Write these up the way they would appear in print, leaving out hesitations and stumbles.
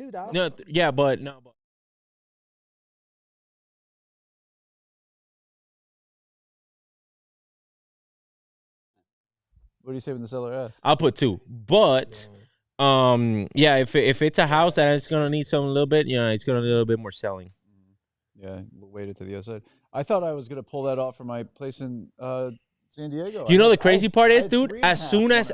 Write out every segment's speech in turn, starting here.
too, dog. No, yeah, but no. What do you say when the seller asks? I'll put 2. But yeah, if it's a house that it's gonna need some a little bit, it's gonna need a little bit more selling. Yeah, we'll wait it to the other side. I thought I was gonna pull that off for my place in San Diego. You know the crazy part is, dude, three and a as half, soon as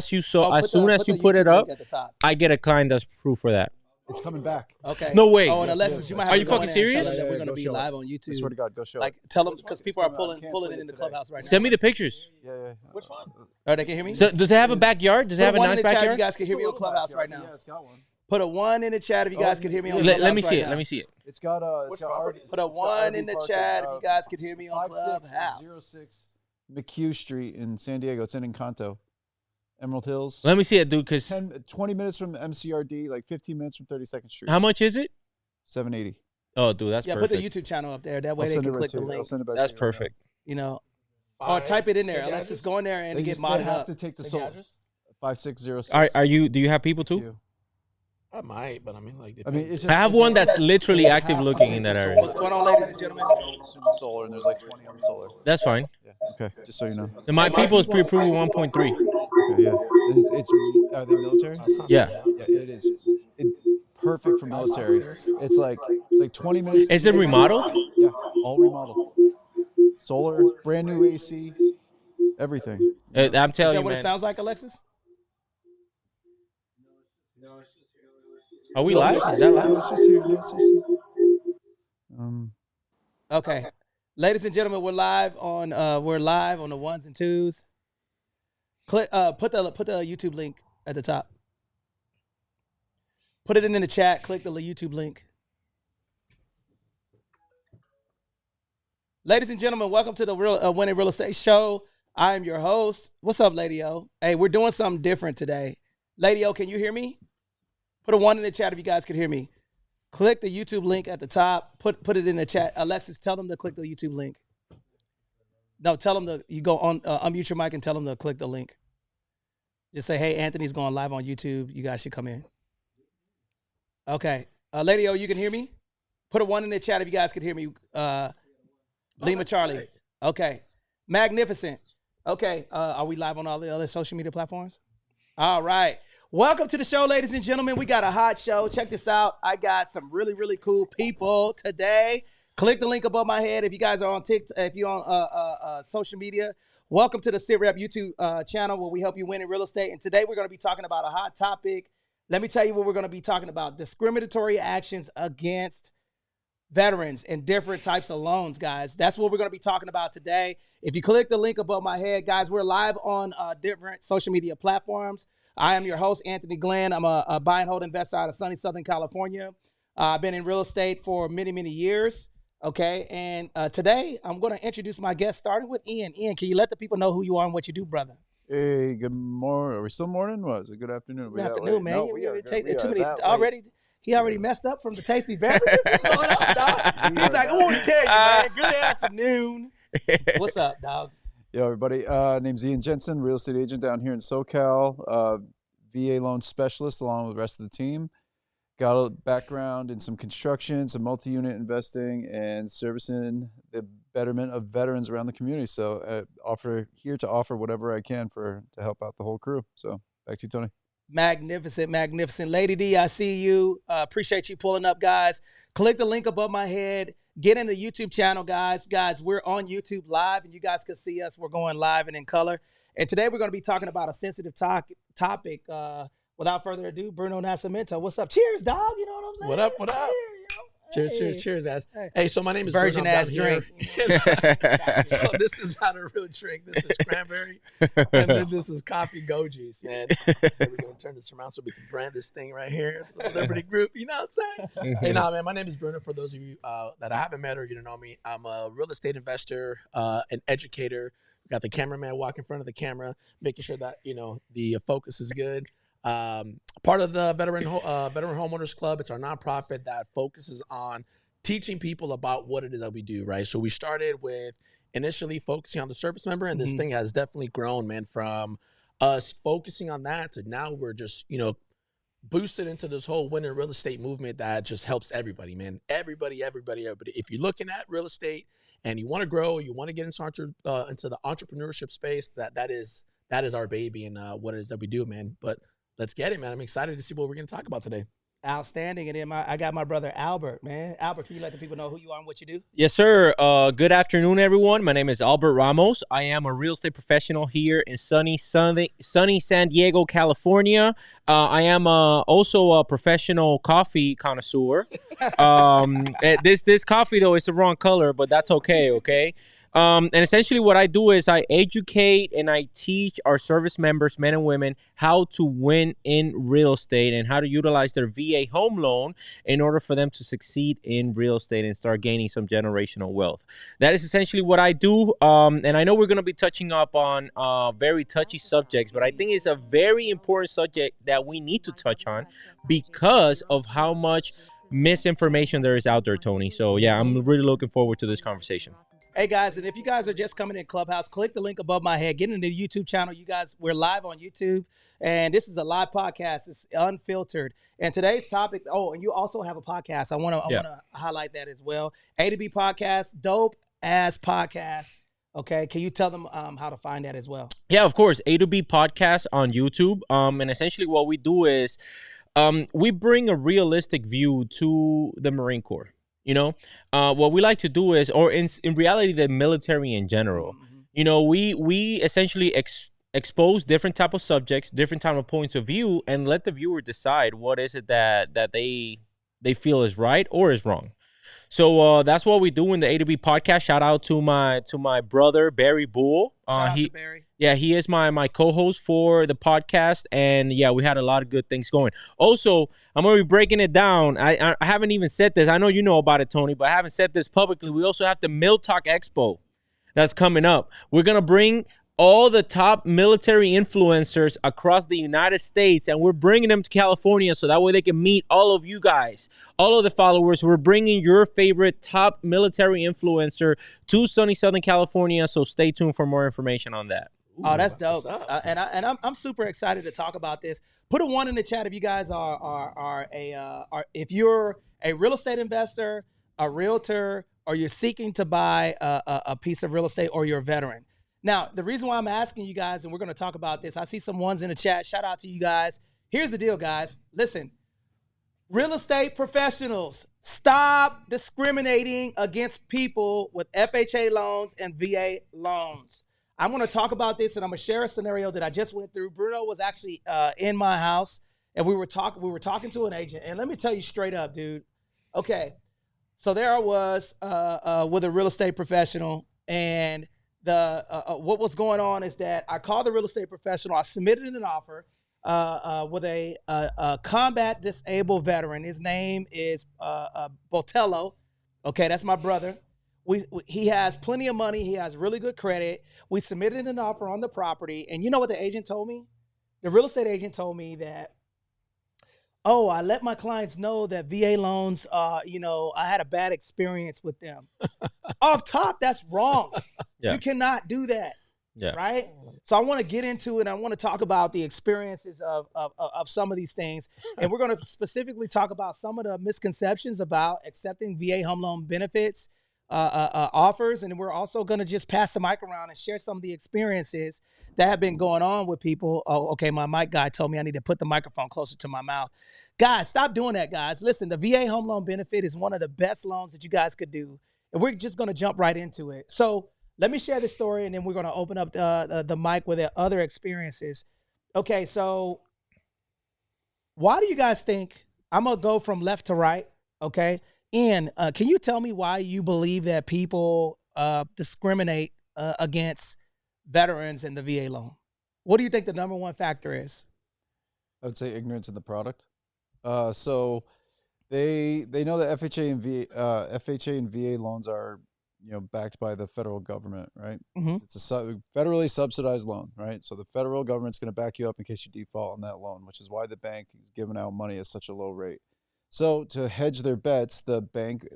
1.5. you put it up, at the top. I get a client that's proof for that. It's coming back. Okay. No way. Oh, and Yes, Alexis, yes, you yes. might have Are to you go fucking in there and tell serious? them that we're Yeah, gonna go be show it. live on I YouTube. swear to God, go show Like, it. tell them because people are pulling it canceling into the today. clubhouse right now. Send me the pictures. Yeah. Which one? Oh, they can hear me. So does it have a backyard? Does it Put have a one nice in the chat if backyard? you guys can hear me on Clubhouse right now. Yeah, it's got one. Put a 1 in the chat if you guys can hear me on Let Clubhouse me see right it. now. Let me see it. It's got Put a 1 in the chat if you guys could hear me on Clubhouse. 5606 McHugh Street in San Diego. It's in Encanto, Emerald Hills. Let me see it, dude. Cause 20 minutes from MCRD, like 15 minutes from 32nd Street. how much is it? 780. Oh, dude, that's Yeah, perfect. put the YouTube channel up there. That way I'll they send can it click right the to you. I'll link. send it back That's to you right now. perfect. You know, or type it in there. Alexis, go in there and They get just- modded they have up. to take the soul. 5606. Are you? Do you have people too? You. I might, but I mean, like, I mean, it's just, I have one that's literally active looking in that area. What's going on, ladies and gentlemen? solar, and there's like 20 on solar. That's fine. Yeah. Okay, just so you know. And my people is pre-approved with 1.3. Okay, yeah. It's are they military? Yeah. Yeah, it is. Perfect for military. It's like 20 minutes. Is it remodeled? Yeah, all remodeled. Solar, brand new AC, everything. I'm Is telling that you, what it man. sounds like, Alexis? Are we live? Is that live? It's just here. Yeah, it's just here. Okay, ladies and gentlemen, we're live on the ones and twos. Click put the YouTube link at the top. Put it in the chat. Click the YouTube link. Ladies and gentlemen, welcome to the Winning Real Estate Show. I am your host. What's up, Lady O? Hey, we're doing something different today. Lady O, can you hear me? Put a 1 in the chat if you guys could hear me. Click the YouTube link at the top. Put it in the chat. Alexis, tell them to click the YouTube link. No, tell them you go on, unmute your mic and tell them to click the link. Just say, hey, Anthony's going live on YouTube. You guys should come in. Okay. Lady O, you can hear me? Put a 1 in the chat if you guys could hear me. Lima Charlie. Great. Okay. Magnificent. Okay. Are we live on all the other social media platforms? All right. Welcome to the show, ladies and gentlemen. We got a hot show. Check this out. I got some really, really cool people today. Click the link above my head if you guys are on TikTok, if you're on social media. Welcome to the SITREP YouTube channel where we help you win in real estate. And today we're going to be talking about a hot topic. Let me tell you what we're going to be talking about. Discriminatory actions against veterans and different types of loans, guys. That's what we're going to be talking about today. If you click the link above my head, guys, we're live on different social media platforms. I am your host, Anthony Glenn. I'm a buy and hold investor out of sunny Southern California. I've been in real estate for many, many years. Okay. And today I'm going to introduce my guest, starting with Ian. Ian, can you let the people know who you are and what you do, brother? Hey, good morning. Are we still morning? Was it good afternoon? Good afternoon, man. No, we are Take good. too We many are that already. late. He already messed up from the tasty beverages. What's going on, dog? He's like, I want to tell you, man. Good afternoon. What's up, dog? Yo, everybody. Name's Ian Jensen, real estate agent down here in SoCal, VA loan specialist along with the rest of the team. Got a background in some construction, some multi-unit investing, and servicing the betterment of veterans around the community. So here to offer whatever I can to help out the whole crew. So back to you, Tony. Magnificent, magnificent. Lady D, I see you. Appreciate you pulling up, guys. Click the link above my head. Get in the YouTube channel, guys. Guys, we're on YouTube live, and you guys can see us. We're going live and in color. And today we're going to be talking about a sensitive topic. Without further ado, Bruno Nascimento. What's up? Cheers, dog. You know what I'm saying? What up? What up? Cheers, Cheers, cheers, ass. Hey, so my name is Virgin Bruno. ass drink. So this is not a real drink. This is cranberry, and then this is coffee goji's, man. We're gonna turn this around so we can brand this thing right here. It's the Liberty Group. You know what I'm saying? Hey, nah, man. My name is Bruno. For those of you that I haven't met or you don't know me, I'm a real estate investor, an educator. We got the cameraman walking in front of the camera, making sure that the focus is good. Part of the Veteran Homeowners Club. It's our nonprofit that focuses on teaching people about what it is that we do, right? So we started with initially focusing on the service member, and this thing has definitely grown, man, from us focusing on that to now we're just, boosted into this whole winter real estate movement that just helps everybody, man. Everybody. If you're looking at real estate and you want to grow, you want to get into the entrepreneurship space, that is our baby and what it is that we do, man. But let's get it, man. I'm excited to see what we're going to talk about today. Outstanding. And then I got my brother Albert, man. Albert, can you let the people know who you are and what you do? Yes, sir. Good afternoon, everyone. My name is Albert Ramos. I am a real estate professional here in sunny San Diego, California. I am also a professional coffee connoisseur. This coffee, though, is the wrong color, but that's okay, okay? And essentially what I do is I educate and I teach our service members, men and women, how to win in real estate and how to utilize their VA home loan in order for them to succeed in real estate and start gaining some generational wealth. That is essentially what I do. And I know we're going to be touching up on very touchy subjects, but I think it's a very important subject that we need to touch on because of how much misinformation there is out there, Tony. So yeah, I'm really looking forward to this conversation. Hey guys, and if you guys are just coming in Clubhouse, click the link above my head. Get into the YouTube channel. You guys, we're live on YouTube, and this is a live podcast. It's unfiltered. And today's topic. Oh, and you also have a podcast. I want to highlight that as well. A to B podcast, dope ass podcast. Okay, can you tell them how to find that as well? Yeah, of course. A to B podcast on YouTube. And essentially, what we do is we bring a realistic view to the Marine Corps. You know, what we like to do is, or in reality, the military in general, you know, we essentially expose different type of subjects, different type of points of view, and let the viewer decide what is it that they feel is right or is wrong. So that's what we do in the A to B podcast. Shout out to my brother Barry Bull. Shout out to Barry. Yeah, he is my co-host for the podcast, and yeah, we had a lot of good things going. Also, I'm gonna be breaking it down. I haven't even said this. I know you know about it, Tony, but I haven't said this publicly. We also have the Mil Talk Expo that's coming up. We're gonna bring all the top military influencers across the United States, and we're bringing them to California so that way they can meet all of you guys, all of the followers. We're bringing your favorite top military influencer to sunny Southern California, so stay tuned for more information on that. Oh, that's dope. And I'm super excited to talk about this. Put a 1 in the chat if you guys are if you're a real estate investor, a realtor, or you're seeking to buy a piece of real estate, or you're a veteran. Now, the reason why I'm asking you guys, and we're going to talk about this, I see some ones in the chat. Shout out to you guys. Here's the deal, guys. Listen, real estate professionals, stop discriminating against people with FHA loans and VA loans. I'm going to talk about this, and I'm going to share a scenario that I just went through. Bruno was actually in my house, and we were talking to an agent. And let me tell you straight up, dude. Okay, so there I was with a real estate professional, and what was going on is that I called the real estate professional. I submitted an offer with a combat disabled veteran. His name is Botello. Okay, that's my brother. He has plenty of money. He has really good credit. We submitted an offer on the property, and you know what the agent told me? The real estate agent told me that, oh, I let my clients know that VA loans, I had a bad experience with them. Off top, that's wrong. Yeah. You cannot do that. Yeah. Right? So I want to get into it. I want to talk about the experiences of some of these things. And we're going to specifically talk about some of the misconceptions about accepting VA home loan benefits offers. And we're also going to just pass the mic around and share some of the experiences that have been going on with people. Oh, okay. My mic guy told me I need to put the microphone closer to my mouth. Guys, stop doing that, guys. Listen, the VA home loan benefit is one of the best loans that you guys could do. And we're just going to jump right into it. So let me share this story, and then we're going to open up the mic with other experiences. Okay, so why do you guys think, I'm going to go from left to right, okay? Ian, can you tell me why you believe that people discriminate against veterans in the VA loan? What do you think the number one factor is? I would say ignorance in the product. So they know that FHA and VA loans are backed by the federal government, right? Mm-hmm. It's a federally subsidized loan, right? So the federal government's going to back you up in case you default on that loan, which is why the bank is giving out money at such a low rate. So to hedge their bets, the bank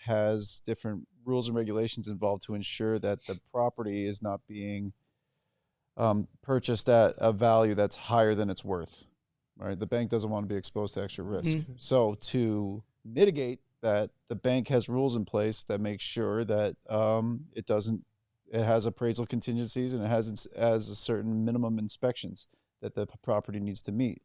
has different rules and regulations involved to ensure that the property is not being purchased at a value that's higher than it's worth. right? The bank doesn't want to be exposed to extra risk. So to mitigate that, the bank has rules in place that make sure that it has appraisal contingencies, and it has a certain minimum inspections that the property needs to meet.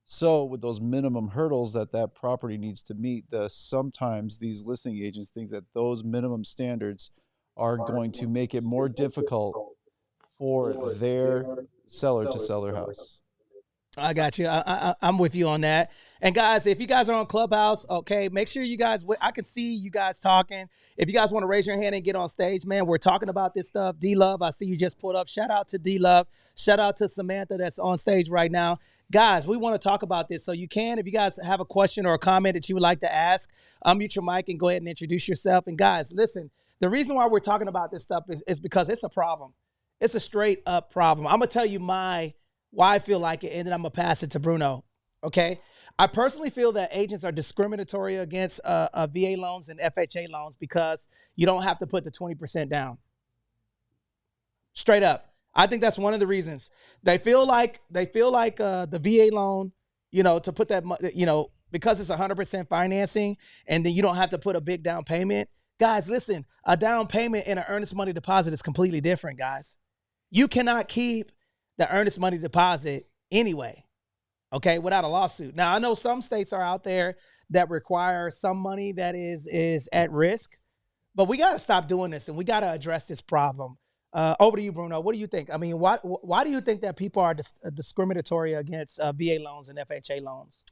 So with those minimum hurdles that property needs to meet, sometimes these listing agents think that those minimum standards are going to make it more difficult for their seller to sell their house. I got you. I'm with you on that. And guys, if you guys are on Clubhouse, okay, make sure you guys, I can see you guys talking. If you guys want to raise your hand and get on stage, man, we're talking about this stuff. D-Love, I see you just pulled up. Shout out to D-Love. Shout out to Samantha that's on stage right now. Guys, we want to talk about this. So you can, if you guys have a question or a comment that you would like to ask, unmute your mic and go ahead and introduce yourself. And guys, listen, the reason why we're talking about this stuff is because it's a problem. It's a straight up problem. I'm going to tell you why I feel like it, and then I'm going to pass it to Bruno, okay? I personally feel that agents are discriminatory against VA loans and FHA loans because you don't have to put the 20% down. Straight up. I think that's one of the reasons. They feel like the VA loan, to put that, because it's 100% financing, and then you don't have to put a big down payment. Guys, listen, a down payment and an earnest money deposit is completely different, guys. You cannot keep the earnest money deposit anyway, okay, without a lawsuit. Now, I know some states are out there that require some money that is at risk, but we got to stop doing this, and we got to address this problem. Over to you, Bruno. What do you think? I mean, why do you think that people are discriminatory against VA loans and FHA loans?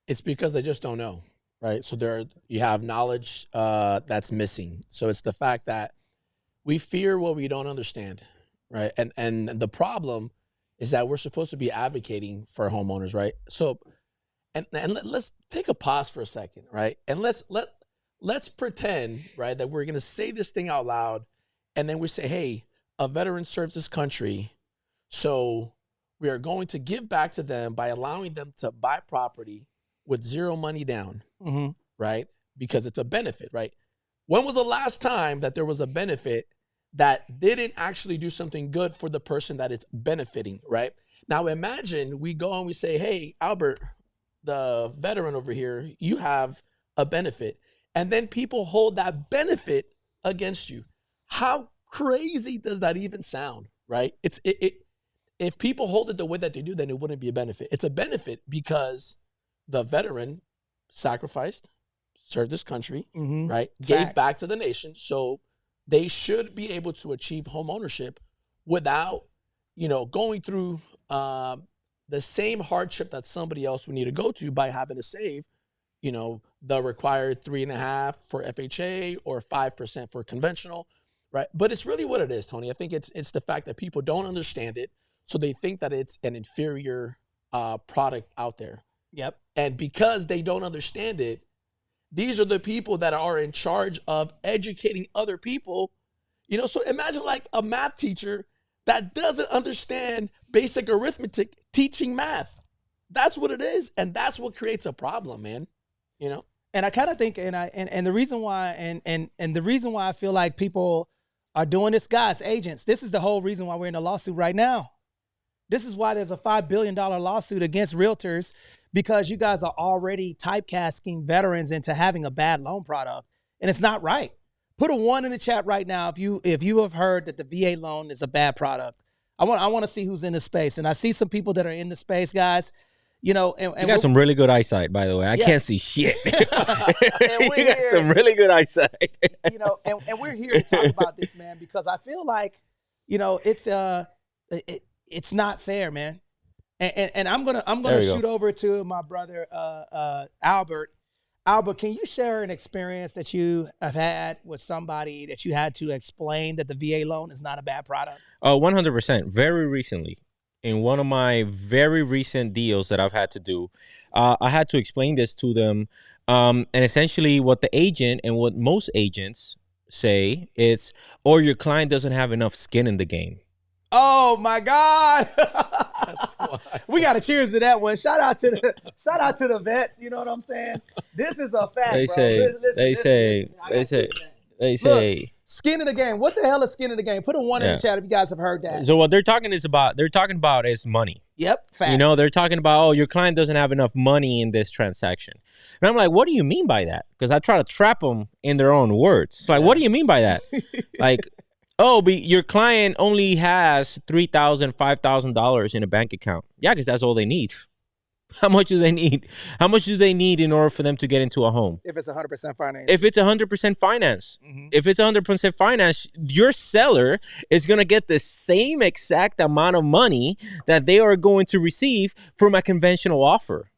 It's because they just don't know, right? So you have knowledge that's missing. So it's the fact that we fear what we don't understand, right? And the problem is that we're supposed to be advocating for homeowners, right? So, and let's take a pause for a second, right? And let's pretend, right, that we're gonna say this thing out loud, and then we say, hey, a veteran serves this country, so we are going to give back to them by allowing them to buy property with zero money down, right? Because it's a benefit, right? When was the last time that there was a benefit that didn't actually do something good for the person that it's benefiting, right? Now imagine we go and we say, hey, Albert, the veteran over here, you have a benefit. And then people hold that benefit against you. How crazy does that even sound, right? If people hold it the way that they do, then it wouldn't be a benefit. It's a benefit because the veteran sacrificed, served this country, right? Gave back to the nation. So they should be able to achieve home ownership without, going through the same hardship that somebody else would need to go to by having to save, the required 3.5% for FHA or 5% for conventional, right? But it's really what it is, Tony. I think it's the fact that people don't understand it, so they think that it's an inferior product out there. Yep. And because they don't understand it, these are the people that are in charge of educating other people. So imagine like a math teacher that doesn't understand basic arithmetic teaching math. That's what it is, and that's what creates a problem, man. And I kind of think, and the reason why, and the reason why I feel like people are doing this, guys, agents, this is the whole reason why we're in a lawsuit right now. This is why there's a $5 billion lawsuit against realtors, because you guys are already typecasting veterans into having a bad loan product, and it's not right. Put a 1 in the chat right now if you have heard that the VA loan is a bad product. I want to see who's in the space, and I see some people that are in the space, guys. And you got some really good eyesight, by the way. I can't see shit. You got some really good eyesight. And we're here to talk about this, man, because I feel like, it's not fair, man. And I'm gonna shoot over to my brother Albert. Albert, can you share an experience that you have had with somebody that you had to explain that the VA loan is not a bad product? 100%. Very recently, in one of my very recent deals that I've had to do, I had to explain this to them. And essentially what the agent and what most agents say is, or your client doesn't have enough skin in the game. Oh my God. We got to cheers to that one. Shout out to the vets. You know what I'm saying? This is a fact, They bro. say, Listen, they say, Skin in the game. What the hell is skin in the game? Put a 1 in the chat if you guys have heard that. So what they're talking about is money. Yep, facts. You know, they're talking about, oh, your client doesn't have enough money in this transaction. And I'm like, what do you mean by that? Because I try to trap them in their own words. It's like, what do you mean by that? Like, oh, but your client only has $3,000, $5,000 in a bank account. Yeah, because that's all they need. How much do they need? How much do they need in order for them to get into a home? If it's 100% finance. If it's 100% finance. If it's 100% finance, your seller is going to get the same exact amount of money that they are going to receive from a conventional offer.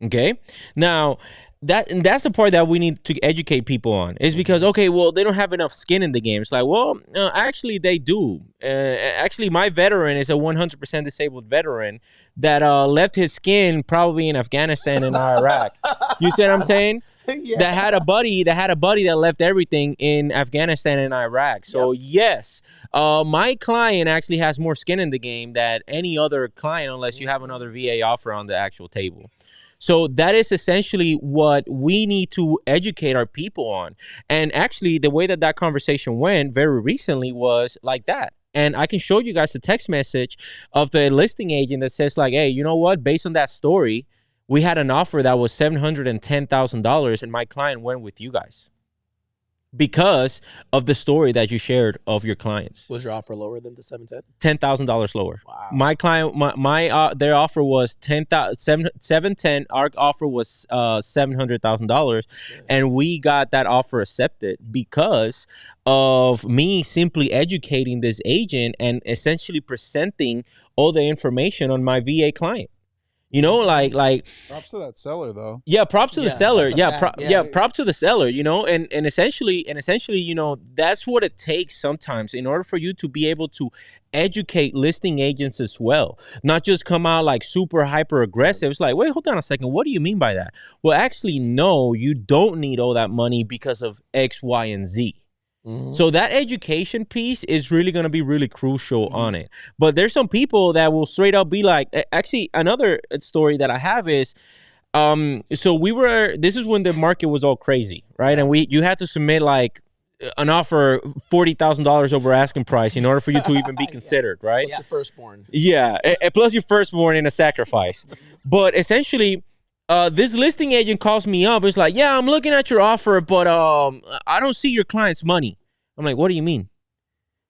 Okay? Now, that's the part that we need to educate people on, is because, okay, well, they don't have enough skin in the game. It's like, well, actually they do. Actually, my veteran is a 100% disabled veteran that left his skin probably in Afghanistan and Iraq. You see what I'm saying? Yeah. That had a buddy that left everything in Afghanistan and Iraq. So yes, my client actually has more skin in the game than any other client, unless you have another VA offer on the actual table. So that is essentially what we need to educate our people on. And actually, the way that conversation went very recently was like that. And I can show you guys the text message of the listing agent that says like, hey, you know what? Based on that story, we had an offer that was $710,000 and my client went with you guys because of the story that you shared of your clients. Was your offer lower than the 710? $10,000 lower. Wow. My client, their offer was $710,000. Our offer was $700,000, and we got that offer accepted because of me simply educating this agent and essentially presenting all the information on my VA client. You know, like props to that seller though. Yeah, props to the seller. Yeah, props to the seller, you know, and essentially, you know, that's what it takes sometimes in order for you to be able to educate listing agents as well. Not just come out like super hyper aggressive. It's like, wait, hold on a second. What do you mean by that? Well, actually, no, you don't need all that money because of X, Y, and Z. So that education piece is really going to be really crucial on it. But there's some people that will straight up be like, actually, another story that I have is, so this is when the market was all crazy, right? And you had to submit like an offer $40,000 over asking price in order for you to even be considered, right? Plus your firstborn. Yeah, plus your firstborn in a sacrifice. But essentially, this listing agent calls me up. It's like, yeah, I'm looking at your offer, but I don't see your client's money. I'm like, what do you mean?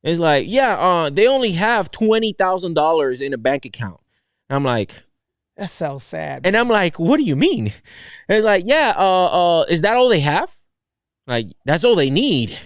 It's like, yeah, they only have $20,000 in a bank account. I'm like, that's so sad. And I'm like, what do you mean? And it's like, yeah, is that all they have? Like, that's all they need.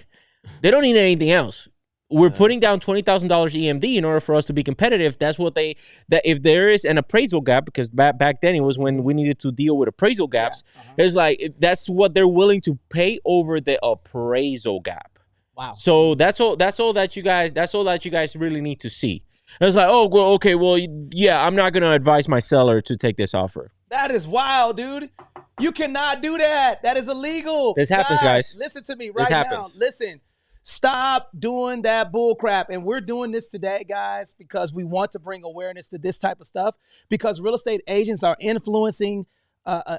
They don't need anything else. We're putting down $20,000 EMD in order for us to be competitive. That's what that if there is an appraisal gap, because back then it was when we needed to deal with appraisal gaps. It's like, that's what they're willing to pay over the appraisal gap. Wow. So that's all that you guys really need to see. And it's like, oh, well, okay, well, yeah, I'm not going to advise my seller to take this offer. That is wild, dude. You cannot do that. That is illegal. This happens, guys. Listen to me right now. Listen. Stop doing that bull crap. And we're doing this today, guys, because we want to bring awareness to this type of stuff, because real estate agents are influencing.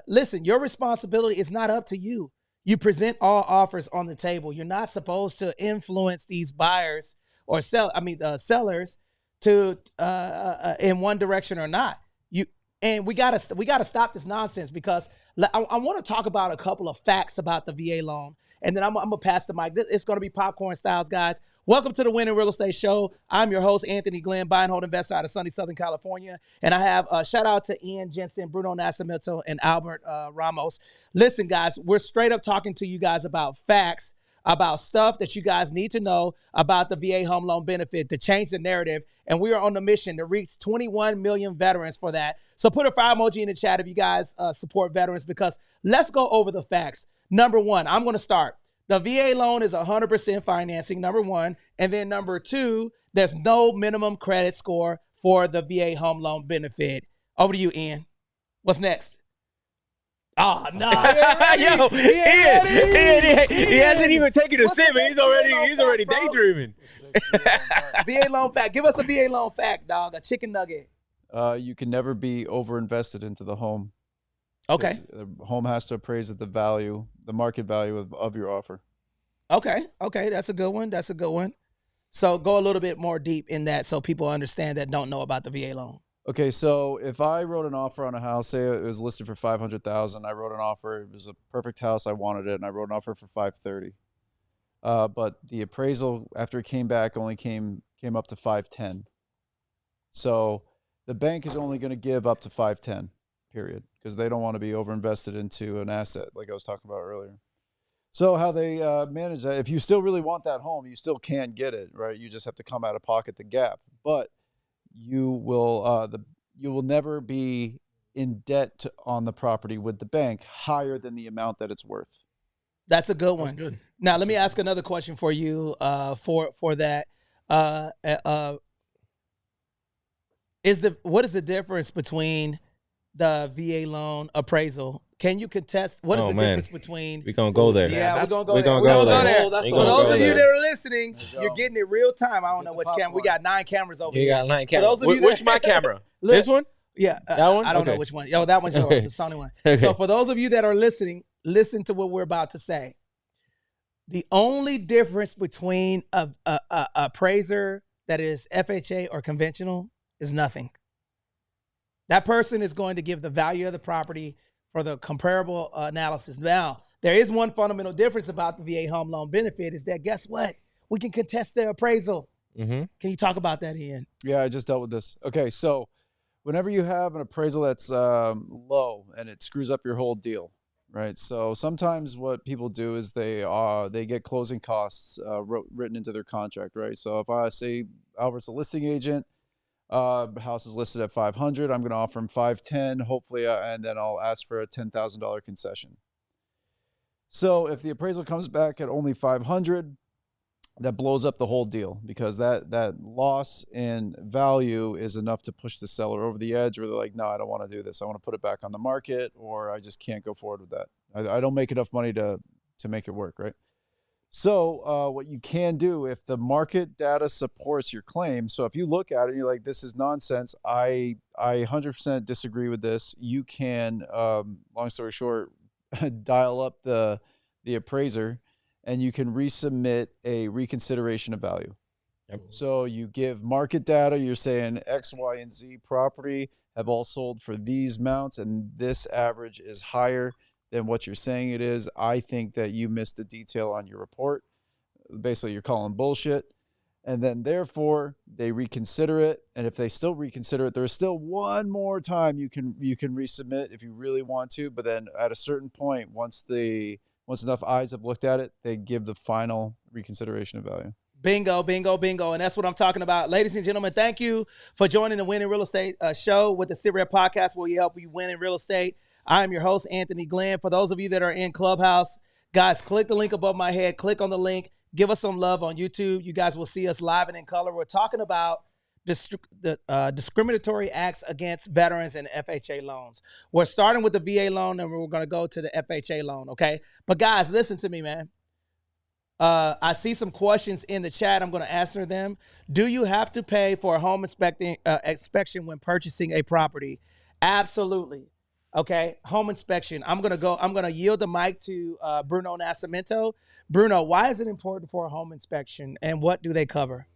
Listen, your responsibility is not up to you. You present all offers on the table. You're not supposed to influence these buyers or sellers to in one direction or not. And we gotta stop this nonsense, because I want to talk about a couple of facts about the VA loan. And then I'm going to pass the mic. It's going to be popcorn styles, guys. Welcome to the Winning Real Estate Show. I'm your host, Anthony Glenn, buy and hold investor out of sunny Southern California. And I have a shout out to Ian Jensen, Bruno Nascimento, and Albert Ramos. Listen, guys, we're straight up talking to you guys about facts, about stuff that you guys need to know about the VA home loan benefit to change the narrative. And we are on the mission to reach 21 million veterans for that. So put a fire emoji in the chat if you guys support veterans, because let's go over the facts. Number one, I'm going to start. The VA loan is 100% financing, number one. And then number two, there's no minimum credit score for the VA home loan benefit. Over to you, Ian. What's next? Oh, no. Yo, Ian, he hasn't even taken a sip, and he's already daydreaming. VA loan fact. Give us a VA loan fact, dog. A chicken nugget. You can never be overinvested into the home. Okay. The home has to appraise at the market value of your offer. Okay, that's a good one. That's a good one. So go a little bit more deep in that so people understand that don't know about the VA loan. Okay, so if I wrote an offer on a house, say it was listed for $500,000, I wrote an offer. It was a perfect house. I wanted it, and I wrote an offer for $530,000. But the appraisal after it came back only came up to $510,000. So the bank is only going to give up to $510,000, period, because they don't want to be overinvested into an asset like I was talking about earlier. So how they manage that, if you still really want that home, you still can get it, right? You just have to come out of pocket the gap. But you will never be in debt on the property with the bank higher than the amount that it's worth. That's a good one. That's good. Now, let me ask another question for you for that. What is the difference between the VA loan appraisal? Can you contest? What is the difference between? We're going to go there. Yeah, we're going to go We're there. gonna We're go going to there. go there. That's For all. those of you there. that are listening, you're getting it real time. I don't know which camera. We got 9 cameras over You here. got 9 cameras. those of you Which that- my camera? Look, This one? Yeah. That one? I don't know Okay. which one. Yo, that one's yours. Okay. It's the Sony one. Okay. So for those of you that are listening, listen to what we're about to say. The only difference between a appraiser that is FHA or conventional is nothing. That person is going to give the value of the property for the comparable analysis. Now, there is one fundamental difference about the VA home loan benefit is that, guess what? We can contest the appraisal. Mm-hmm. Can you talk about that, Ian? Yeah, I just dealt with this. Okay, so whenever you have an appraisal that's low and it screws up your whole deal, right? So sometimes what people do is they get closing costs written into their contract, right? So if I say Albert's a listing agent, house is listed at $500,000, I'm going to offer him $510,000, hopefully, and then I'll ask for a $10,000 concession. So if the appraisal comes back at only $500,000, that blows up the whole deal because that loss in value is enough to push the seller over the edge where they're like, no, I don't want to do this. I want to put it back on the market, or I just can't go forward with that. I don't make enough money to make it work, right? So what you can do if the market data supports your claim, so if you look at it and you're like, this is nonsense, I 100% disagree with this, you can, long story short, dial up the appraiser and you can resubmit a reconsideration of value. Yep. So you give market data, you're saying X, Y, and Z property have all sold for these amounts, and this average is higher than what you're saying it is. I think that you missed a detail on your report. Basically, you're calling bullshit. And then therefore, they reconsider it. And if they still reconsider it, there's still one more time you can resubmit if you really want to. But then at a certain point, once enough eyes have looked at it, they give the final reconsideration of value. Bingo, bingo, bingo. And that's what I'm talking about. Ladies and gentlemen, thank you for joining the Winning Real Estate show with the SITREP podcast, where we help you win in real estate. I'm your host, Anthony Glenn. For those of you that are in Clubhouse, guys, click the link above my head. Click on the link. Give us some love on YouTube. You guys will see us live and in color. We're talking about the discriminatory acts against veterans and FHA loans. We're starting with the VA loan, and we're going to go to the FHA loan, okay? But guys, listen to me, man. I see some questions in the chat. I'm going to answer them. Do you have to pay for a home inspection when purchasing a property? Absolutely. Okay, home inspection. I'm going to yield the mic to Bruno Nascimento. Bruno, why is it important for a home inspection, and what do they cover?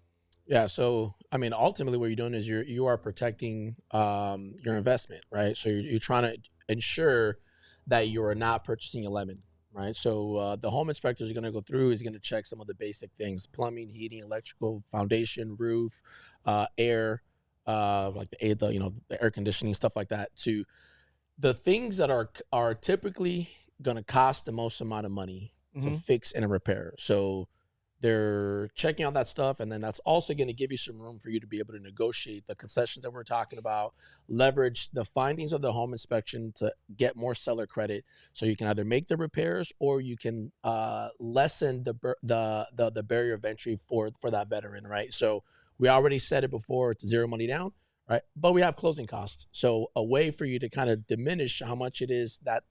Yeah, so I mean, ultimately, what you're doing is you are protecting your investment, right? So you're trying to ensure that you are not purchasing a lemon, right? So the home inspector is going to go through, is going to check some of the basic things: plumbing, heating, electrical, foundation, roof, air, like the air conditioning, stuff like that. To the things that are typically going to cost the most amount of money to fix and repair. So they're checking out that stuff, and then that's also going to give you some room for you to be able to negotiate the concessions that we're talking about, leverage the findings of the home inspection to get more seller credit, so you can either make the repairs or you can lessen the barrier of entry for that veteran, right? So we already said it before, it's zero money down, right? But we have closing costs. So a way for you to kind of diminish how much it is that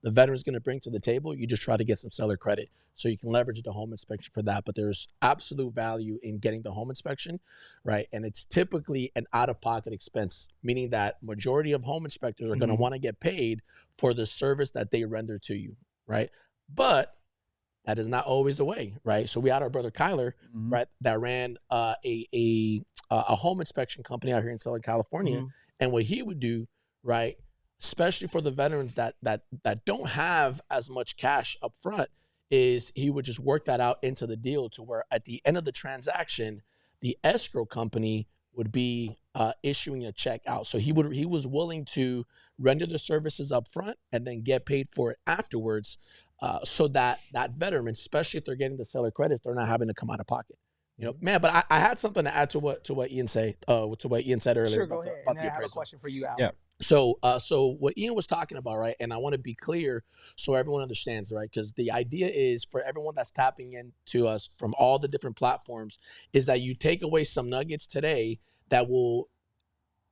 the veteran's going to bring to the table, you just try to get some seller credit so you can leverage the home inspection for that. But there's absolute value in getting the home inspection, right? And it's typically an out-of-pocket expense, meaning that majority of home inspectors are going to want to get paid for the service that they render to you, right? But that is not always the way, right? So we had our brother Kyler, right, that ran a home inspection company out here in Southern California, and what he would do, right, especially for the veterans that don't have as much cash up front, is he would just work that out into the deal to where at the end of the transaction, the escrow company would be issuing a check out. So he was willing to render the services up front and then get paid for it afterwards, so that veteran, especially if they're getting the seller credits, they're not having to come out of pocket. You know, man. But I had something to add to what Ian said earlier. Sure, about go ahead. about And the then I have a appraisal. question for you, Al. Yeah. So what Ian was talking about, right? And I want to be clear so everyone understands, right? Because the idea is for everyone that's tapping into us from all the different platforms is that you take away some nuggets today that will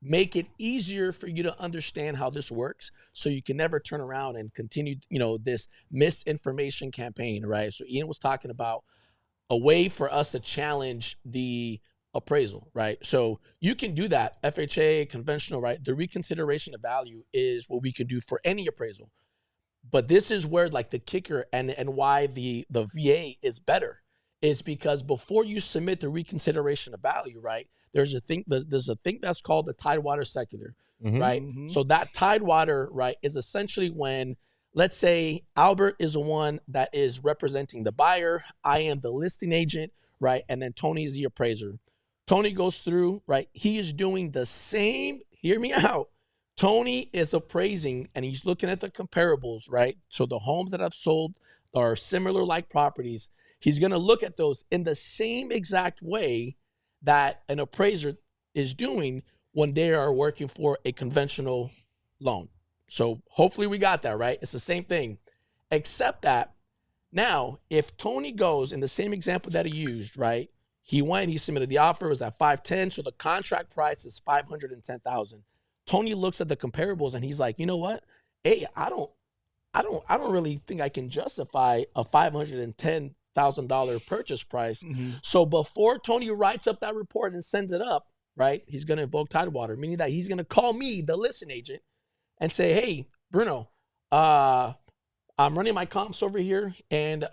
make it easier for you to understand how this works, so you can never turn around and continue, this misinformation campaign, right? So Ian was talking about a way for us to challenge the appraisal, right? So you can do that, FHA, conventional, right? The reconsideration of value is what we can do for any appraisal. But this is where like the kicker and why the VA is better is because before you submit the reconsideration of value, right? There's a thing that's called the Tidewater Secular, right? So that Tidewater, right, is essentially when, let's say Albert is the one that is representing the buyer, I am the listing agent, right? And then Tony is the appraiser. Tony goes through, right? He is doing the same, hear me out. Tony is appraising and he's looking at the comparables, right? So the homes that I've sold are similar like properties. He's going to look at those in the same exact way that an appraiser is doing when they are working for a conventional loan. So hopefully we got that, right? It's the same thing, except that now if Tony goes in the same example that he used, right? He went, he submitted the offer, it was at 510. So the contract price is $510,000. Tony looks at the comparables and he's like, you know what? Hey, I don't really think I can justify a $510,000 purchase price. So before Tony writes up that report and sends it up, right? He's going to invoke Tidewater, meaning that he's going to call me, the listing agent, and say, hey, Bruno, I'm running my comps over here, and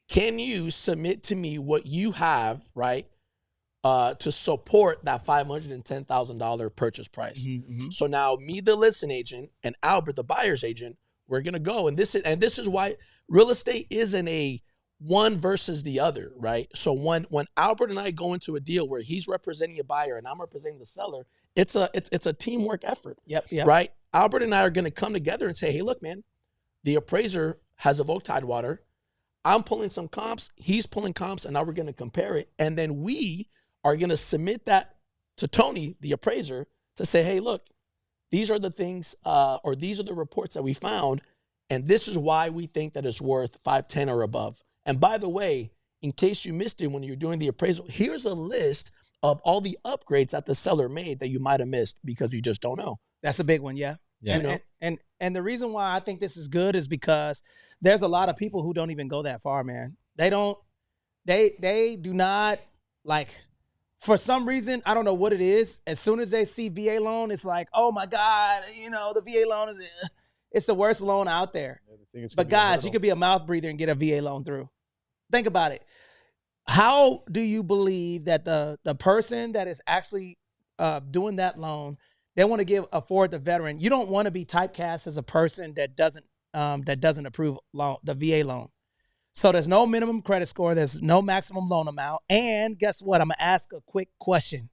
can you submit to me what you have, right, to support that $510,000 purchase price? So now me, the listing agent, and Albert, the buyer's agent, we're gonna go, and this is why real estate isn't a one versus the other, right? So when Albert and I go into a deal where he's representing a buyer and I'm representing the seller, it's a teamwork effort. Yep. Right? Albert and I are going to come together and say, hey, look, man, the appraiser has evoked Tidewater. I'm pulling some comps, he's pulling comps, and now we're going to compare it. And then we are going to submit that to Tony, the appraiser, to say, hey, look, these are the things, or these are the reports that we found, and this is why we think that it's worth 510 or above. And by the way, in case you missed it when you're doing the appraisal, here's a list of all the upgrades that the seller made that you might have missed because you just don't know. That's a big one, yeah. Yeah. And the reason why I think this is good is because there's a lot of people who don't even go that far, man. They do not, like, for some reason, I don't know what it is. As soon as they see VA loan, it's like, oh my God, the VA loan it's the worst loan out there. But guys, you could be a mouth breather and get a VA loan through. Think about it. How do you believe that the person that is actually doing that loan, they want to afford the veteran? You don't want to be typecast as a person that doesn't approve the VA loan. So there's no minimum credit score. There's no maximum loan amount. And guess what? I'm going to ask a quick question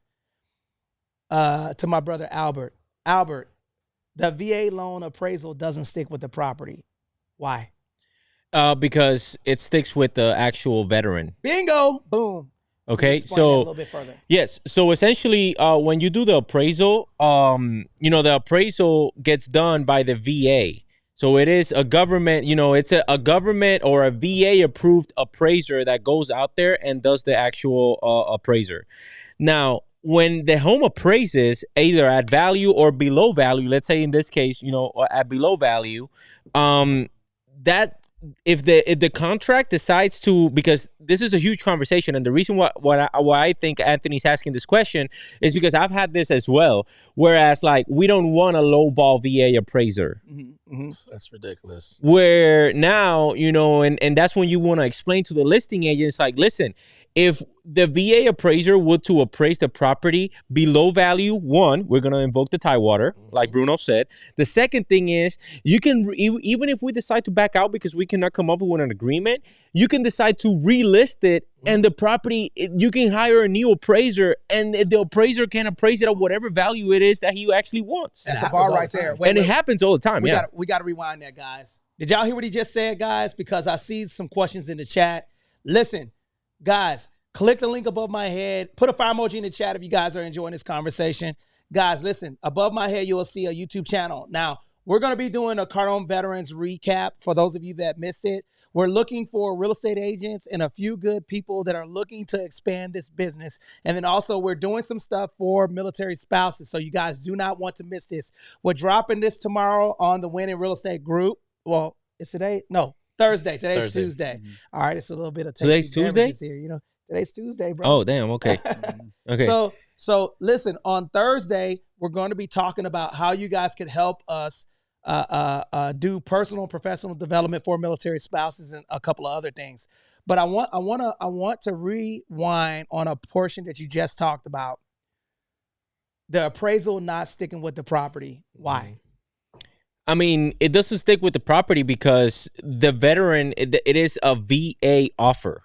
to my brother Albert. Albert, the VA loan appraisal doesn't stick with the property. Why? Because it sticks with the actual veteran. Bingo. Boom. Okay, Explain that a so little bit further. yes, so essentially, when you do the appraisal, the appraisal gets done by the VA. So it is a government, it's a government or a VA approved appraiser that goes out there and does the actual appraiser. Now, when the home appraises either at value or below value, let's say in this case, at below value, that if the contract decides to, because this is a huge conversation, and the reason why I think Anthony's asking this question is because I've had this as well. Whereas, like, we don't want a lowball VA appraiser. That's ridiculous. Where now, you know, and that's when you want to explain to the listing agents, like, listen, if the VA appraiser would to appraise the property below value, one, we're going to invoke the tie water, like Bruno said. The second thing is, you can, even if we decide to back out because we cannot come up with an agreement, you can decide to relist it, and the property, you can hire a new appraiser, and the appraiser can appraise it at whatever value it is that he actually wants. That's a bar right there. And it happens all the time. We got to rewind that, guys. Did y'all hear what he just said, guys? Because I see some questions in the chat. Listen, guys, click the link above my head. Put a fire emoji in the chat if you guys are enjoying this conversation. Guys, listen, above my head, you will see a YouTube channel. Now, we're going to be doing a Cardone Veterans recap for those of you that missed it. We're looking for real estate agents and a few good people that are looking to expand this business. And then also we're doing some stuff for military spouses. So you guys do not want to miss this. We're dropping this tomorrow on the Winning Real Estate group. Well, it's today? No, Thursday. Today's Tuesday. All right, it's a little bit of today's Tuesday here. You know, today's Tuesday, bro. Oh, damn. Okay. Okay. So listen, on Thursday, we're going to be talking about how you guys could help us do personal and professional development for military spouses and a couple of other things. But I want to rewind on a portion that you just talked about. The appraisal not sticking with the property. Why? I mean, it doesn't stick with the property because the veteran, it is a VA offer.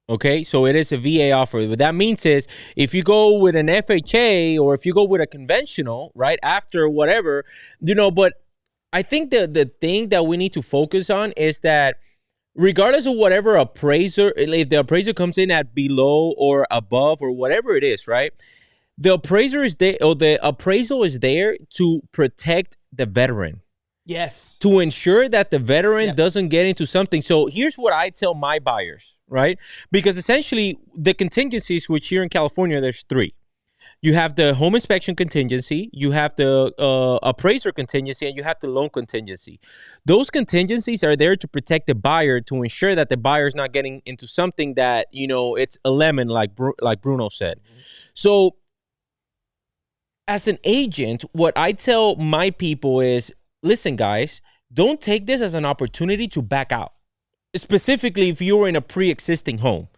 Okay, so it is a VA offer. What that means is if you go with an FHA or if you go with a conventional, right, after whatever, you know, but I think the thing that we need to focus on is that regardless of whatever appraiser, if the appraiser comes in at below or above or whatever it is, right, the appraiser is there, or the appraisal is there to protect the veteran. Yes. To ensure that the veteran doesn't get into something. So here's what I tell my buyers, right? Because essentially the contingencies, which here in California, there's three. You have the home inspection contingency, you have the appraiser contingency, and you have the loan contingency. Those contingencies are there to protect the buyer, to ensure that the buyer is not getting into something that, you know, it's a lemon, like Bruno said. So as an agent, what I tell my people is, listen, guys, don't take this as an opportunity to back out, specifically if you're in a pre-existing home.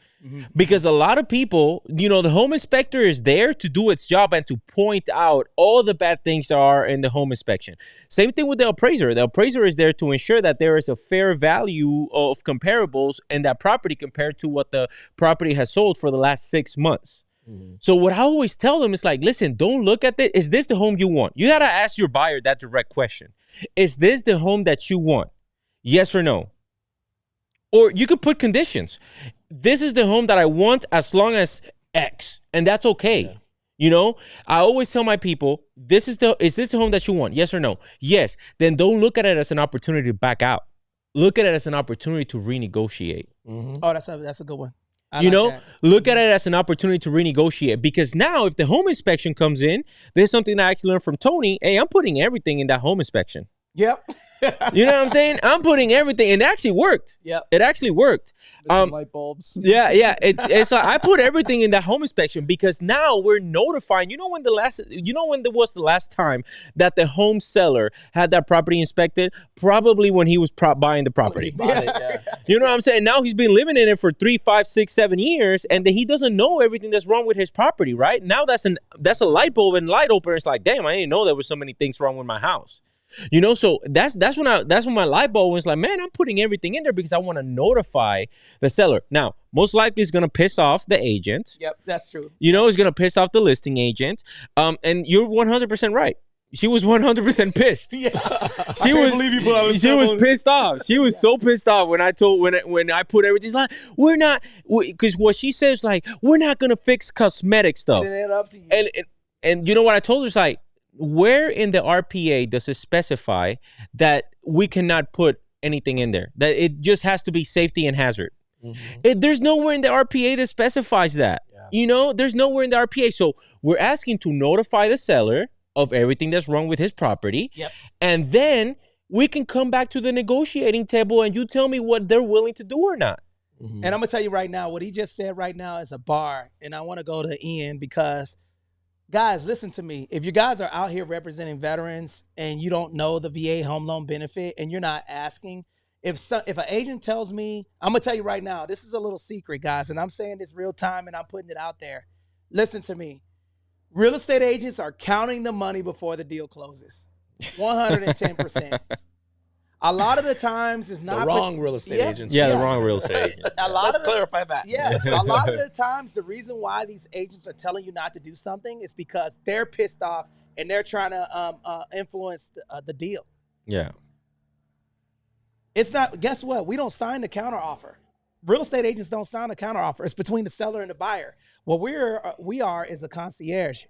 Because a lot of people, you know, the home inspector is there to do its job and to point out all the bad things that are in the home inspection. Same thing with the appraiser. The appraiser is there to ensure that there is a fair value of comparables in that property compared to what the property has sold for the last 6 months. So what I always tell them is like, listen, don't look at it. Is this the home you want? You got to ask your buyer that direct question. Is this the home that you want? Yes or no? Or you could put conditions. This is the home that I want as long as X, and that's okay. Yeah. You know, I always tell my people, is this the home that you want? Yes or no? Yes. Then don't look at it as an opportunity to back out. Look at it as an opportunity to renegotiate. Oh, that's a good one. Look at it as an opportunity to renegotiate, because now if the home inspection comes in, there's something I actually learned from Tony. Hey, I'm putting everything in that home inspection. Yep. You know what I'm saying? I'm putting everything, and it actually worked. Yeah, it actually worked. Some light bulbs. Yeah. It's like I put everything in that home inspection because now we're notifying. You know when there was the last time that the home seller had that property inspected? Probably when he was buying the property. You know what I'm saying? Now he's been living in it for 3, 5, 6, 7 years, and then he doesn't know everything that's wrong with his property. Right now, that's a light bulb and light opener. It's like, damn, I didn't know there was so many things wrong with my house. You know, so that's when my light bulb was like, man, I'm putting everything in there because I want to notify the seller. Now, most likely it's gonna piss off the agent. Yep, that's true. You know, it's gonna piss off the listing agent. And you're 100% right. She was 100% pissed. Yeah. She was pissed off. She was so pissed off when I put everything. Like, we're not, because what she says, like, we're not gonna fix cosmetic stuff. Up to you. And you know what I told her? It's like, where in the RPA does it specify that we cannot put anything in there? That it just has to be safety and hazard. There's nowhere in the RPA that specifies that. Yeah. You know, there's nowhere in the RPA. So we're asking to notify the seller of everything that's wrong with his property. Yep. And then we can come back to the negotiating table and you tell me what they're willing to do or not. And I'm gonna tell you right now, what he just said right now is a bar. And I want to go to Ian because, guys, listen to me. If you guys are out here representing veterans and you don't know the VA home loan benefit and you're not asking, if an agent tells me, I'm gonna tell you right now, this is a little secret, guys, and I'm saying this real time and I'm putting it out there. Listen to me. Real estate agents are counting the money before the deal closes. 110%. A lot of the times it's not the wrong real estate agents. Yeah, the wrong real estate agent. Let's clarify that. Yeah, a lot of the times the reason why these agents are telling you not to do something is because they're pissed off and they're trying to influence the deal. Yeah. It's not, guess what? We don't sign the counter offer. Real estate agents don't sign a counter offer. It's between the seller and the buyer. What we are is a concierge.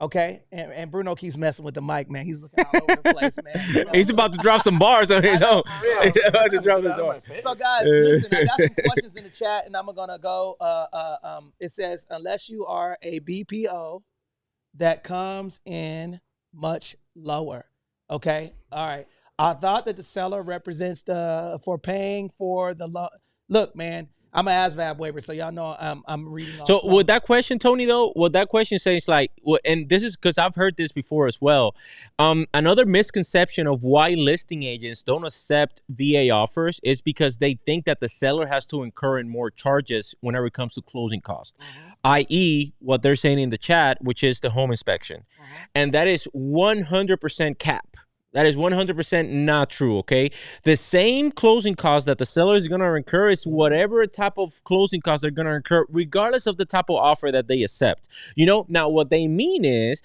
Okay, and Bruno keeps messing with the mic, man. He's looking all over the place, man. He's about to drop some bars on his own. He's about to drop his own. So, guys, listen, I got some questions in the chat, and I'm gonna go. It says, unless you are a BPO that comes in much lower. Okay, all right. I thought that the seller represents for paying for the loan. Look, man. I'm an ASVAB waiver, so y'all know I'm reading all So slow. with that question, Tony, though, what that question says, like, and this is because I've heard this before as well. Another misconception of why listing agents don't accept VA offers is because they think that the seller has to incur in more charges whenever it comes to closing costs, i.e., what they're saying in the chat, which is the home inspection. And that is 100% cap. That is 100% not true, okay? The same closing costs that the seller is going to incur is whatever type of closing costs they're going to incur, regardless of the type of offer that they accept. You know, now what they mean is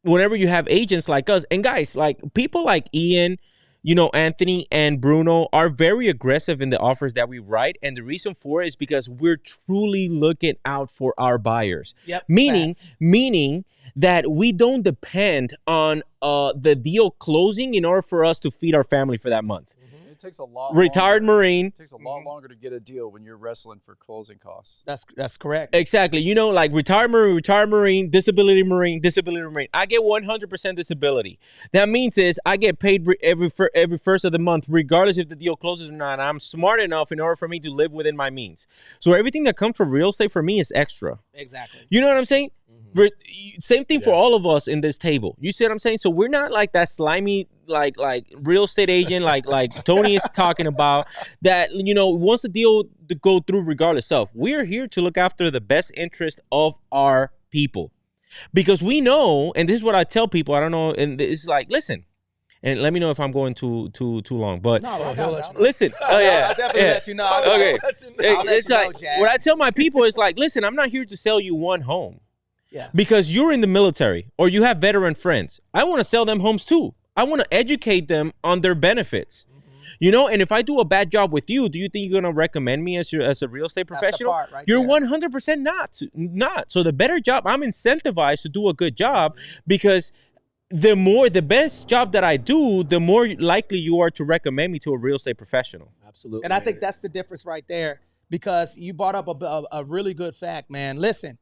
whenever you have agents like us, and guys, like people like Ian, you know, Anthony and Bruno are very aggressive in the offers that we write. And the reason for it is because we're truly looking out for our buyers. Yep. Meaning that we don't depend on the deal closing in order for us to feed our family for that month. It takes a lot. Retired Marine. It takes a lot longer to get a deal when you're wrestling for closing costs. That's correct. Exactly. You know, like retired Marine, disability Marine. I get 100% disability. That means is I get paid every first of the month, regardless if the deal closes or not. I'm smart enough in order for me to live within my means. So everything that comes from real estate for me is extra. Exactly. You know what I'm saying? Same thing for all of us in this table. You see what I'm saying? So we're not like that slimy, like real estate agent, like Tony is talking about, that, you know, wants the deal to go through regardless of. We're here to look after the best interest of our people, because we know, and this is what I tell people. I don't know, and it's like, listen, and let me know if I'm going too long. But listen, I'll definitely let you know. Okay, it's like what I tell my people is like, listen, I'm not here to sell you one home. Yeah. Because you're in the military or you have veteran friends. I want to sell them homes too. I want to educate them on their benefits. You know, and if I do a bad job with you, do you think you're going to recommend me as a real estate professional? That's the part right you're there. 100% not. So the better job, I'm incentivized to do a good job, because the best job that I do, the more likely you are to recommend me to a real estate professional. Absolutely. And I think that's the difference right there, because you brought up a really good fact, man. Listen.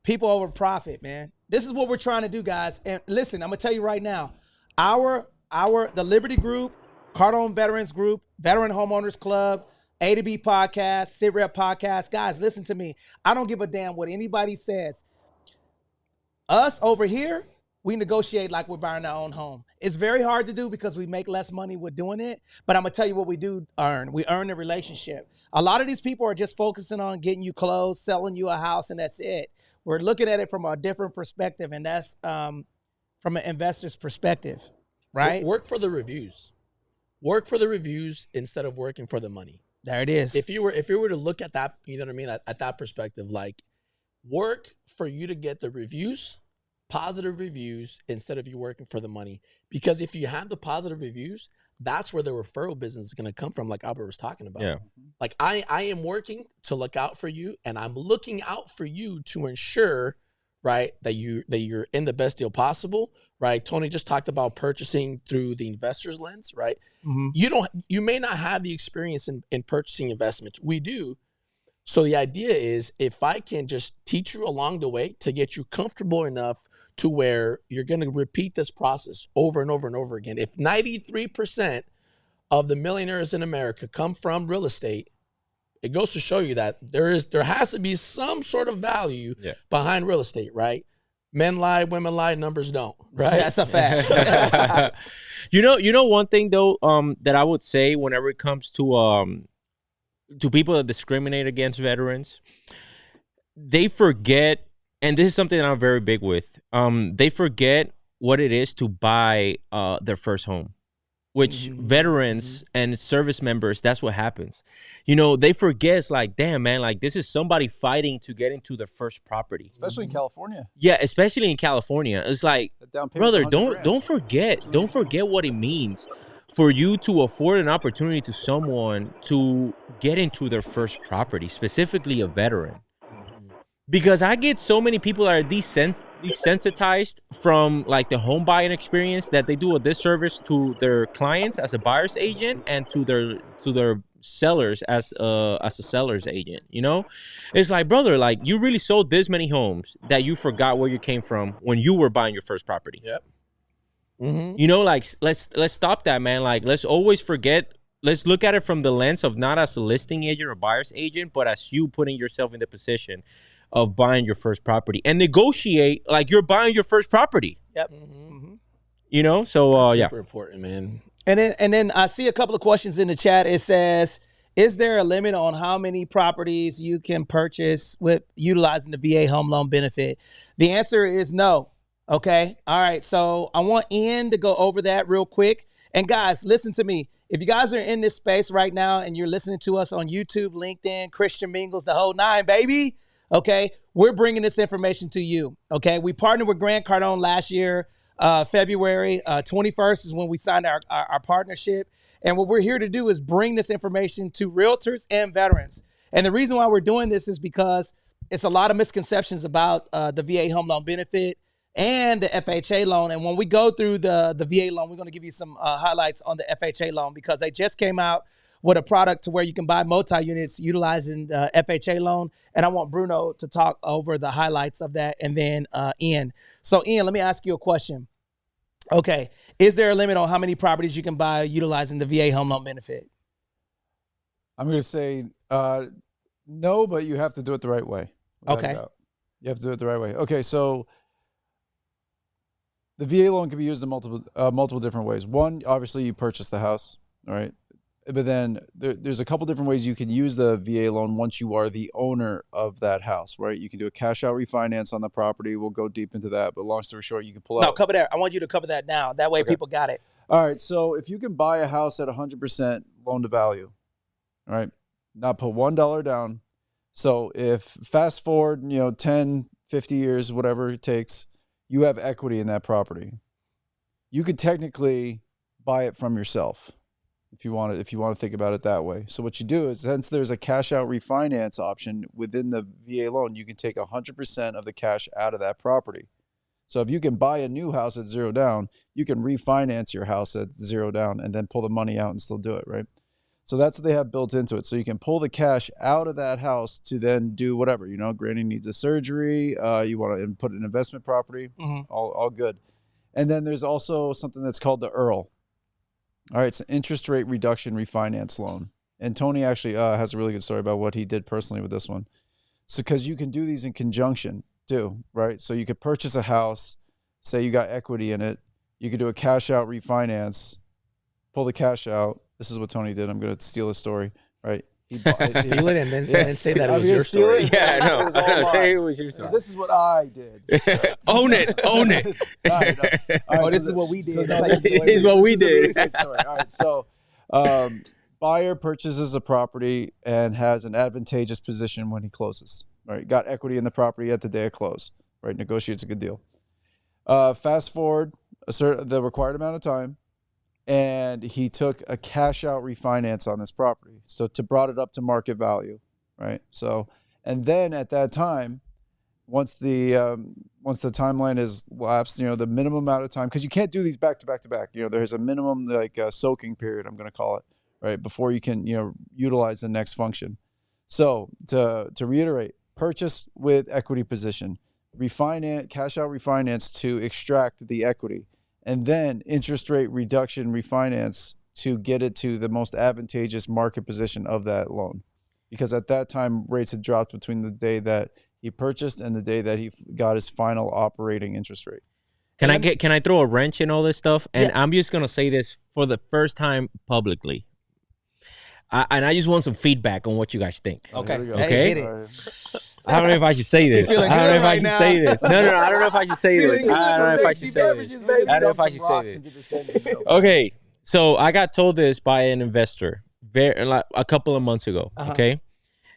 People over profit, man. This is what we're trying to do, guys. And listen, I'm gonna tell you right now, the Liberty Group, Cardone Veterans Group, Veteran Homeowners Club, A to B Podcast, SITREP Podcast, guys, listen to me. I don't give a damn what anybody says. Us over here, we negotiate like we're buying our own home. It's very hard to do because we make less money with doing it. But I'm gonna tell you what we do earn. We earn a relationship. A lot of these people are just focusing on getting you clothes, selling you a house, and that's it. We're looking at it from a different perspective, and that's from an investor's perspective, right? Work for the reviews. Work for the reviews instead of working for the money. There it is. If you were to look at that, you know what I mean, at that perspective, like, work for you to get the reviews, positive reviews, instead of you working for the money. Because if you have the positive reviews, that's where the referral business is going to come from, like Albert was talking about. Yeah. Like, I am working to look out for you, and I'm looking out for you to ensure, right, that you're in the best deal possible, right? Tony just talked about purchasing through the investor's lens, right? You may not have the experience in purchasing investments. We do. So the idea is, if I can just teach you along the way to get you comfortable enough to where you're going to repeat this process over and over and over again. If 93% of the millionaires in America come from real estate, it goes to show you that there has to be some sort of value behind real estate, right? Men lie, women lie, numbers don't, right? That's a fact. You know one thing though, that I would say whenever it comes to people that discriminate against veterans, they forget, and this is something that I'm very big with. They forget what it is to buy their first home, which veterans and service members, that's what happens. They forget, it's like, damn, man, like this is somebody fighting to get into their first property. Especially in California. Yeah, especially in California. It's like, brother, don't forget what it means for you to afford an opportunity to someone to get into their first property, specifically a veteran. Because I get so many people that are desensitized from like the home buying experience that they do a disservice to their clients as a buyer's agent and to their sellers as a seller's agent. It's like, brother, like you really sold this many homes that you forgot where you came from when you were buying your first property. Yep. Like let's stop that, man. Like let's always forget. Let's look at it from the lens of not as a listing agent or buyer's agent, but as you putting yourself in the position of buying your first property and negotiate like you're buying your first property. Yep. So super important, man. And then I see a couple of questions in the chat. It says, is there a limit on how many properties you can purchase with utilizing the VA home loan benefit? The answer is no. Okay. All right. So I want Ian to go over that real quick. And guys, listen to me. If you guys are in this space right now and you're listening to us on YouTube, LinkedIn, Christian Mingles, the whole nine, baby. Okay, we're bringing this information to you. Okay, we partnered with Grant Cardone last year, February 21st is when we signed our partnership. And what we're here to do is bring this information to realtors and veterans. And the reason why we're doing this is because it's a lot of misconceptions about the VA home loan benefit and the FHA loan. And when we go through the VA loan, we're going to give you some highlights on the FHA loan because they just came out with a product to where you can buy multi-units utilizing the FHA loan. And I want Bruno to talk over the highlights of that and then Ian. So Ian, let me ask you a question. Okay. Is there a limit on how many properties you can buy utilizing the VA home loan benefit? I'm going to say no, but you have to do it the right way. Okay. You have to do it the right way. Okay. So the VA loan can be used in multiple different ways. One, obviously you purchase the house, all right? But then there's a couple different ways you can use the VA loan once you are the owner of that house, right? You can do a cash out refinance on the property. We'll go deep into that. But long story short, you can pull out. No, cover that. I want you to cover that now. That way people got it. All right. So if you can buy a house at 100% loan to value, all right, not put $1 down. So if fast forward, 10, 50 years, whatever it takes, you have equity in that property. You could technically buy it from yourself. If you want to think about it that way. So what you do is, since there's a cash out refinance option within the VA loan, you can take 100% of the cash out of that property. So if you can buy a new house at $0 down, you can refinance your house at $0 down and then pull the money out and still do it, right? So that's what they have built into it. So you can pull the cash out of that house to then do whatever, Granny needs a surgery, you want to put an investment property, all good. And then there's also something that's called the IRRL. All right, it's an interest rate reduction refinance loan. And Tony actually has a really good story about what he did personally with this one. So because you can do these in conjunction too, right? So you could purchase a house, say you got equity in it. You could do a cash out refinance, pull the cash out. This is what Tony did. I'm going to steal his story, right? Steal it and then say that it was your story. Yeah, I know. Say it was your story. So this is what I did. Own it. All right, This is what we did. This is what we did. All right, so buyer purchases a property and has an advantageous position when he closes. Right, got equity in the property at the day of close. Right, negotiates a good deal. Fast forward the required amount of time, and he took a cash out refinance on this property. So to brought it up to market value, right? So, and then at that time, once the timeline is lapsed, the minimum amount of time, because you can't do these back to back to back. There's a minimum soaking period, I'm going to call it, right, before you can utilize the next function. So to reiterate, purchase with equity position, cash out refinance to extract the equity, and then interest rate reduction refinance to get it to the most advantageous market position of that loan. Because at that time, rates had dropped between the day that he purchased and the day that he got his final operating interest rate. Can I throw a wrench in all this stuff? And Yeah. I'm just gonna say this for the first time publicly. And I just want some feedback on what you guys think. Oh, Okay. here we go. Okay. Hit it. All right. I don't know if I should say this. I feeling don't know good if I right should now. say this. No, I don't know if I should say this. Feeling good. I don't know Don't if I take should these say beverages, this. baby. I don't know if I Dump should some say rocks this. into the sand milk. Okay, so I got told this by an investor a couple of months ago. Uh-huh. Okay,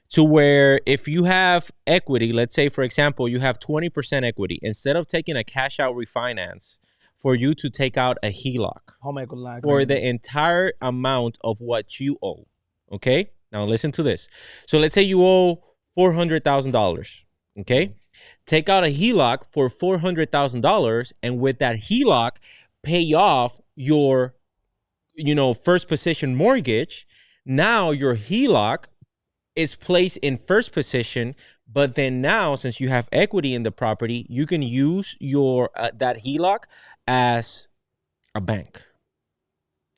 to where if you have equity, let's say for example you have 20% equity, instead of taking a cash out refinance, for you to take out a HELOC Home equity line for credit. the entire amount of what you owe. Okay, now listen to this. So let's say you owe $400,000. Okay, take out a HELOC for $400,000, and with that HELOC, pay off your, first position mortgage. Now your HELOC is placed in first position, but then now, since you have equity in the property, you can use your that HELOC as a bank.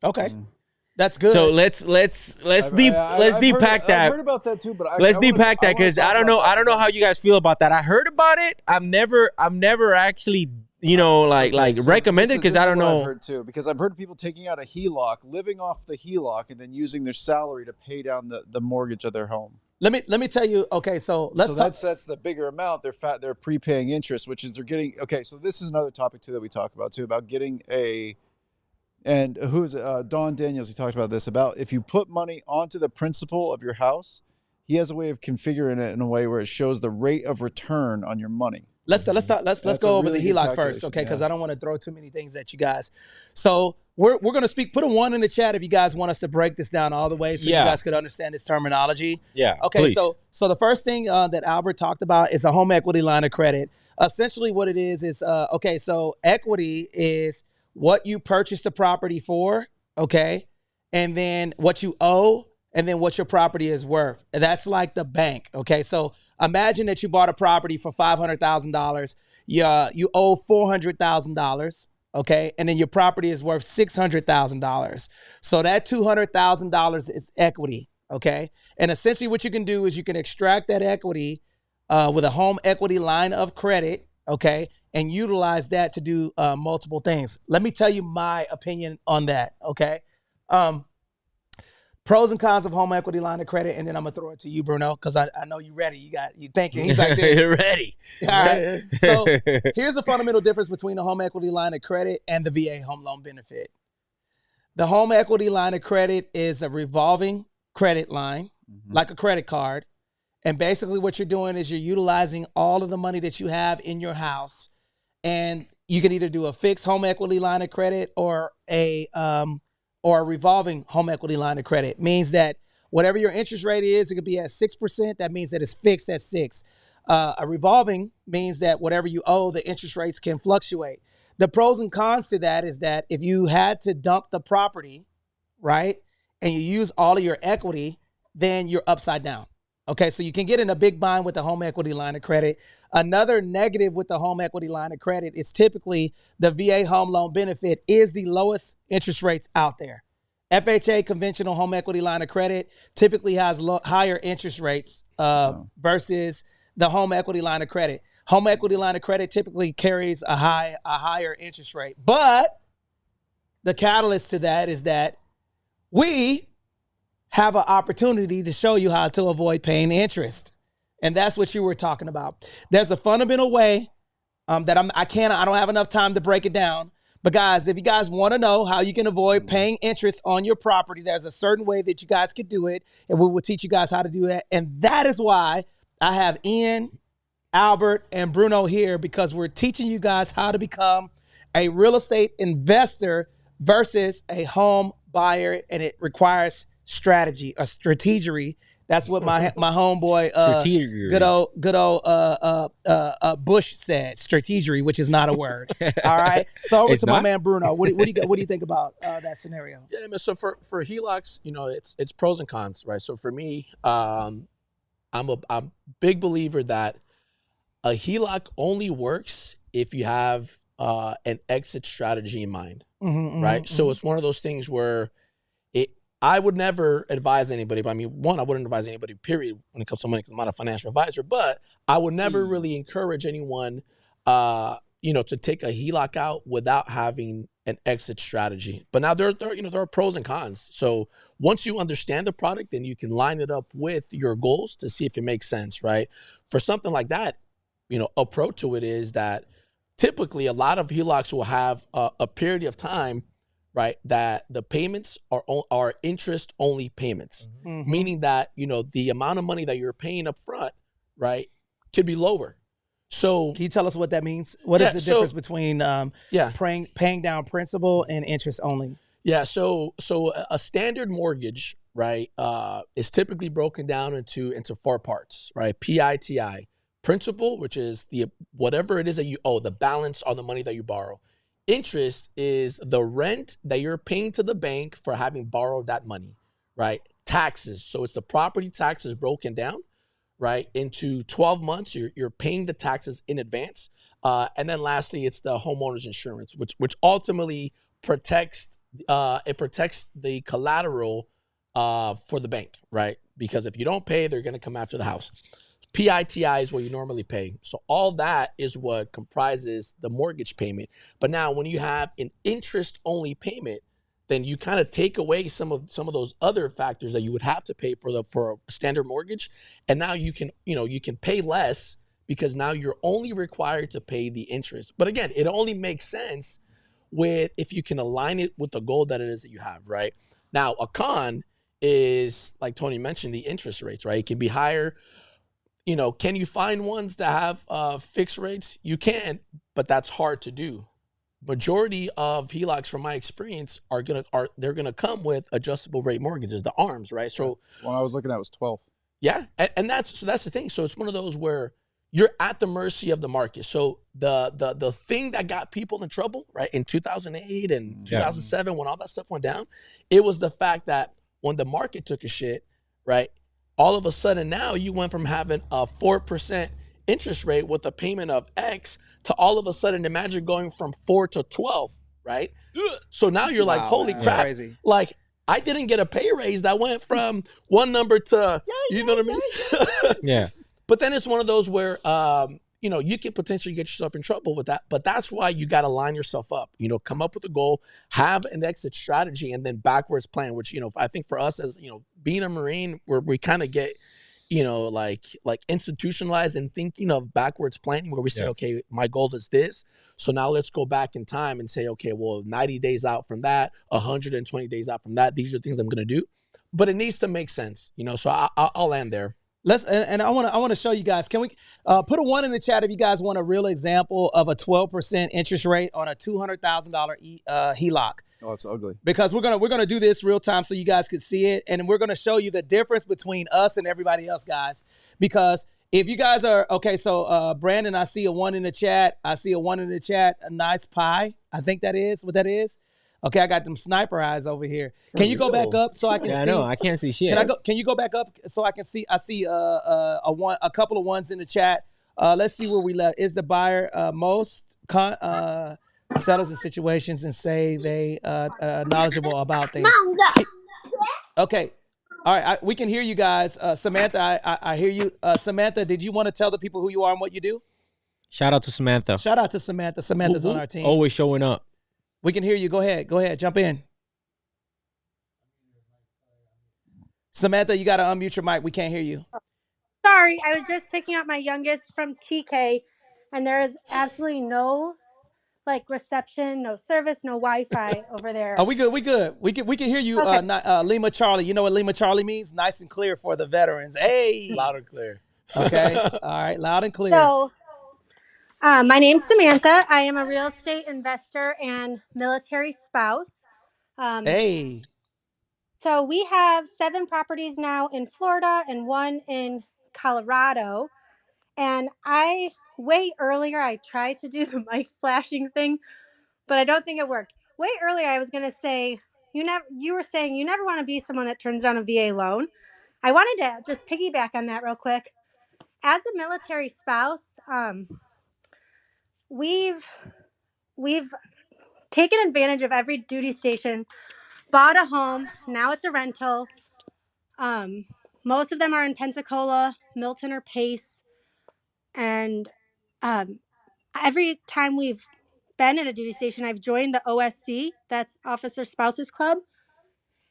Okay. Mm. That's good. So let's I've depack that. I've heard about that too, but Let's depack that, because I don't know how you guys feel about that. I heard about it. I've never actually recommended, because I don't know. I've heard too, because I've heard people taking out a HELOC, living off the HELOC, and then using their salary to pay down the mortgage of their home. let me tell you. Okay, so let's talk. That's the bigger amount. They're prepaying interest, which is they're getting. Okay, so this is another topic too that we talk about too, about getting a. And who's Don Daniels? He talked about this, about if you put money onto the principal of your house, he has a way of configuring it in a way where it shows the rate of return on your money. Let's That's go a over really the good HELOC first, calculation, okay? Because yeah. I don't want to throw too many things at you guys. So we're gonna speak. Put a 1 in the chat if you guys want us to break this down all the way, so Yeah. you guys could understand this terminology. Yeah. Okay, please. so the first thing that Albert talked about is a home equity line of credit. Essentially, what it is okay. So equity is what you purchased the property for, okay, and then what you owe, and then what your property is worth. And that's like the bank, okay. So imagine that you bought a property for $500,000. You owe $400,000. Okay, and then your property is worth $600,000. So that $200,000 is equity. Okay, and essentially what you can do is you can extract that equity with a home equity line of credit. Okay, and utilize that to do multiple things. Let me tell you my opinion on that. Okay, pros and cons of home equity line of credit, and then I'm gonna throw it to you, Bruno, because I know you ready. You thinking. He's like this. You're ready. All right. So here's the fundamental difference between the home equity line of credit and the VA home loan benefit. The home equity line of credit is a revolving credit line, like a credit card. And basically what you're doing is you're utilizing all of the money that you have in your house. And you can either do a fixed home equity line of credit or a revolving home equity line of credit. Means that whatever your interest rate is, it could be at 6%. That means that it's fixed at 6%. A revolving means that whatever you owe, the interest rates can fluctuate. The pros and cons to that is that if you had to dump the property, right, and you use all of your equity, then you're upside down. Okay, so you can get in a big bind with the home equity line of credit. Another negative with the home equity line of credit is typically the VA home loan benefit is the lowest interest rates out there. FHA conventional home equity line of credit typically has higher interest rates versus the home equity line of credit. Home equity line of credit typically carries a higher interest rate. But the catalyst to that is that we have an opportunity to show you how to avoid paying interest. And that's what you were talking about. There's a fundamental way that I don't have enough time to break it down. But guys, if you guys want to know how you can avoid paying interest on your property, there's a certain way that you guys could do it. And we will teach you guys how to do that. And that is why I have Ian, Albert, and Bruno here, because we're teaching you guys how to become a real estate investor versus a home buyer. And it requires strategy, a strategery. That's what my homeboy good old Bush said, strategery, which is not a word. All right. So over to my man Bruno. What do you think about that scenario? Yeah, man, so for HELOCs, it's pros and cons, right? So for me, I'm a big believer that a HELOC only works if you have an exit strategy in mind, right? So it's one of those things where I would never advise anybody. But I mean, one, I wouldn't advise anybody, period, when it comes to money, because I'm not a financial advisor. But I would never really encourage anyone, to take a HELOC out without having an exit strategy. But now there are pros and cons. So once you understand the product, then you can line it up with your goals to see if it makes sense, right? For something like that, a pro to it is that typically a lot of HELOCs will have a period of time, right, that the payments are interest only payments, meaning that the amount of money that you're paying up front, right, could be lower. So can you tell us what that means? What is the difference between paying down principal and interest only? Yeah, so a standard mortgage, right, is typically broken down into 4 parts, right? PITI, principal, which is whatever it is that you owe, the balance on the money that you borrow. Interest is the rent that you're paying to the bank for having borrowed that money, right? Taxes, so it's the property taxes broken down, right, into 12 months. You're paying the taxes in advance. And then lastly, it's the homeowner's insurance, which ultimately protects the collateral for the bank, right? Because if you don't pay, they're going to come after the house. PITI is what you normally pay. So all that is what comprises the mortgage payment. But now when you have an interest-only payment, then you kind of take away some of those other factors that you would have to pay for a standard mortgage. And now you can pay less because now you're only required to pay the interest. But again, it only makes sense if you can align it with the goal that it is that you have, right? Now, a con is, like Tony mentioned, the interest rates, right? It can be higher. Can you find ones that have fixed rates? You can, but that's hard to do. Majority of HELOCs, from my experience, they're gonna come with adjustable rate mortgages, the ARMs, right? So one I was looking at was 12. Yeah, and that's the thing. So it's one of those where you're at the mercy of the market. So the thing that got people in trouble, right, in 2008 and 2007, when all that stuff went down, it was the fact that when the market took a shit, right, all of a sudden now you went from having a 4% interest rate with a payment of X to all of a sudden imagine going from 4 to 12, right? So now you're like, holy crap, crazy. Like I didn't get a pay raise that went from one number to, you know what I mean? Yeah. But then it's one of those where, you can potentially get yourself in trouble with that. But that's why you got to line yourself up, come up with a goal, have an exit strategy, and then backwards plan, which, I think for us as, being a Marine, where we kind of get, like institutionalized in thinking of backwards planning, where we say, okay, my goal is this. So now let's go back in time and say, okay, well, 90 days out from that, 120 days out from that, these are the things I'm going to do. But it needs to make sense, so I'll land there. I want to show you guys. Can we put a 1 in the chat if you guys want a real example of a 12% interest rate on a $200,000 HELOC? Oh, it's ugly. Because we're gonna do this real time so you guys can see it, and we're gonna show you the difference between us and everybody else, guys. Because if you guys are okay, so Brandon, I see a 1 in the chat. I see a 1 in the chat. A nice pie. I think that is what that is. Okay, I got them sniper eyes over here. Can you go back up so I can see? I know I can't see shit. Can you go back up so I can see? I see a couple of 1s in the chat. Let's see where we left. Is the buyer most settles in situations and say they knowledgeable about things? Okay, all right. We can hear you guys. Samantha, I hear you. Samantha, did you want to tell the people who you are and what you do? Shout out to Samantha. Shout out to Samantha. Samantha's on our team. Always showing up. We can hear you. Go ahead. Jump in. Samantha, you got to unmute your mic. We can't hear you. Sorry, I was just picking up my youngest from TK, and there is absolutely no reception, no service, no Wi-Fi over there. Oh, we good. We can hear you. Okay. Lima Charlie. You know what Lima Charlie means? Nice and clear for the veterans. Hey, loud and clear. Okay. All right, loud and clear. So, my name's Samantha. I am a real estate investor and military spouse. Hey. So we have 7 properties now in Florida and 1 in Colorado. And way earlier, I tried to do the mic flashing thing, but I don't think it worked. Way earlier, I was going to say, you were saying you never want to be someone that turns down a VA loan. I wanted to just piggyback on that real quick as a military spouse, we've taken advantage of every duty station, bought a home. Now it's a rental. Most of them are in Pensacola, Milton, or Pace. And every time we've been at a duty station, I've joined the OSC, that's Officer Spouses Club.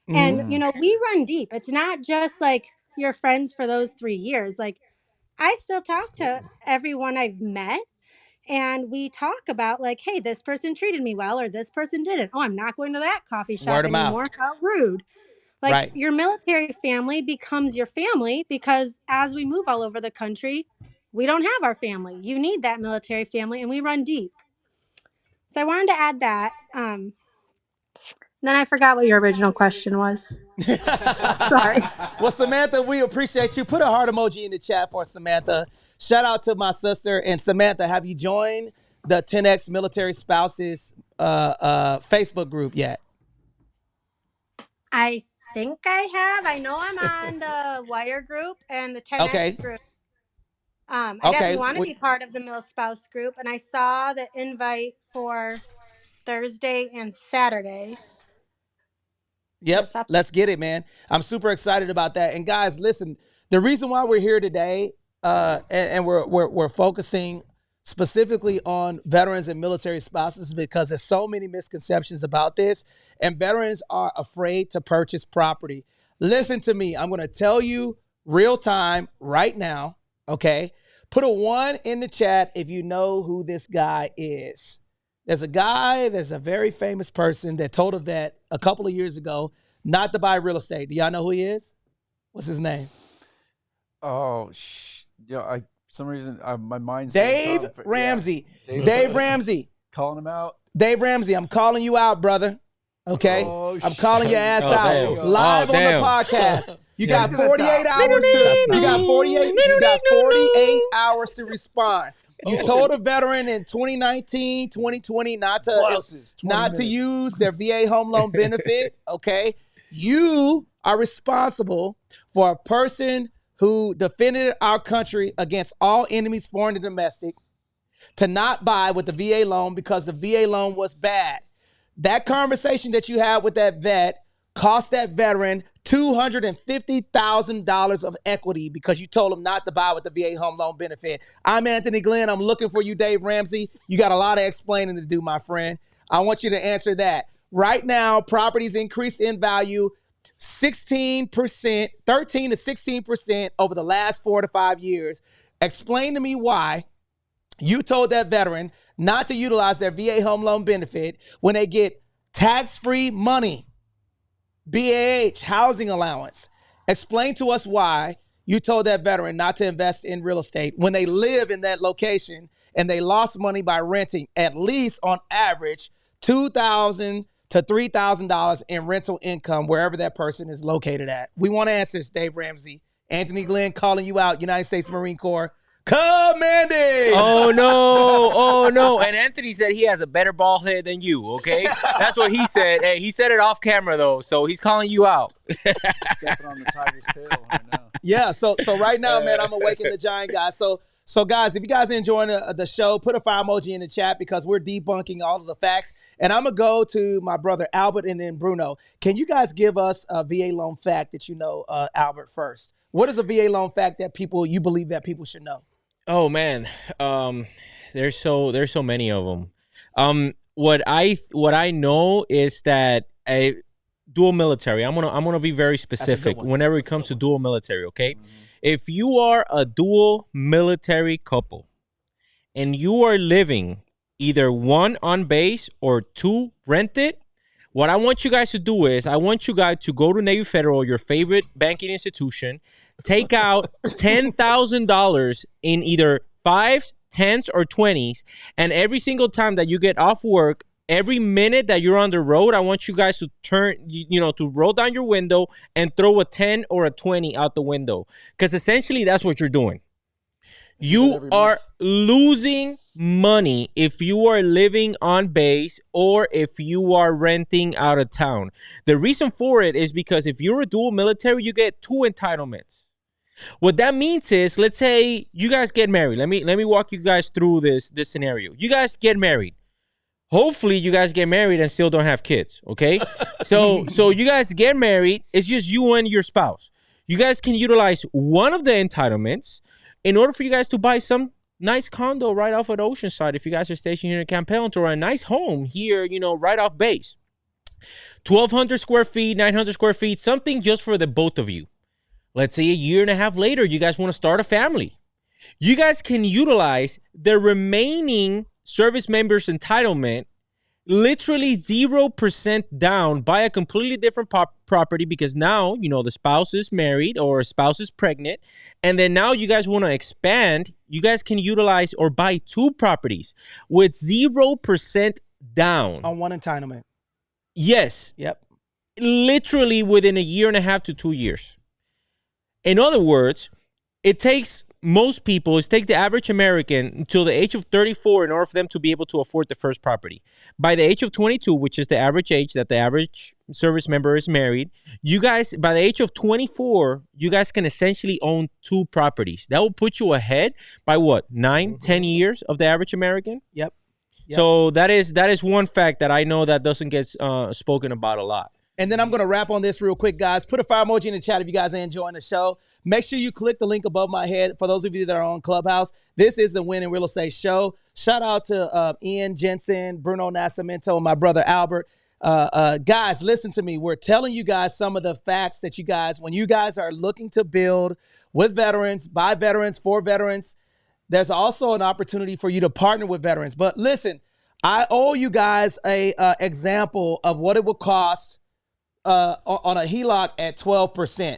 And, we run deep. It's not just like your friends for those 3 years. Like, I still talk to everyone I've met. And we talk about like, hey, this person treated me well or this person didn't. Oh, I'm not going to that coffee shop Word of mouth. anymore. How rude. Like Right. your military family becomes your family because as we move all over the country, we don't have our family. You need that military family and we run deep. So I wanted to add that. Then I forgot what your original question was. Sorry. Well, Samantha, we appreciate you. Put a heart emoji in the chat for Samantha. Shout out to my sister. And Samantha, have you joined the 10X Military Spouses Facebook group yet? I think I have. I know I'm on the Wire group and the 10X group. I definitely want to be part of the Mil Spouse group. And I saw the invite for Thursday and Saturday. Yep, let's get it, man. I'm super excited about that. And guys, listen, the reason why we're here today and we're focusing specifically on veterans and military spouses is because there's so many misconceptions about this, and veterans are afraid to purchase property. Listen to me. I'm going to tell you real time right now, okay? Put a 1 in the chat if you know who this guy is. There's a very famous person that told a vet a couple of years ago not to buy real estate. Do y'all know who he is? What's his name? Oh, for some reason, my mind's Dave Ramsey. Yeah. Dave Ramsey. Calling him out. Dave Ramsey, I'm calling you out, brother. Okay? I'm calling your ass out. Damn. Live on the podcast. You got 48 hours you got 48 hours to respond. You told a veteran in 2019, 2020 not to use their VA home loan benefit, okay? You are responsible for a person who defended our country against all enemies, foreign and domestic, to not buy with the VA loan because the VA loan was bad. That conversation that you had with that vet cost that veteran $250,000 of equity because you told him not to buy with the VA home loan benefit. I'm Anthony Glenn. I'm looking for you, Dave Ramsey. You got a lot of explaining to do, my friend. I want you to answer that. Right now, properties increased in value 13 to 16% over the last 4 to 5 years. Explain to me why you told that veteran not to utilize their VA home loan benefit when they get tax-free money, BAH, housing allowance. Explain to us why you told that veteran not to invest in real estate when they live in that location and they lost money by renting at least on average $2,000 to $3,000 in rental income wherever that person is located at. We want answers, Dave Ramsey. Anthony Glenn calling you out, United States Marine Corps. Commanding! Oh, no. And Anthony said he has a better ball head than you, okay? That's what he said. Hey, he said it off camera, though, so he's calling you out. Stepping on the tiger's tail right now. Yeah, so right now, man, I'm awakening the giant guy. So guys, if you guys are enjoying the show, put a fire emoji in the chat because we're debunking all of the facts. And I'm going to go to my brother Albert and then Bruno. Can you guys give us a VA loan fact that you know, Albert, first? What is a VA loan fact that you believe that people should know? Oh, man. There's so many of them. What I know is that a dual military, I'm gonna be very specific whenever it comes to dual military, okay? Mm-hmm. If you are a dual military couple and you are living either 1 on base or 2 rented, what I want you guys to do is I want you guys to go to Navy Federal, your favorite banking institution, take out $10,000 in either 5s, 10s, or 20s, and every single time that you get off work, every minute that you're on the road, I want you guys to to roll down your window and throw a 10 or a 20 out the window. Because essentially that's what you're doing. You are losing money if you are living on base or if you are renting out of town. The reason for it is because if you're a dual military, you get 2 entitlements. What that means is, let's say you guys get married. Let me walk you guys through this scenario. You guys get married. Hopefully you guys get married and still don't have kids, okay? So you guys get married. It's just you and your spouse. You guys can utilize one of the entitlements in order for you guys to buy some nice condo right off of the Oceanside if you guys are stationed here in Camp Pendleton, or a nice home here, right off base. 1,200 square feet, 900 square feet, something just for the both of you. Let's say a year and a half later, you guys want to start a family. You guys can utilize the remaining service members entitlement, literally 0% down, buy a completely different property, because now, the spouse is married or spouse is pregnant. And then now you guys want to expand. You guys can utilize or buy 2 properties with 0% down. On one entitlement. Yes. Yep. Literally within a year and a half to 2 years. In other words, it takes the average American until the age of 34 in order for them to be able to afford the first property. By the age of 22, which is the average age that the average service member is married, you guys, by the age of 24, you guys can essentially own 2 properties. That will put you ahead by what, 9, 10 years of the average American? Yep. So that is one fact that I know that doesn't get spoken about a lot. And then I'm going to wrap on this real quick, guys. Put a fire emoji in the chat if you guys are enjoying the show. Make sure you click the link above my head for those of you that are on Clubhouse. This is the Win in Real Estate show. Shout out to Ian Jensen, Bruno Nascimento, and my brother Albert. Guys, listen to me. We're telling you guys some of the facts that you guys, when you guys are looking to build with veterans, by veterans, for veterans, there's also an opportunity for you to partner with veterans. But listen, I owe you guys a example of what it would cost on a HELOC at 12%.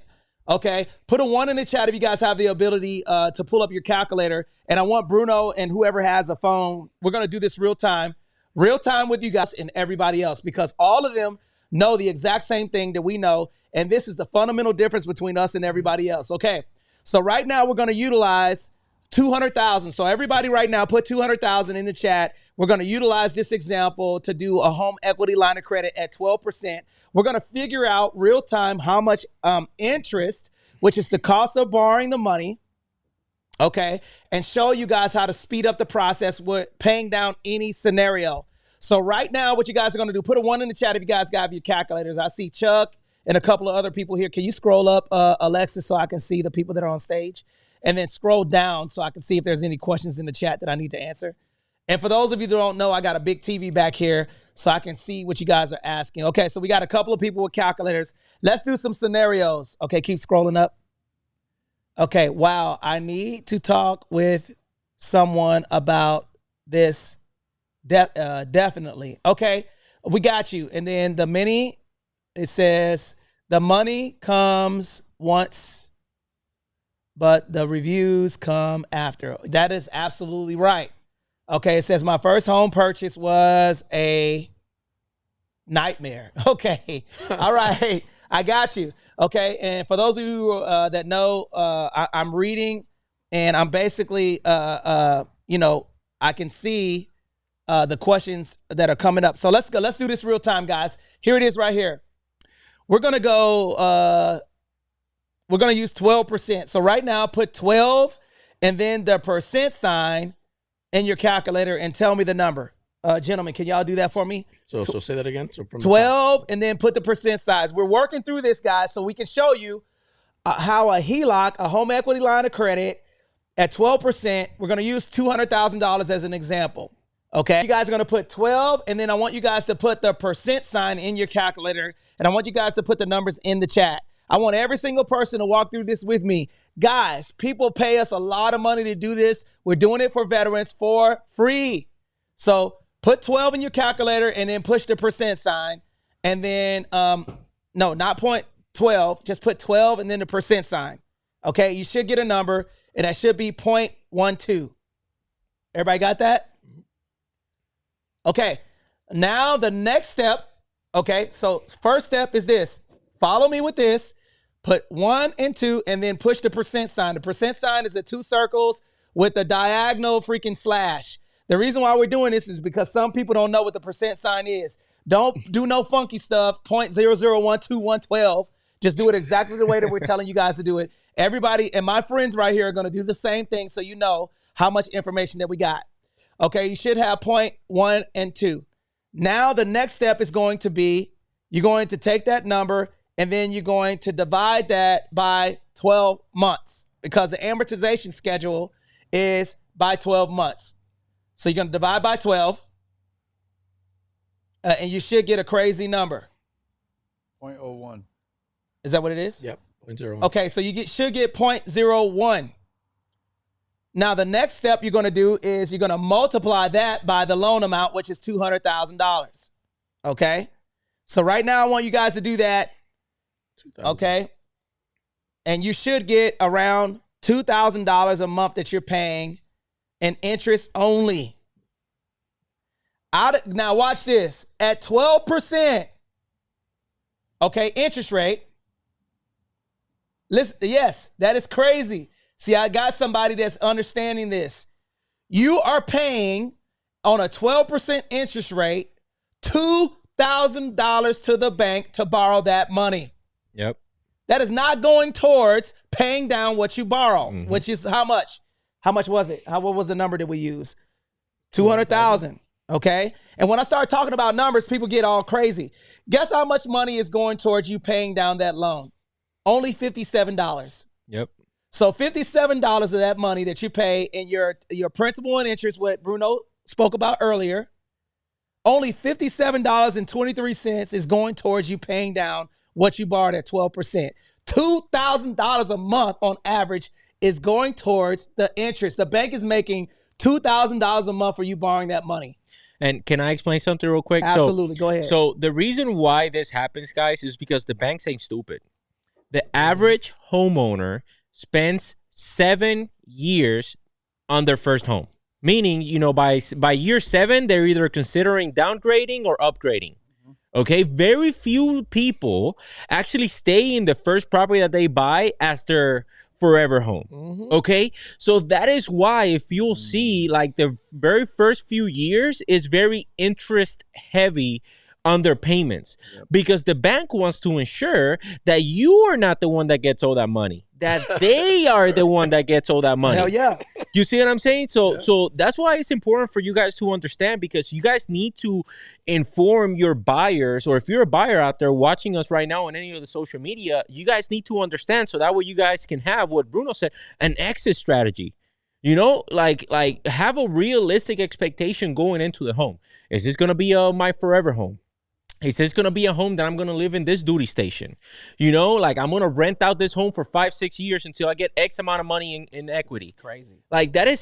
Okay, put a 1 in the chat if you guys have the ability to pull up your calculator. And I want Bruno and whoever has a phone, we're going to do this real time with you guys and everybody else, because all of them know the exact same thing that we know. And this is the fundamental difference between us and everybody else. Okay, so right now we're going to utilize 200,000. So everybody right now put 200,000 in the chat. We're going to utilize this example to do a home equity line of credit at 12%. We're going to figure out real time how much interest, which is the cost of borrowing the money, okay, and show you guys how to speed up the process with paying down any scenario. So right now, what you guys are going to do, put a 1 in the chat if you guys got your calculators. I see Chuck and a couple of other people here. Can you scroll up, Alexis, so I can see the people that are on stage? And then scroll down so I can see if there's any questions in the chat that I need to answer. And for those of you that don't know, I got a big TV back here so I can see what you guys are asking. Okay, so we got a couple of people with calculators. Let's do some scenarios. Okay, keep scrolling up. Okay, wow, I need to talk with someone about this definitely. Okay, we got you. And then the mini, it says, the money comes once, but the reviews come after. That is absolutely right. Okay, it says my first home purchase was a nightmare. Okay, all right, I got you. Okay, and for those of you that know, I'm reading, and I'm basically, I can see the questions that are coming up. So let's go. Let's do this real time, guys. Here it is right here. We're gonna go. We're gonna use 12%. So right now, put 12 and then the percent sign in your calculator and tell me the number. Gentlemen, can y'all do that for me? So say that again. So from 12 and then put the percent size. We're working through this, guys, so we can show you how a HELOC, a home equity line of credit, at 12%, we're going to use $200,000 as an example. Okay, you guys are going to put 12, and then I want you guys to put the percent sign in your calculator, and I want you guys to put the numbers in the chat. I want every single person to walk through this with me. Guys, people pay us a lot of money to do this. We're doing it for veterans for free. So put 12 in your calculator and then push the percent sign. And then, no, not point 12. Just put 12 and then the percent sign. Okay, you should get a number, and that should be 0.12. Everybody got that? Okay, now the next step, okay, so first step is this. Follow me with this. Put 1 and 2 and then push the percent sign. The percent sign is the 2 circles with the diagonal freaking slash. The reason why we're doing this is because some people don't know what the percent sign is. Don't do no funky stuff, 0.0012112. Just do it exactly the way that we're telling you guys to do it. Everybody and my friends right here are going to do the same thing so you know how much information that we got. Okay, you should have point 1 and 2. Now the next step is going to be you're going to take that number and then you're going to divide that by 12 months because the amortization schedule is by 12 months. So you're going to divide by 12 and you should get a crazy number. 0.01. Is that what it is? Yep. 0.01. Okay, so you should get 0.01. Now, the next step you're going to do is you're going to multiply that by the loan amount, which is $200,000. Okay? So right now, I want you guys to do that. Okay? And you should get around $2,000 a month that you're paying in interest only. Now, watch this. At 12%, okay, interest rate. Listen, yes, that is crazy. See, I got somebody that's understanding this. You are paying on a 12% interest rate $2,000 to the bank to borrow that money. Yep. That is not going towards paying down what you borrow, which is how much? How much was it? What was the number that we use? 200,000. Okay. And when I start talking about numbers, people get all crazy. Guess how much money is going towards you paying down that loan? Only $57. Yep. So $57 of that money that you pay in your principal and interest, what Bruno spoke about earlier, only $57.23 is going towards you paying down what you borrowed at 12%. $2,000 a month on average is going towards the interest. The bank is making $2,000 a month for you borrowing that money. And can I explain something real quick? Absolutely. Go ahead. So the reason why this happens, guys, is because the banks ain't stupid. The average homeowner spends 7 years on their first home. Meaning, you know, by year 7, they're either considering downgrading or upgrading. Okay, very few people actually stay in the first property that they buy as their forever home. Okay, so that is why if you'll see, like, the very first few years is very interest heavy on their payments, because the bank wants to ensure that you are not the one that gets all that money, that they are the one that gets all that money. Hell yeah. You see what I'm saying? So that's why it's important for you guys to understand, because you guys need to inform your buyers, or if you're a buyer out there watching us right now on any of the social media, you guys need to understand, so that way you guys can have what Bruno said, an exit strategy. You know, like have a realistic expectation going into the home. Is this going to be my forever home? Is this going to be a home that I'm going to live in this duty station? You know, like, I'm going to rent out this home for 5-6 years until I get X amount of money in equity. This is crazy. Like, that is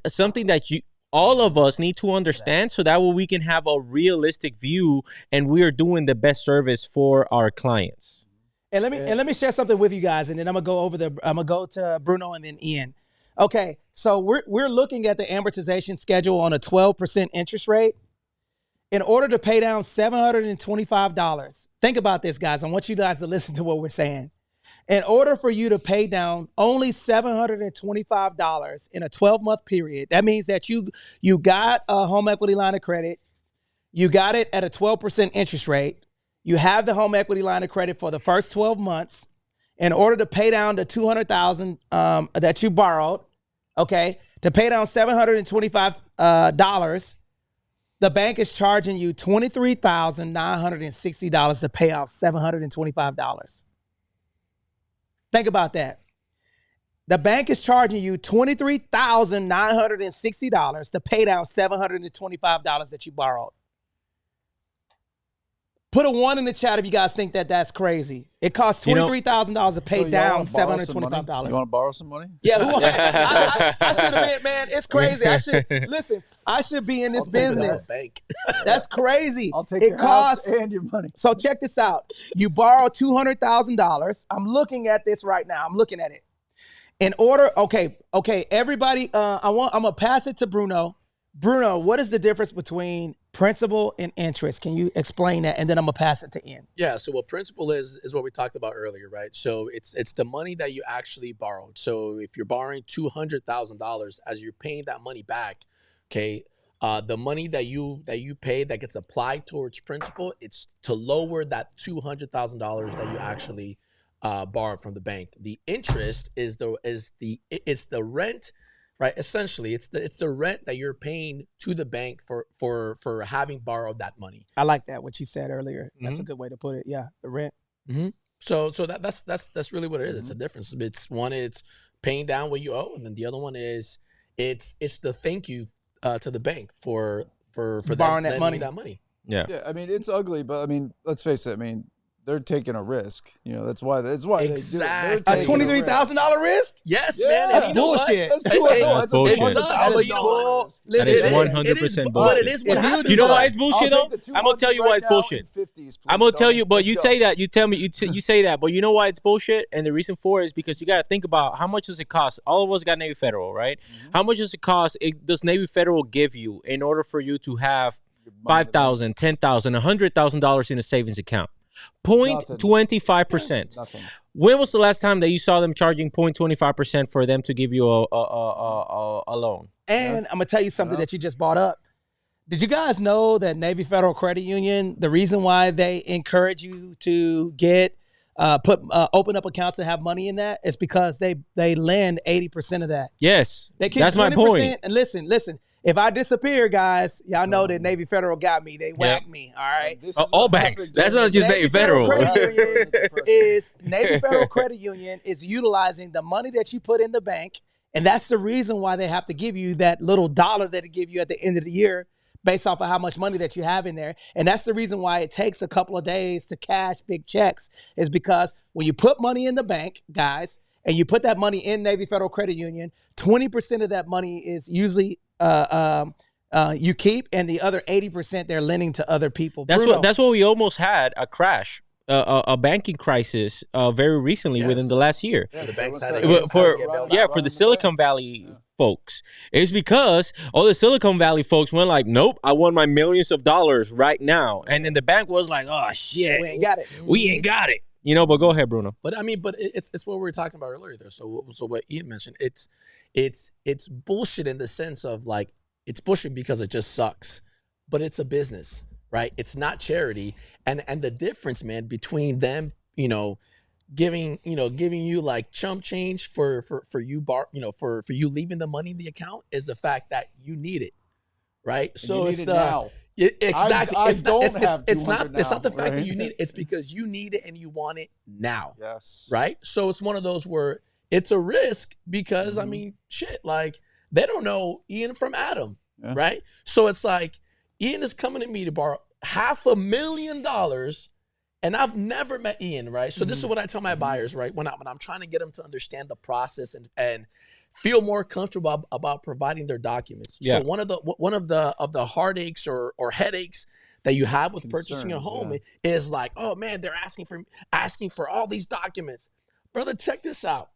something that all of us need to understand, so that way we can have a realistic view and we are doing the best service for our clients. And let me share something with you guys, and then I'm gonna go to Bruno and then Ian. Okay, so we're looking at the amortization schedule on a 12% interest rate. In order to pay down $725, think about this, guys. I want you guys to listen to what we're saying. In order for you to pay down only $725 in a 12-month period, that means that you got a home equity line of credit, you got it at a 12% interest rate, you have the home equity line of credit for the first 12 months. In order to pay down the $200,000 that you borrowed, okay, to pay down $725, the bank is charging you $23,960 to pay off $725. Think about that. The bank is charging you $23,960 to pay down $725 that you borrowed. Put a 1 in the chat if you guys think that that's crazy. It costs $23,000 to pay down $725. You want to borrow some money? Yeah, I should have been, man. It's crazy. I should be in this business. That's crazy. I'll take your house and your money. So check this out. You borrow $200,000. I'm looking at this right now. I'm looking at it. In order, okay, everybody, I'm gonna pass it to Bruno. Bruno, what is the difference between principal and interest? Can you explain that? And then I'm gonna pass it to Ian. Yeah, so what principal is what we talked about earlier, right? So it's the money that you actually borrowed. So if you're borrowing $200,000, as you're paying that money back, okay, the money that you pay that gets applied towards principal, it's to lower that $200,000 that you actually borrowed from the bank. The interest is the rent, right? Essentially, it's the rent that you're paying to the bank for having borrowed that money. I like that what you said earlier. That's a good way to put it. Yeah, the rent. So that's really what it is. It's a difference. It's paying down what you owe, and then the other one is it's the thank you to the bank for borrowing that money. Yeah, I mean, it's ugly, but I mean, let's face it. I mean, they're taking a risk. You know, that's why exactly. A $23,000 risk? Yes, Yeah, man. That's bullshit. That's bullshit. It sucks, but you know what? That is 100% bullshit. But it is what happens. You know why it's bullshit though? I'm gonna tell you why it's bullshit. I'm gonna tell you, but you say that, you tell me, you say that, but you know why it's bullshit? And the reason for it is because you gotta think about how much does it cost. All of us got Navy Federal, right? How much does it cost? Does Navy Federal give you in order for you to have $5,000, $10,000, $100,000 in a savings account? 0.25%. When was the last time that you saw them charging 0.25% for them to give you a loan? And I'm gonna tell you something that you just brought up. Did you guys know that Navy Federal Credit Union, the reason why they encourage you to get open up accounts and have money in that is because they lend 80% of that. Yes, they keep that's 20%, my point. And listen. If I disappear, guys, y'all know that Navy Federal got me. They whacked me. All right. All banks. That's not just Navy Federal. Navy Federal Credit Union is utilizing the money that you put in the bank, and that's the reason why they have to give you that little dollar that they give you at the end of the year based off of how much money that you have in there. And that's the reason why it takes a couple of days to cash big checks, is because when you put money in the bank, guys, and you put that money in Navy Federal Credit Union, 20% of that money is usually you keep, and the other 80% they're lending to other people. That's what we almost had a crash, a banking crisis very recently within the last year. Yeah, the banks had for the Silicon Valley folks. It's because all the Silicon Valley folks went like, nope, I want my millions of dollars right now. And then the bank was like, oh shit, we ain't got it. We ain't got it. You know, but go ahead, Bruno. But I mean, it's what we were talking about earlier there. So what Ian mentioned, it's bullshit in the sense of like, it's bullshit because it just sucks, but it's a business, right? It's not charity. And the difference, man, between them, giving you like chump change for you for you leaving the money in the account is the fact that you need it, right? And so it's now. Exactly. It's not the fact that you need it. It's because you need it and you want it now. Yes. Right. So it's one of those where it's a risk because I mean, shit, like they don't know Ian from Adam. Yeah. Right. So it's like Ian is coming to me to borrow $500,000 and I've never met Ian. Right. So this is what I tell my buyers, right? When I'm trying to get them to understand the process and feel more comfortable about providing their documents. Yeah. So one of the heartaches or headaches that you have with purchasing a home is like, oh man, they're asking for all these documents. Brother, check this out.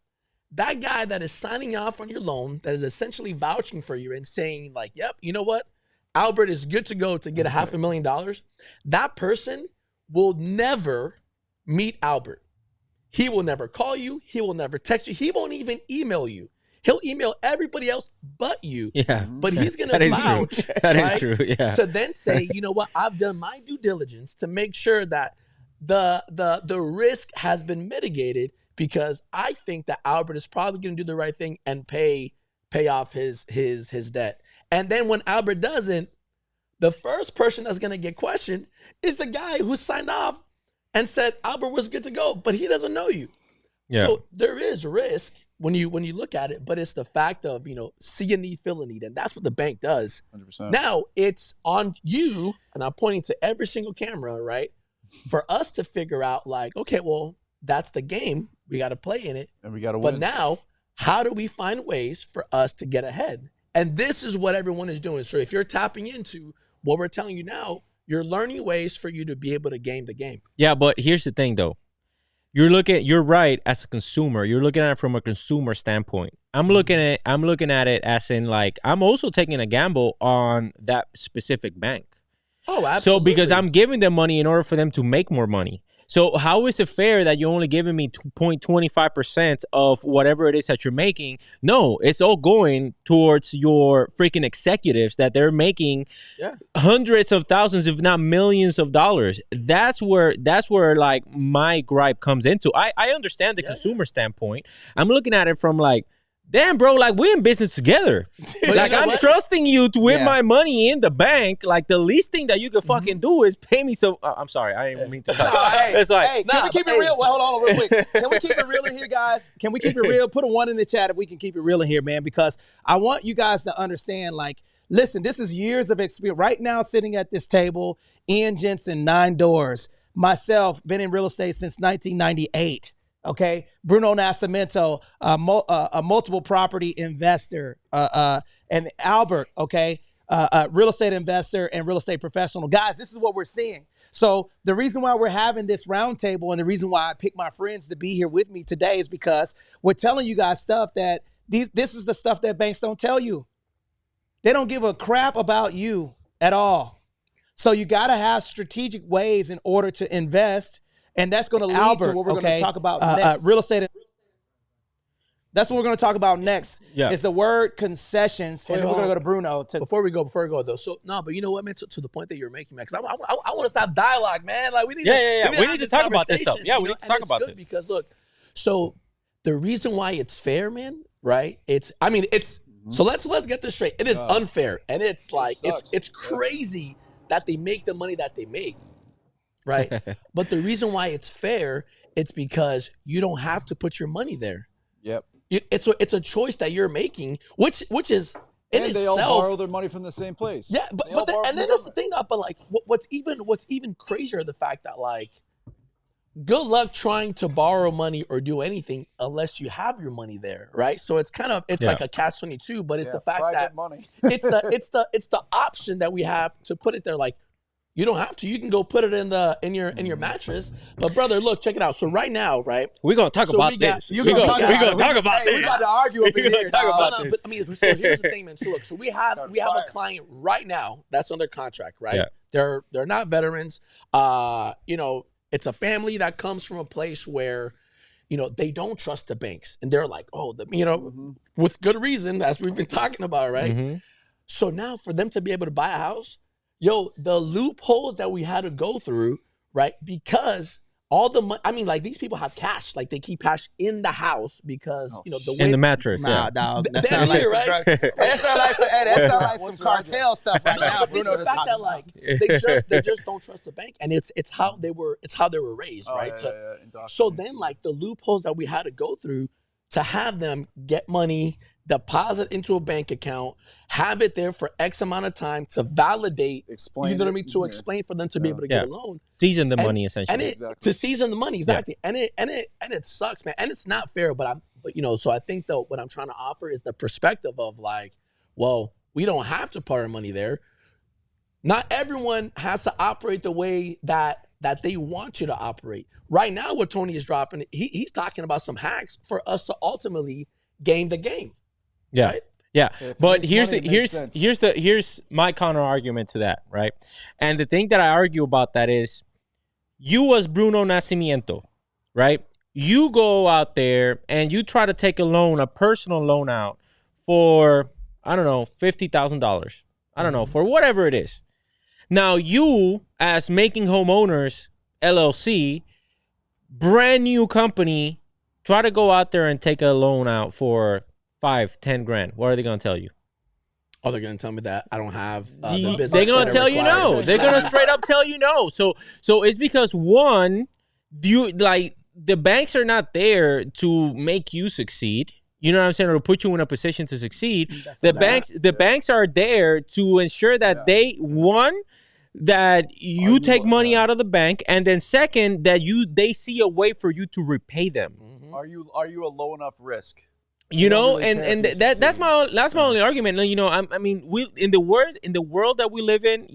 That guy that is signing off on your loan, that is essentially vouching for you and saying like, yep, you know what? Albert is good to go to get $500,000. That person will never meet Albert. He will never call you. He will never text you. He won't even email you. He'll email everybody else but you. Yeah. But he's going to vouch. That is true. Yeah. To then say, you know what? I've done my due diligence to make sure that the risk has been mitigated because I think that Albert is probably going to do the right thing and pay off his debt. And then when Albert doesn't, the first person that's going to get questioned is the guy who signed off and said Albert was good to go, but he doesn't know you. Yeah. So there is risk when you look at it, but it's the fact of, see a need, feel a need. And that's what the bank does. 100%. Now it's on you, and I'm pointing to every single camera, right? For us to figure out like, okay, well, that's the game. We got to play in it. And we got to win. But now, how do we find ways for us to get ahead? And this is what everyone is doing. So if you're tapping into what we're telling you now, you're learning ways for you to be able to game the game. Yeah, but here's the thing, though. You're right as a consumer. You're looking at it from a consumer standpoint. I'm looking at it as in like I'm also taking a gamble on that specific bank. Oh, absolutely. So because I'm giving them money in order for them to make more money. So how is it fair that you're only giving me 2.25% of whatever it is that you're making? No, it's all going towards your freaking executives that they're making hundreds of thousands, if not millions of dollars. That's where like my gripe comes into. I understand the consumer standpoint. I'm looking at it from like, damn, bro, like we're in business together. Like I'm trusting you to win my money in the bank. Like the least thing that you can fucking do is pay me some. I'm sorry, I didn't mean to. It's like, can we keep it real? Well, hold on real quick. Can we keep it real in here, guys? Can we keep it real? Put a 1 in the chat if we can keep it real in here, man, because I want you guys to understand, like, listen, this is years of experience. Right now, sitting at this table, Ian Jensen, 9 doors. Myself, been in real estate since 1998. Okay, Bruno Nascimento, a multiple property investor, and Albert, okay, real estate investor and real estate professional. Guys, this is what we're seeing. So the reason why we're having this roundtable and the reason why I picked my friends to be here with me today is because we're telling you guys stuff that this is the stuff that banks don't tell you. They don't give a crap about you at all. So you got to have strategic ways in order to invest. And that's going to lead to what we're going to talk about next. Real estate. That's what we're going to talk about next. Yeah. Is the word concessions. And then we're going to go to Bruno. Before we go though. So no, but you know what, man? To the point that you're making, man, because I want to stop dialogue, man. Like we need. We need to talk about this stuff. Yeah, we need to talk about this because look. So the reason why it's fair, man, right? So let's get this straight. It is unfair, and it's like it's crazy that they make the money that they make. Right. But the reason why it's fair, it's because you don't have to put your money there. Yep. It's a choice that you're making, which is in and they itself. all borrow their money from the same place. Yeah, but then that's the thing, but like what's even crazier, the fact that like, good luck trying to borrow money or do anything unless you have your money there, right? So it's like a catch-22, but it's the fact that money. it's the option that we have to put it there. Like, you don't have to. You can go put it in your mattress. But brother, look, check it out. So right now, right? We're gonna talk about this. We're gonna talk about this. We're about to argue over here. Talk about this. But I mean, so here's the thing, man. So look, so we have a client right now that's under contract, right? Yeah. They're not veterans. It's a family that comes from a place where, they don't trust the banks, and they're like, with good reason, as we've been talking about, right? Mm-hmm. So now for them to be able to buy a house. The loopholes that we had to go through, right? Because all the money, I mean, like these people have cash, like they keep cash in the house because the way in the mattress. Nah, dog. That sounds like right? That sounds like some cartel stuff right now. But it's the fact that like they just don't trust the bank, and it's how they were raised, right? So then like the loopholes that we had to go through to have them get money, deposit into a bank account, have it there for X amount of time to validate, explain for them to be able to get a loan. Season the money, essentially. To season the money, exactly. Yeah. And it sucks, man. And it's not fair, but so I think though what I'm trying to offer is the perspective of like, well, we don't have to put our money there. Not everyone has to operate the way that they want you to operate. Right now, what Tony is dropping, he's talking about some hacks for us to ultimately game the game. Yeah. Right? Yeah. But here's my counter argument to that, right? And the thing that I argue about that is you as Bruno Nascimento, right? You go out there and you try to take a personal loan out for, I don't know, $50,000. I don't know, for whatever it is. Now you, as Making Homeowners LLC, brand new company, try to go out there and take a loan out for $5-10 grand. What are they going to tell you? Oh, they're going to tell me that I don't have the business. They're going to tell you no. They're going to straight up tell you no. So it's because one, the banks are not there to make you succeed. You know what I'm saying? Or to put you in a position to succeed. The banks are there to ensure that that you take money out of the bank, and then second, that they see a way for you to repay them. Mm-hmm. Are you a low enough risk? That's my only argument. I mean, we in the world that we live in,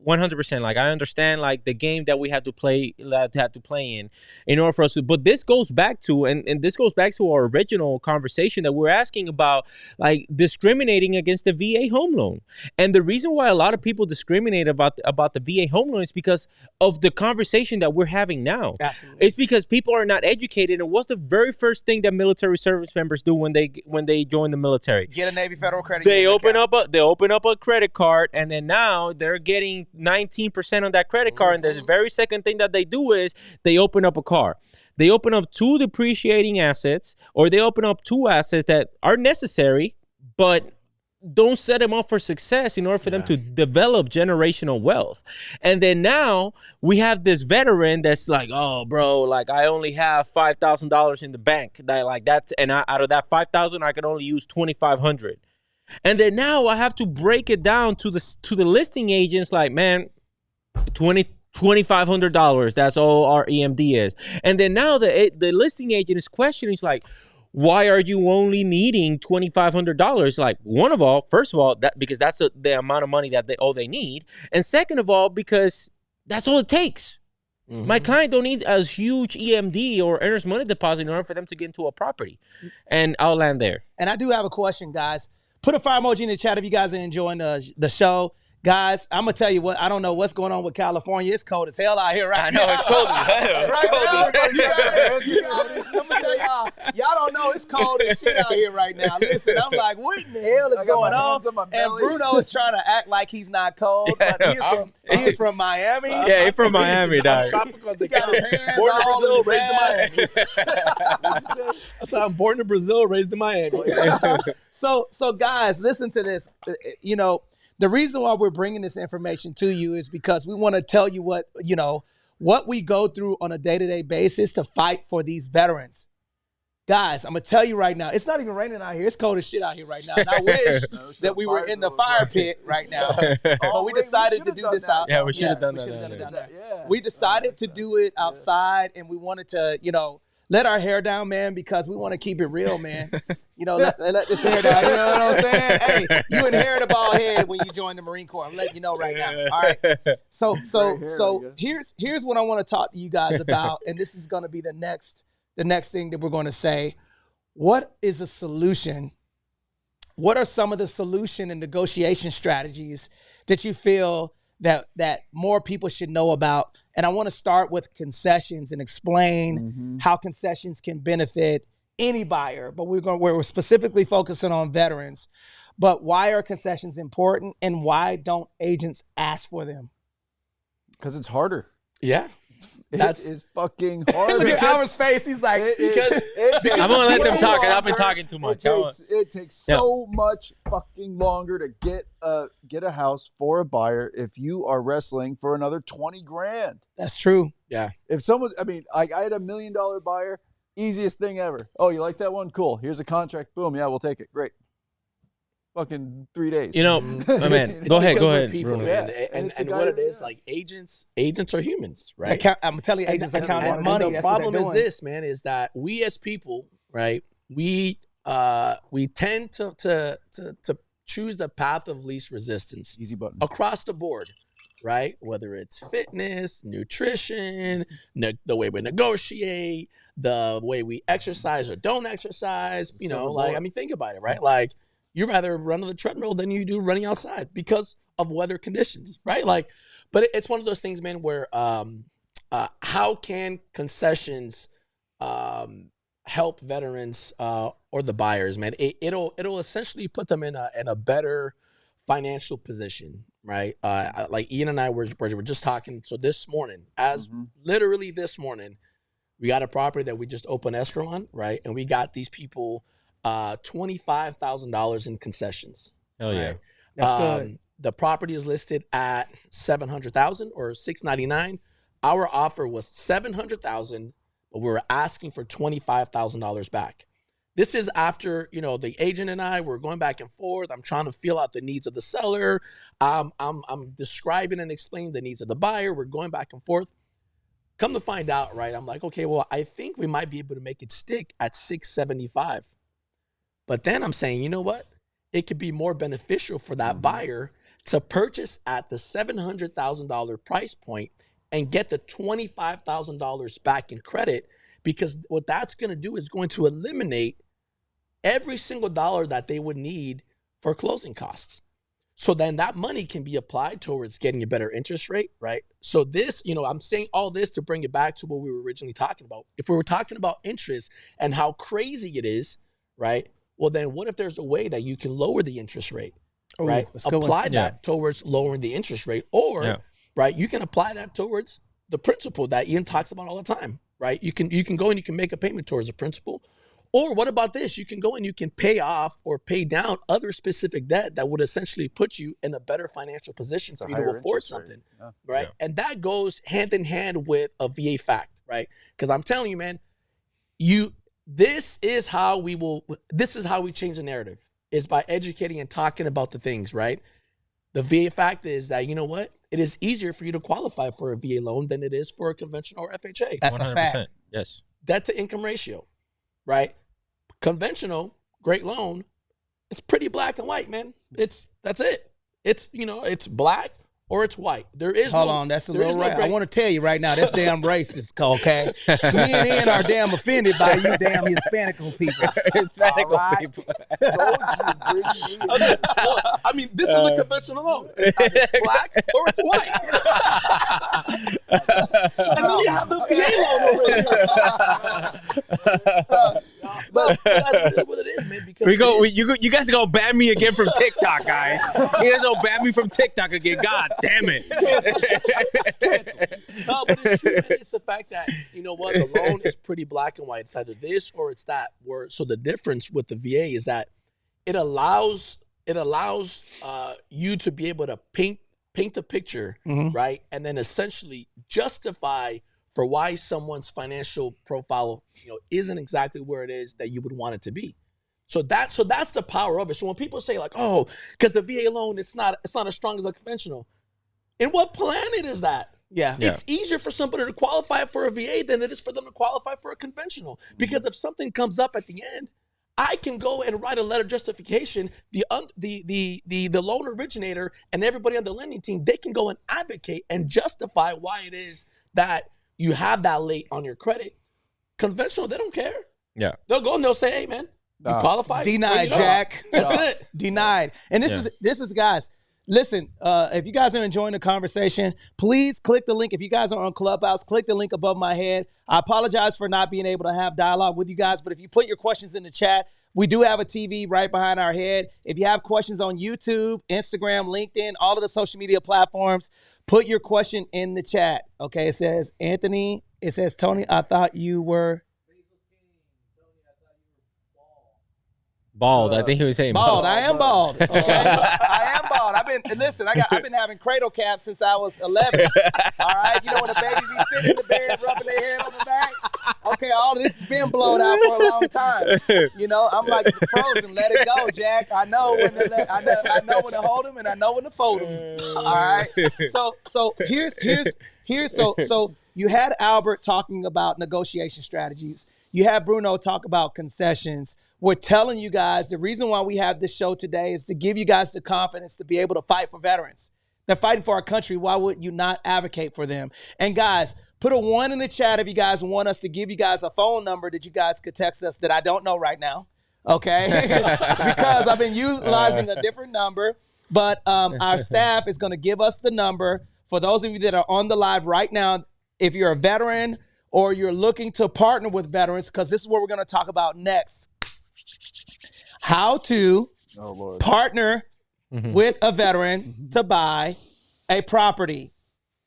100%. Like, I understand like the game that we have to play in order for us to, but this goes back to, and this goes back to our original conversation that we're asking about, like discriminating against the VA home loan. And the reason why a lot of people discriminate about the VA home loan is because of the conversation that we're having now. Absolutely. It's because people are not educated. And what's the very first thing that military service members do when they join the military? Get a Navy Federal Credit They Union open up a credit card, and then now they're getting 19% on that credit card. And the very second thing that they do is they open up a car. They open up 2 depreciating assets, or they open up 2 assets that are necessary, but don't set them up for success in order for them to develop generational wealth. And then now we have this veteran that's like, oh, bro, like I only have $5,000 in the bank. Out of that 5,000, I can only use 2,500. And then now I have to break it down to the listing agents, like, man, $2,500. That's all our EMD is. And then now the listing agent is questioning. He's like, why are you only needing $2,500? Like, first of all, because that's the amount of money that they need, and second of all, because that's all it takes. My client don't need a huge EMD or earnest money deposit in order for them to get into a property. And I'll land there. And I do have a question, guys. Put a fire emoji in the chat if you guys are enjoying the show. Guys, I'm going to tell you what, I don't know what's going on with California. It's cold as hell out here right now. I know, it's cold as hell. I'm going to tell y'all don't know it's cold as shit out here right now. Listen, I'm like, what in the hell is going on? And Bruno is trying to act like he's not cold, but he is from Miami. Yeah, he's from Miami, dog. He got his hands Born in all Brazil, in raised in his Miami. I said I'm born in Brazil, raised in Miami. So guys, listen to this. You know, the reason why we're bringing this information to you is because we want to tell you what we go through on a day-to-day basis to fight for these veterans. Guys, I'm going to tell you right now, it's not even raining out here. It's cold as shit out here right now. And I wish that we were in the fire pit right now. But we decided to do this out. Yeah, we should have done that. Down there. We decided to do it outside, and we wanted to, let our hair down, man, because we want to keep it real, man. Let this hair down. You know what I'm saying? Hey, you inherit a bald head when you join the Marine Corps. I'm letting you know right now. All right. So here's what I want to talk to you guys about, and this is going to be the next thing that we're going to say. What is a solution? What are some of the solution and negotiation strategies that you feel that more people should know about? And I want to start with concessions and explain how concessions can benefit any buyer, but we're specifically focusing on veterans. But why are concessions important, and why don't agents ask for them? Because it's harder. Yeah. It's fucking hard. Look at Howard's face. He's like, I'm gonna let them talk. I've been talking too much. It takes so much fucking longer to get a house for a buyer if you are wrestling for another 20 grand. That's true. Yeah. If someone, I had $1 million buyer, easiest thing ever. Oh, you like that one? Cool. Here's a contract. Boom. Yeah, we'll take it. Great. Fucking 3 days. Man, go ahead. People, man. And what it is, like agents are humans, right? I'm telling you, agents account on money. And the problem is this, man, is that we as people, right? We tend to choose the path of least resistance. Easy button. Across the board, right? Whether it's fitness, nutrition, the way we negotiate, the way we exercise or don't exercise, think about it, right? Like, you rather run on the treadmill than you do running outside because of weather conditions, right? Like, but it's one of those things, man, where how can concessions help veterans or the buyers, man? It'll essentially put them in a better financial position, right? Like Ian and I were just talking. So this morning, literally this morning, we got a property that we just opened escrow on, right? And we got these people $25,000 in concessions. Oh yeah, right? That's good. The property is listed at $700,000 or $699,000. Our offer was $700,000, but we were asking for $25,000 back. This is after the agent and I were going back and forth. I'm trying to feel out the needs of the seller. I'm describing and explaining the needs of the buyer. We're going back and forth. Come to find out, right? I'm like, okay, well, I think we might be able to make it stick at $675,000. But then I'm saying, you know what? It could be more beneficial for that buyer to purchase at the $700,000 price point and get the $25,000 back in credit, because what that's going to do is going to eliminate every single dollar that they would need for closing costs. So then that money can be applied towards getting a better interest rate, right? So this, I'm saying all this to bring it back to what we were originally talking about. If we were talking about interest and how crazy it is, right? Well, then what if there's a way that you can lower the interest rate, right? Apply that towards lowering the interest rate, or, right, you can apply that towards the principal that Ian talks about all the time, right? You can go and you can make a payment towards the principal. Or what about this? You can go and you can pay off or pay down other specific debt that would essentially put you in a better financial position for you to afford something, right? And that goes hand in hand with a VA fact, right? Because I'm telling you, man, this is how we change the narrative, is by educating and talking about the things, right? The VA fact is that, you know what? It is easier for you to qualify for a VA loan than it is for a conventional or FHA. That's 100%. A fact. Yes. Debt to income ratio, right? Conventional, great loan, it's pretty black and white, man. That's it. It's, it's black or it's white. There is Hold on, that's a little right. I want to tell you right now, that's damn racist, okay? Me and Ian are damn offended by you damn Hispanical people. Hispanical people. I mean, this is a conventional loan. It's either black or it's white. And then you have the VA loan over here. But that's really what it is, man. Because you guys are gonna ban me again from TikTok, guys. You guys gonna ban me from TikTok again. God damn it. No, but it's true, man. It's the fact that, you know what, the loan is pretty black and white. It's either this or it's that. So the difference with the VA is that it allows you to be able to paint the picture, right? And then essentially justify for why someone's financial profile, isn't exactly where it is that you would want it to be. So that's the power of it. So when people say like, oh, because the VA loan, it's not as strong as a conventional. In what planet is that? Yeah. It's easier for somebody to qualify for a VA than it is for them to qualify for a conventional. Because if something comes up at the end, I can go and write a letter of justification. The loan originator and everybody on the lending team, they can go and advocate and justify why it is that you have that late on your credit. Conventional, they don't care. Yeah. They'll go and they'll say, hey, man, you qualify. Denied, Jack. That's it. Denied. And this is guys, listen, if you guys are enjoying the conversation, please click the link. If you guys are on Clubhouse, click the link above my head. I apologize for not being able to have dialogue with you guys, but if you put your questions in the chat, we do have a TV right behind our head. If you have questions on YouTube, Instagram, LinkedIn, all of the social media platforms, put your question in the chat. Okay, it says, Anthony, it says, Tony, I thought you were bald. I think he was saying bald. I am bald. Okay? I am bald. I've been having cradle caps since I was 11. All right, when the baby be sitting in the bed rubbing their head on the back. Okay, all of this has been blown out for a long time. I'm like Frozen. Let it go, Jack. I know when to hold them and I know when to fold them. All right. So here's so you had Albert talking about negotiation strategies. You had Bruno talk about concessions. We're telling you guys the reason why we have this show today is to give you guys the confidence to be able to fight for veterans. They're fighting for our country. Why would you not advocate for them? And guys, put a 1 in the chat if you guys want us to give you guys a phone number that you guys could text us that I don't know right now, okay? Because I've been utilizing a different number, but our staff is going to give us the number. For those of you that are on the live right now, if you're a veteran or you're looking to partner with veterans, because this is what we're going to talk about next. How to partner with a veteran to buy a property.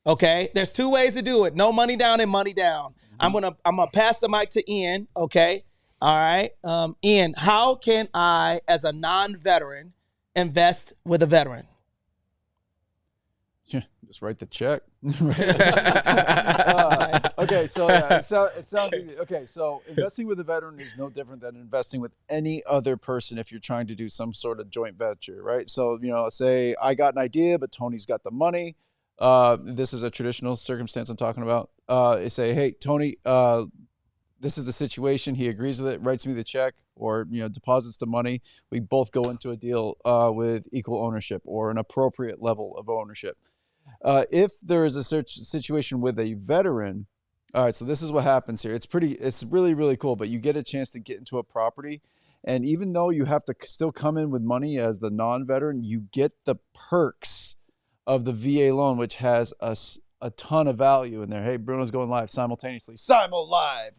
Okay, there's 2 ways to do it: no money down and money down. I'm gonna pass the mic to Ian. Okay, all right, Ian, how can I, as a non-veteran, invest with a veteran? Just write the check. Okay, so it sounds easy. Okay, so investing with a veteran is no different than investing with any other person if you're trying to do some sort of joint venture, right? So, say I got an idea, but Tony's got the money. This is a traditional circumstance I'm talking about. They say, hey, Tony, this is the situation. He agrees with it, writes me the check. or deposits the money. We both go into a deal with equal ownership or an appropriate level of ownership. If there is a situation with a veteran, all right, so this is what happens here. It's really, really cool, but you get a chance to get into a property. And even though you have to still come in with money as the non-veteran, you get the perks of the VA loan, which has a ton of value in there. Hey, Bruno's going live simultaneously. Simul live.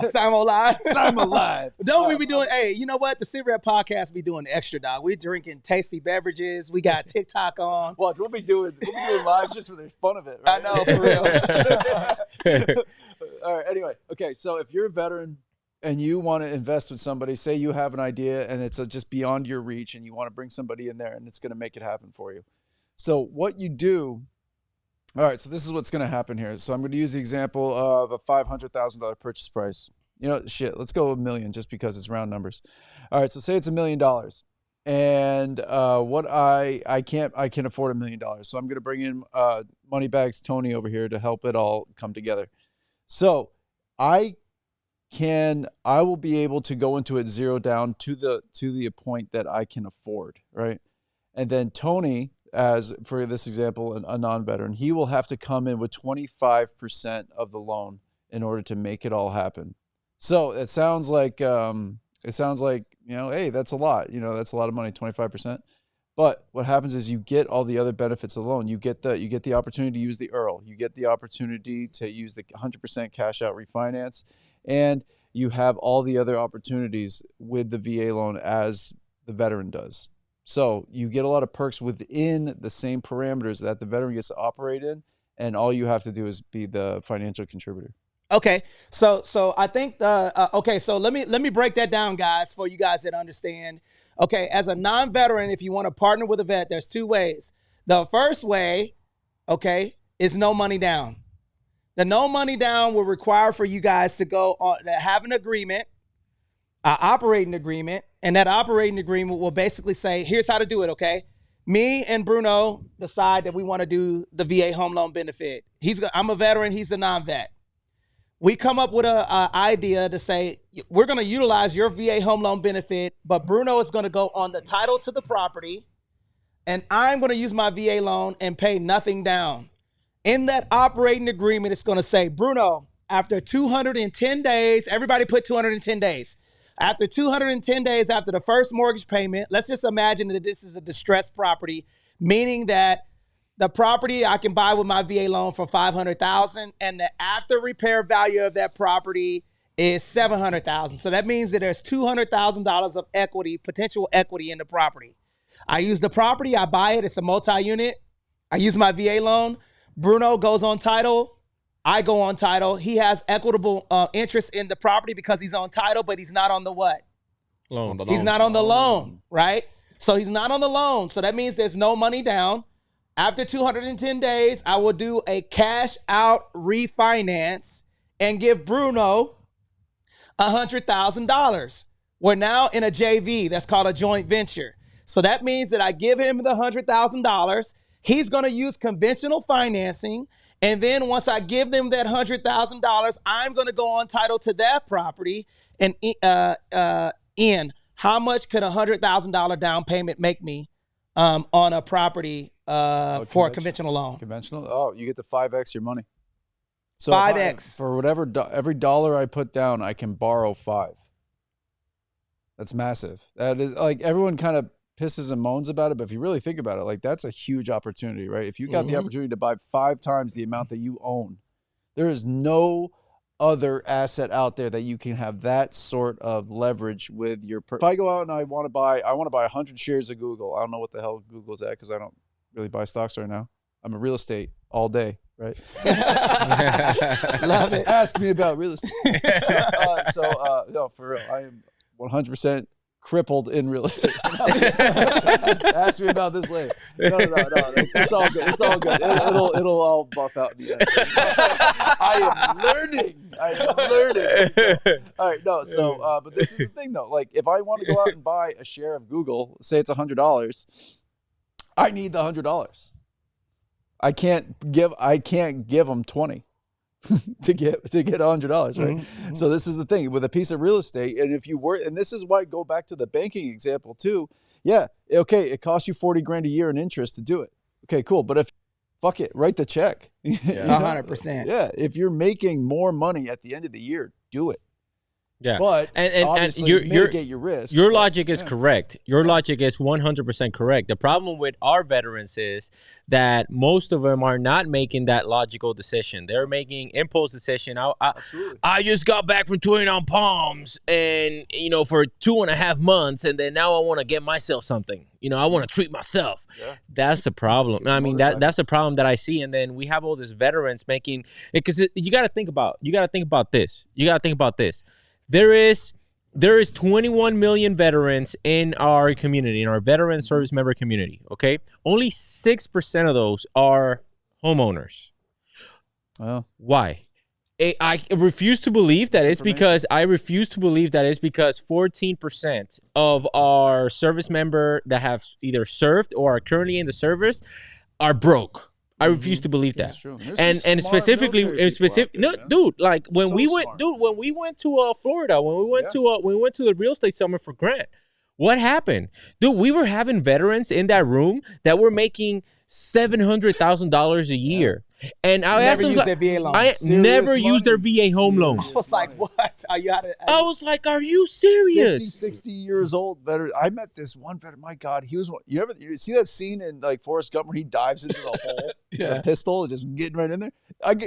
Simul live. Simul live. Don't we be doing, hey, you know what? The SITREP podcast be doing extra, dog. We drinking tasty beverages. We got TikTok on. Watch, we'll be doing live just for the fun of it, right? I know, for real. All right, anyway. Okay, so if you're a veteran and you want to invest with somebody, say you have an idea and it's just beyond your reach and you want to bring somebody in there and it's going to make it happen for you. So what you do, all right, so this is what's going to happen here. So I'm going to use the example of a $500,000 purchase price. Let's go $1 million just because it's round numbers. All right, so say it's $1 million. And what I can afford $1 million. So I'm going to bring in Moneybags Tony over here to help it all come together. So I will be able to go into it zero down to the point that I can afford, right? And then Tony, as for this example, a non-veteran, he will have to come in with 25% of the loan in order to make it all happen. So it sounds like, hey, that's a lot. That's a lot of money, 25%. But what happens is you get all the other benefits of the loan. You get the opportunity to use the IRRRL. You get the opportunity to use the 100% cash out refinance. And you have all the other opportunities with the VA loan as the veteran does. So you get a lot of perks within the same parameters that the veteran gets to operate in, and all you have to do is be the financial contributor. Okay, so I think so let me break that down, guys, for you guys that understand. Okay, as a non-veteran, if you want to partner with a vet, there's two ways. The first way, okay, is no money down. The no money down will require for you guys to go on to have an agreement, an operating agreement, and that operating agreement will basically say, here's how to do it, okay? Me and Bruno decide that we want to do the VA home loan benefit. I'm a veteran, he's a non-vet. We come up with an idea to say, we're going to utilize your VA home loan benefit, but Bruno is going to go on the title to the property, and I'm going to use my VA loan and pay nothing down. In that operating agreement, it's going to say, Bruno, after 210 days, everybody put 210 days. After 210 days after the first mortgage payment, let's just imagine that this is a distressed property, meaning that the property I can buy with my VA loan for $500,000, and the after repair value of that property is $700,000. So that means that there's $200,000 of equity, potential equity in the property. I use the property, I buy it, it's a multi-unit. I use my VA loan. Bruno goes on title. I go on title. He has equitable interest in the property because he's on title, but he's not on the what? Loan. He's not on the loan, right? So he's not on the loan. So that means there's no money down. After 210 days, I will do a cash out refinance and give Bruno $100,000. We're now in a JV. That's called a joint venture. So that means that I give him the $100,000. He's going to use conventional financing. And then once I give them that $100,000, I'm going to go on title to that property. And Ian, how much could a $100,000 down payment make me on a property for a conventional loan? Conventional? Oh, you get to 5x your money. So 5x. For whatever, every dollar I put down, I can borrow 5. That's massive. That is, like, everyone kind of pisses and moans about it, but if you really think about it, like, that's a huge opportunity, right? If you got the opportunity to buy 5 times the amount that you own, there is no other asset out there that you can have that sort of leverage with your. If I go out and I want to buy 100 shares of Google. I don't know what the hell Google's at because I don't really buy stocks right now. I'm a real estate all day, right? Love it. Ask me about real estate. No, for real, I am 100% crippled in real estate. Ask me about this later. No. It's all good. It's all good. It'll all buff out in the end. I am learning. All right, no. So, but this is the thing though. Like, if I want to go out and buy a share of Google, say it's $100, I need the $100. I can't give them 20. to get $100, right? Mm-hmm. So this is the thing with a piece of real estate. And if you were, and this is why I go back to the banking example too. Yeah. Okay. It costs you 40 grand a year in interest to do it. Okay, cool. But if fuck it, write the check. Yeah. 100%. Yeah. If you're making more money at the end of the year, do it. Yeah, But and obviously mitigate your risk. Your logic is correct. Your logic is 100% correct. The problem with our veterans is that most of them are not making that logical decision. They're making impulse decision. I just got back from touring on Palms, and for 2.5 months, and then now I want to get myself something. I want to treat myself. Yeah. That's the problem. I mean, that's the problem that I see. And then we have all these veterans making it, because you got to think about this. There is 21 million veterans in our community, in our veteran service member community, okay? Only 6% of those are homeowners. Well, why? I refuse to believe that it's because 14% of our service member that have either served or are currently in the service are broke. I refuse to believe that. That's true. And specifically, dude, like when we went to Florida, when we went to the real estate summit for Grant, what happened? Dude, we were having veterans in that room that were making $700,000 a year. And I asked them, I never used their VA home loan. I was like, what? I was like, are you serious? 50, 60 years old veteran. I met this one veteran. My God, he was. You see that scene in like Forrest Gump where he dives into the hole with a pistol and just getting right in there?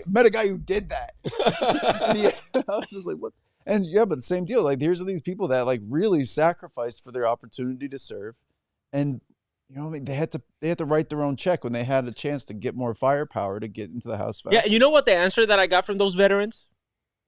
Met a guy who did that. I was just like, what? And yeah, but the same deal. Like, here's these people that like really sacrificed for their opportunity to serve, and they had to write their own check when they had a chance to get more firepower to get into the house faster. Yeah, you know what the answer that I got from those veterans?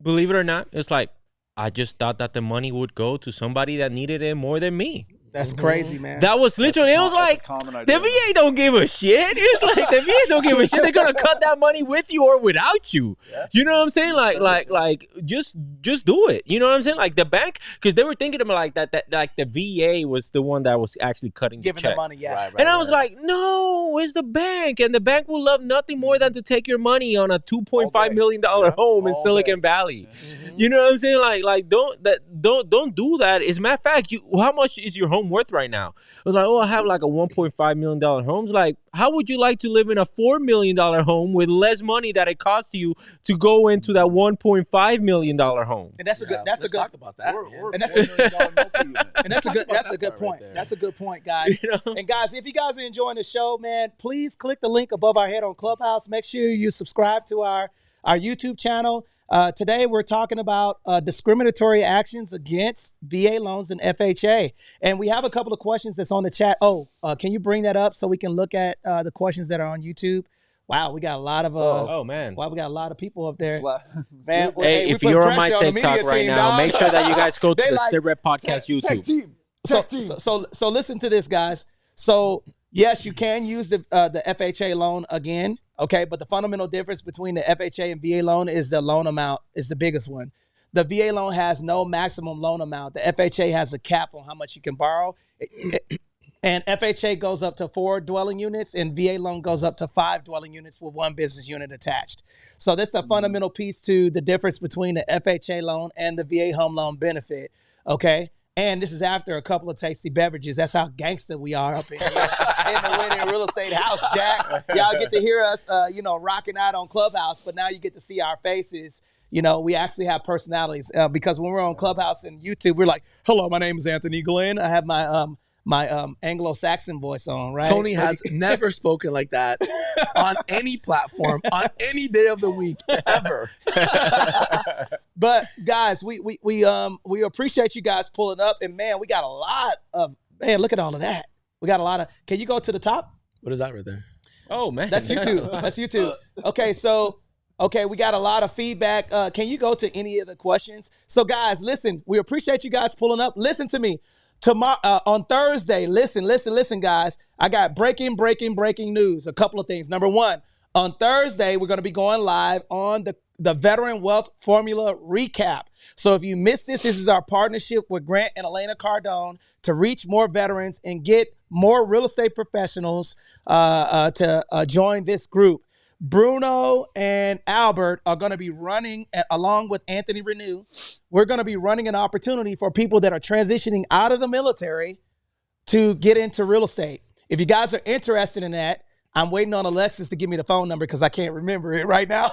Believe it or not, it's like, I just thought that the money would go to somebody that needed it more than me. That's crazy, man. That was literally, it was like, the VA don't give a shit. It's like, the VA don't give a shit. They're going to cut that money with you or without you. Yeah. You know what I'm saying? Like, just do it. You know what I'm saying? Like the bank, because they were thinking about like that like the VA was the one that was actually giving the money, yeah. Right, and I was like, no, it's the bank. And the bank will love nothing more than to take your money on a $2.5 million home in Silicon Valley. Mm-hmm. You know what I'm saying? Like don't do that. As a matter of fact, how much is your home worth right now? It was like, I have like a $1.5 million home. It's like, how would you like to live in a $4 million home with less money that it costs you to go into that $1.5 million home? And that's a good. That's a good. Talk about that. And that's a good point. That's a good point, guys. And guys, if you guys are enjoying the show, man, please click the link above our head on Clubhouse. Make sure you subscribe to our YouTube channel. Today, we're talking about discriminatory actions against VA loans and FHA. And we have a couple of questions that's on the chat. Can you bring that up so we can look at the questions that are on YouTube? Wow, we got a lot of man. Wow, we got a lot of people up there. Man, hey, if you're on my TikTok right now, make sure that you guys go to the SITREP podcast YouTube. So listen to this, guys. So yes, you can use the FHA loan again. Okay, but the fundamental difference between the FHA and VA loan is the loan amount is the biggest one. The VA loan has no maximum loan amount. The FHA has a cap on how much you can borrow. And FHA goes up to 4 dwelling units, and VA loan goes up to 5 dwelling units with 1 business unit attached. So that's the fundamental piece to the difference between the FHA loan and the VA home loan benefit. Okay. And this is after a couple of tasty beverages. That's how gangster we are up in here in the Winning Real Estate House, Jack. Y'all get to hear us, rocking out on Clubhouse, but now you get to see our faces. We actually have personalities because when we're on Clubhouse and YouTube, we're like, hello, my name is Anthony Glenn. I have my Anglo-Saxon voice on, right? Tony has never spoken like that on any platform, on any day of the week, ever. But guys, we appreciate you guys pulling up, and man, we got a lot of look at all of that. We got a lot of. Can you go to the top? What is that right there? Oh man, that's YouTube. That's YouTube. Okay, we got a lot of feedback. Can you go to any of the questions? So guys, listen, we appreciate you guys pulling up. Listen to me. Tomorrow on Thursday, listen, guys. I got breaking news. A couple of things. Number one, on Thursday, we're going to be going live on the Veteran Wealth Formula Recap. So if you missed this is our partnership with Grant and Elena Cardone to reach more veterans and get more real estate professionals to join this group. Bruno and Albert are going to be running, along with Anthony Renew, we're going to be running an opportunity for people that are transitioning out of the military to get into real estate. If you guys are interested in that, I'm waiting on Alexis to give me the phone number because I can't remember it right now.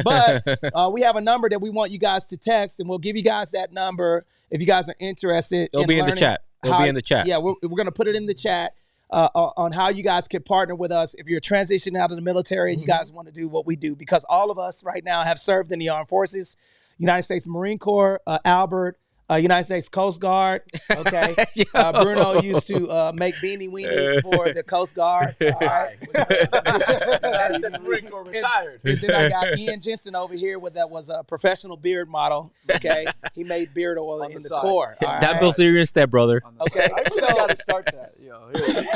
But we have a number that we want you guys to text, and we'll give you guys that number if you guys are interested. It'll be in the chat. It'll be in the chat. Yeah, we're going to put it in the chat on how you guys can partner with us if you're transitioning out of the military and you guys want to do what we do. Because all of us right now have served in the armed forces, United States Marine Corps, Albert, United States Coast Guard. Okay. Bruno used to make beanie weenies for the Coast Guard. All right. That's Marine Corps retired. And then I got Ian Jensen over here that was a professional beard model. Okay. He made beard oil in the Corps. All That right. builds your step, brother. Okay. I really got to start that.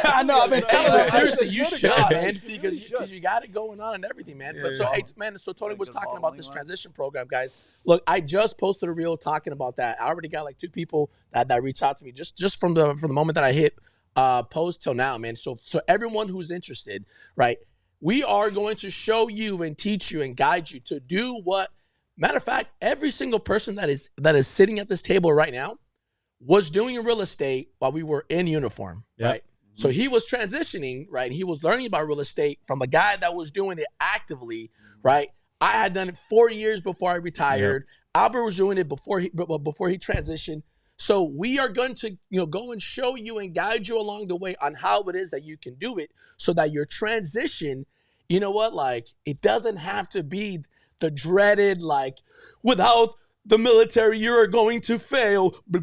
I know. I've been telling Hey, you. seriously, you should, man, because you got it going on and everything, man. But so Tony was talking about this transition program, guys. Look, I just posted a reel talking about that. I already got like 2 people that reached out to me just from the moment that I hit post till now, man. So everyone who's interested, right? We are going to show you and teach you and guide you to do what. Matter of fact, every single person that is sitting at this table right now was doing real estate while we were in uniform, right? So he was transitioning, right? He was learning about real estate from a guy that was doing it actively, right? I had done it 4 years before I retired. Albert was doing it before he transitioned. So we are going to, go and show you and guide you along the way on how it is that you can do it, so that your transition, you know what, like, it doesn't have to be the dreaded, like, without the military, you're going to fail. It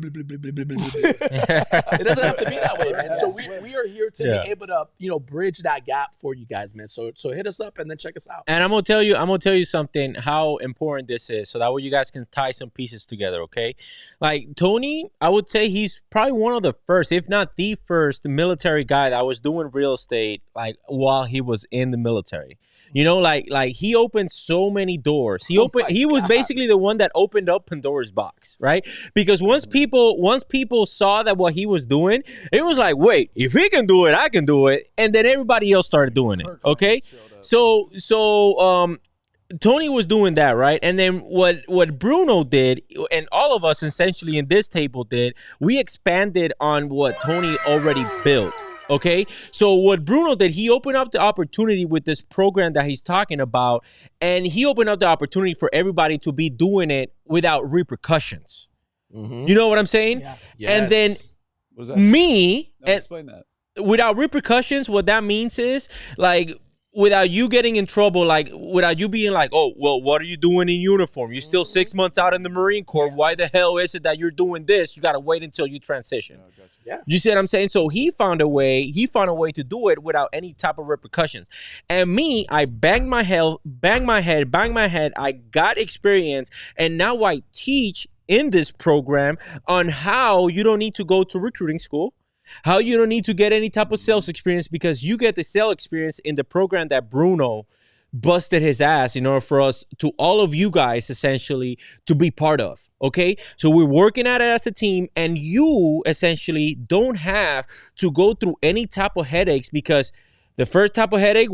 doesn't have to be that way, man. So we are here to be able to, bridge that gap for you guys, man. So hit us up and then check us out. And I'm gonna tell you something, how important this is, so that way you guys can tie some pieces together, okay? Like Tony, I would say he's probably one of the first, if not the first, military guy that was doing real estate like while he was in the military. Like he opened so many doors. He was basically the one that opened up Pandora's box, right? Because once people saw that what he was doing, it was like, wait, if he can do it, I can do it. And then everybody else started doing it. Okay. So Tony was doing that, right? And then what Bruno did, and all of us essentially in this table did, we expanded on what Tony already built. Okay, so what Bruno did, he opened up the opportunity with this program that he's talking about, and he opened up the opportunity for everybody to be doing it without repercussions. You know what I'm saying? Yeah. Yes. And then What does that explain that. Without repercussions, what that means is, like, without you getting in trouble, like, without you being like, oh, well, what are you doing in uniform? You're still 6 months out in the Marine Corps. Why the hell is it that you're doing this? You got to wait until you transition. Yeah. You see what I'm saying? So he found a way to do it without any type of repercussions. And me, I banged my head. I got experience. And now I teach in this program on how you don't need to go to recruiting school, how you don't need to get any type of sales experience, because you get the sales experience in the program that Bruno busted his ass in order for us to, all of you guys essentially, to be part of. Okay, so we're working at it as a team, and you essentially don't have to go through any type of headaches, because the first type of headache,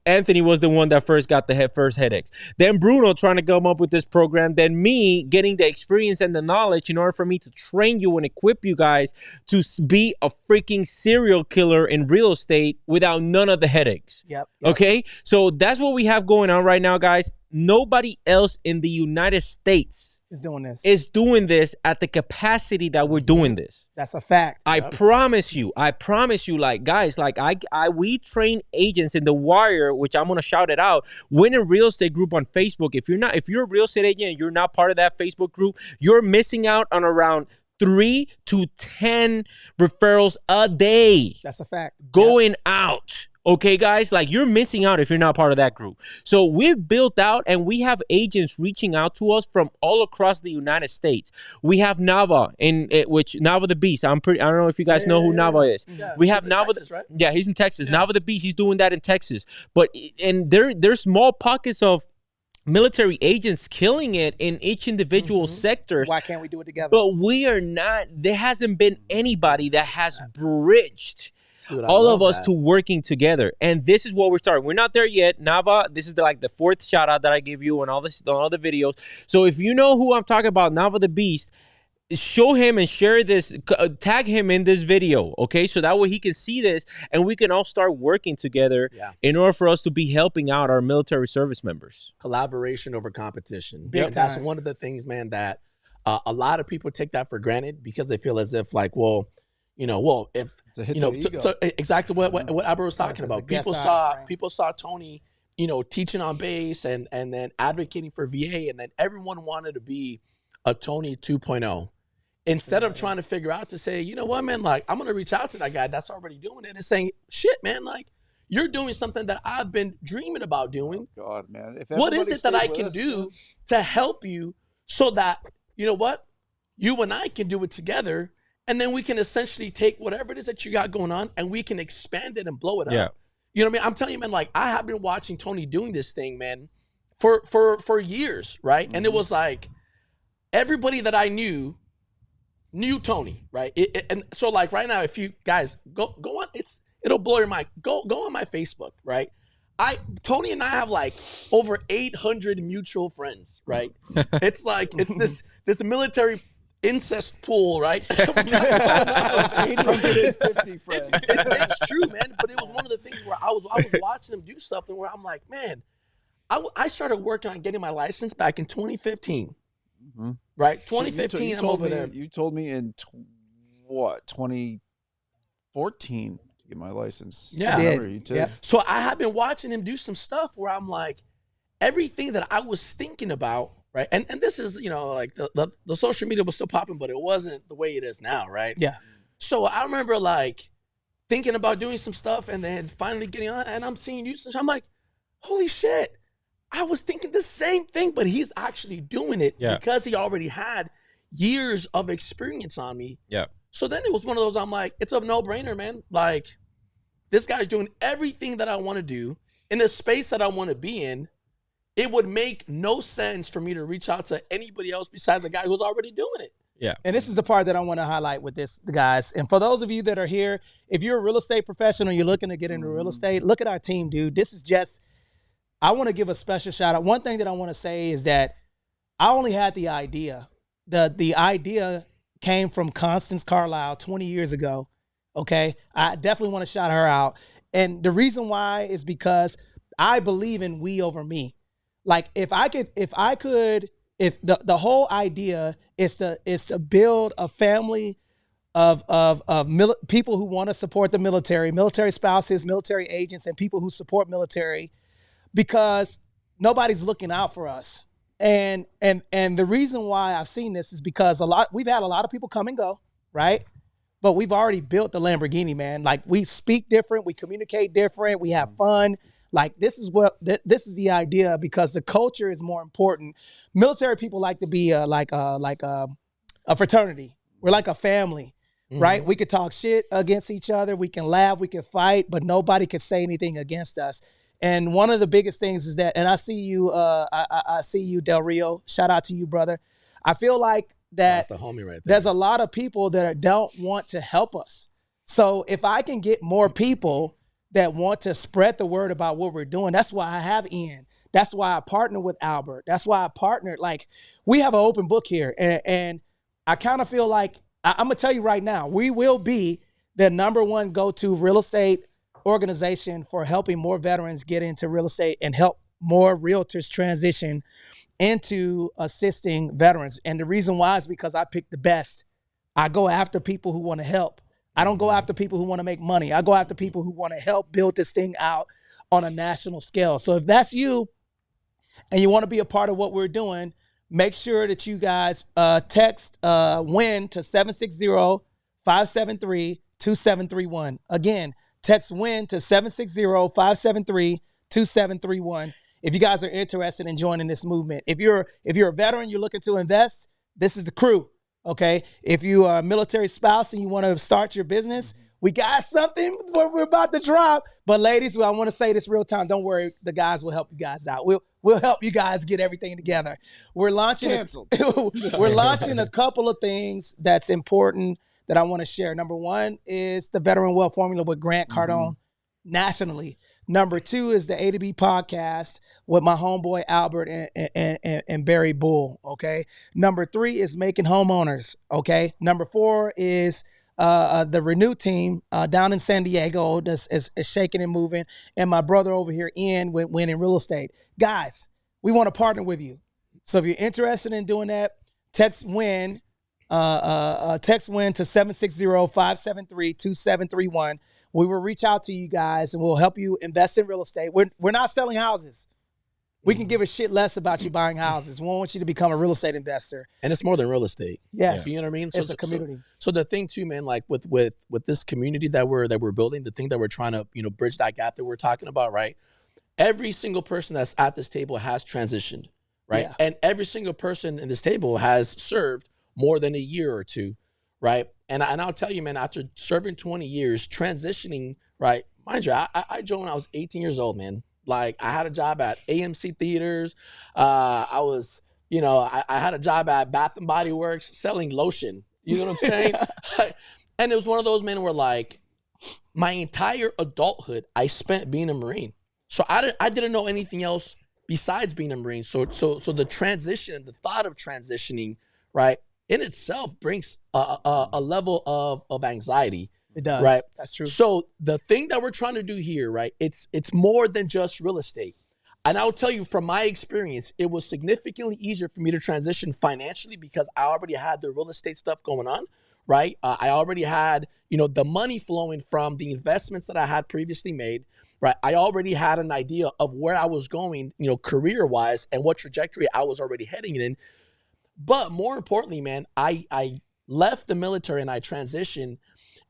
Anthony was the one that first got the first headaches. Then Bruno trying to come up with this program. Then me getting the experience and the knowledge in order for me to train you and equip you guys to be a freaking serial killer in real estate without none of the headaches. Yep. Okay? So that's what we have going on right now, guys. Nobody else in the United States is doing this at the capacity that we're doing this. That's a fact. I promise you, like, guys, like we train agents in The Wire, which I'm going to shout it out, Winning Real Estate group on Facebook. If you're a real estate agent and you're not part of that Facebook group, you're missing out on around 3 to 10 referrals a day. That's a fact. Going out. Okay, guys, like, you're missing out if you're not part of that group. So we've built out, and we have agents reaching out to us from all across the United States. We have Nava, Nava the Beast. I don't know if you guys know who Nava is. Yeah, we have Nava. Texas, right? Yeah, he's in Texas. Yeah. Nava the Beast, he's doing that in Texas. And there's small pockets of military agents killing it in each individual sectors. Why can't we do it together? But we are not. There hasn't been anybody that has bridged Dude, I all of love us that. to working together. And this is what we're starting. We're not there yet. Nava, this is like the 4th shout out that I give you on all this, on all the videos. So if you know who I'm talking about, Nava the Beast, show him and share this, tag him in this video, okay? So that way he can see this and we can all start working together in order for us to be helping out our military service members. Collaboration over competition. Big That's time. one of the things, man, that a lot of people take that for granted because they feel as if like, well, if It's a hit you know, to the ego. so exactly what Albert was talking Yes, about. it's a guest People side frame. saw Tony, teaching on base and then advocating for VA, and then everyone wanted to be a Tony 2.0. Instead of trying to figure out to say, you know what, man, like I'm gonna reach out to that guy that's already doing it and saying, shit, man, like you're doing something that I've been dreaming about doing. God, man. If What is everybody it that I stayed with can us, do to help you so that, you know what, you and I can do it together, and then we can essentially take whatever it is that you got going on and we can expand it and blow it up. You know what I mean? I'm telling you, man, like I have been watching Tony doing this thing, man, for years, right? And it was like everybody that I knew Tony, right? And so like right now, if you guys go on, it'll blow your mind. Go on my Facebook, right? Tony and I have like over 800 mutual friends, right? It's like it's this military incest pool, right? 850 friends. It's true, man. But it was one of the things where I was watching him do something where I'm like, man, I started working on getting my license back in 2015. Right, 2015. I'm over there. You told me in 2014 to get my license. Yeah, I remember you too. So I have been watching him do some stuff where I'm like, everything that I was thinking about, right? And this is, like the social media was still popping, but it wasn't the way it is now, right? Yeah. So I remember like thinking about doing some stuff and then finally getting on, and I'm seeing you. I'm like, holy shit. I was thinking the same thing, but he's actually doing it because he already had years of experience on me. Yeah. So then it was one of those, I'm like, it's a no-brainer, man. Like, this guy's doing everything that I want to do in a space that I want to be in. It would make no sense for me to reach out to anybody else besides a guy who's already doing it. Yeah. And this is the part that I want to highlight with this, guys. And for those of you that are here, if you're a real estate professional, you're looking to get into real estate, look at our team, dude. This is just... I want to give a special shout out. One thing that I want to say is that I only had the idea. The idea came from Constance Carlisle 20 years ago. Okay. I definitely want to shout her out. And the reason why is because I believe in we over me. Like if the whole idea is to build a family of people who want to support the military spouses, military agents, and people who support military, because nobody's looking out for us. And the reason why I've seen this is because we've had a lot of people come and go, right? But we've already built the Lamborghini, man. Like we speak different, we communicate different, we have fun. Like this is the idea, because the culture is more important. Military people like to be like a fraternity. We're like a family, right? We could talk shit against each other, we can laugh, we can fight, but nobody can say anything against us. And one of the biggest things is that, and I see you, I see you, Del Rio. Shout out to you, brother. I feel like that That's the homie right there. there's a lot of people that don't want to help us. So if I can get more people that want to spread the word about what we're doing, that's why I have Ian. That's why I partner with Albert. That's why I partnered. Like we have an open book here, and I kind of feel like I'm gonna tell you right now, we will be the #1 go-to real estate organization for helping more veterans get into real estate and help more realtors transition into assisting veterans. And the reason why is because I pick the best. I go after people who want to help. I don't go after people who want to make money. I go after people who want to help build this thing out on a national scale. So if that's you and you want to be a part of what we're doing, make sure that you guys text WIN to 760-573-2731. Again, text WIN to 760-573-2731. If you guys are interested in joining this movement. If you're a veteran, you're looking to invest, this is the crew, okay? If you are a military spouse and you want to start your business, we got something we're about to drop. But ladies, I want to say this real time. Don't worry, the guys will help you guys out. We'll help you guys get everything together. We're launching Canceled. we're launching a couple of things that's important that I want to share. Number one is the Veteran Wealth Formula with Grant Cardone nationally. Number two is the A to B podcast with my homeboy Albert and Barry Bull. Okay. Number three is Making Homeowners. Okay. Number four is the Renew team down in San Diego that's is shaking and moving, and my brother over here Ian with Winning Real Estate. Guys, we want to partner with you. So if you're interested in doing that, text WIN to 760-573-2731. We will reach out to you guys and we'll help you invest in real estate. We're not selling houses. We can give a shit less about you buying houses. We want you to become a real estate investor. And it's more than real estate. Yes. You know what I mean? So, It's a community. So the thing too, man, like with this community that we're building, the thing that we're trying to, bridge that gap that we're talking about, right? Every single person that's at this table has transitioned, right? Yeah. And every single person in this table has served more than a year or two, right? And I'll tell you, man, after serving 20 years, transitioning, right? Mind you, I joined when I was 18 years old, man. Like, I had a job at AMC Theaters. I was, I had a job at Bath and Body Works selling lotion. You know what I'm saying? And it was one of those, men where, like, my entire adulthood, I spent being a Marine. So I didn't know anything else besides being a Marine. So the transition, the thought of transitioning, right, in itself brings a level of anxiety. It does. Right. That's true. So the thing that we're trying to do here, right, it's more than just real estate. And I'll tell you from my experience, it was significantly easier for me to transition financially because I already had the real estate stuff going on, right? I already had, the money flowing from the investments that I had previously made, right? I already had an idea of where I was going, career-wise and what trajectory I was already heading in. But more importantly, man, I left the military and I transitioned,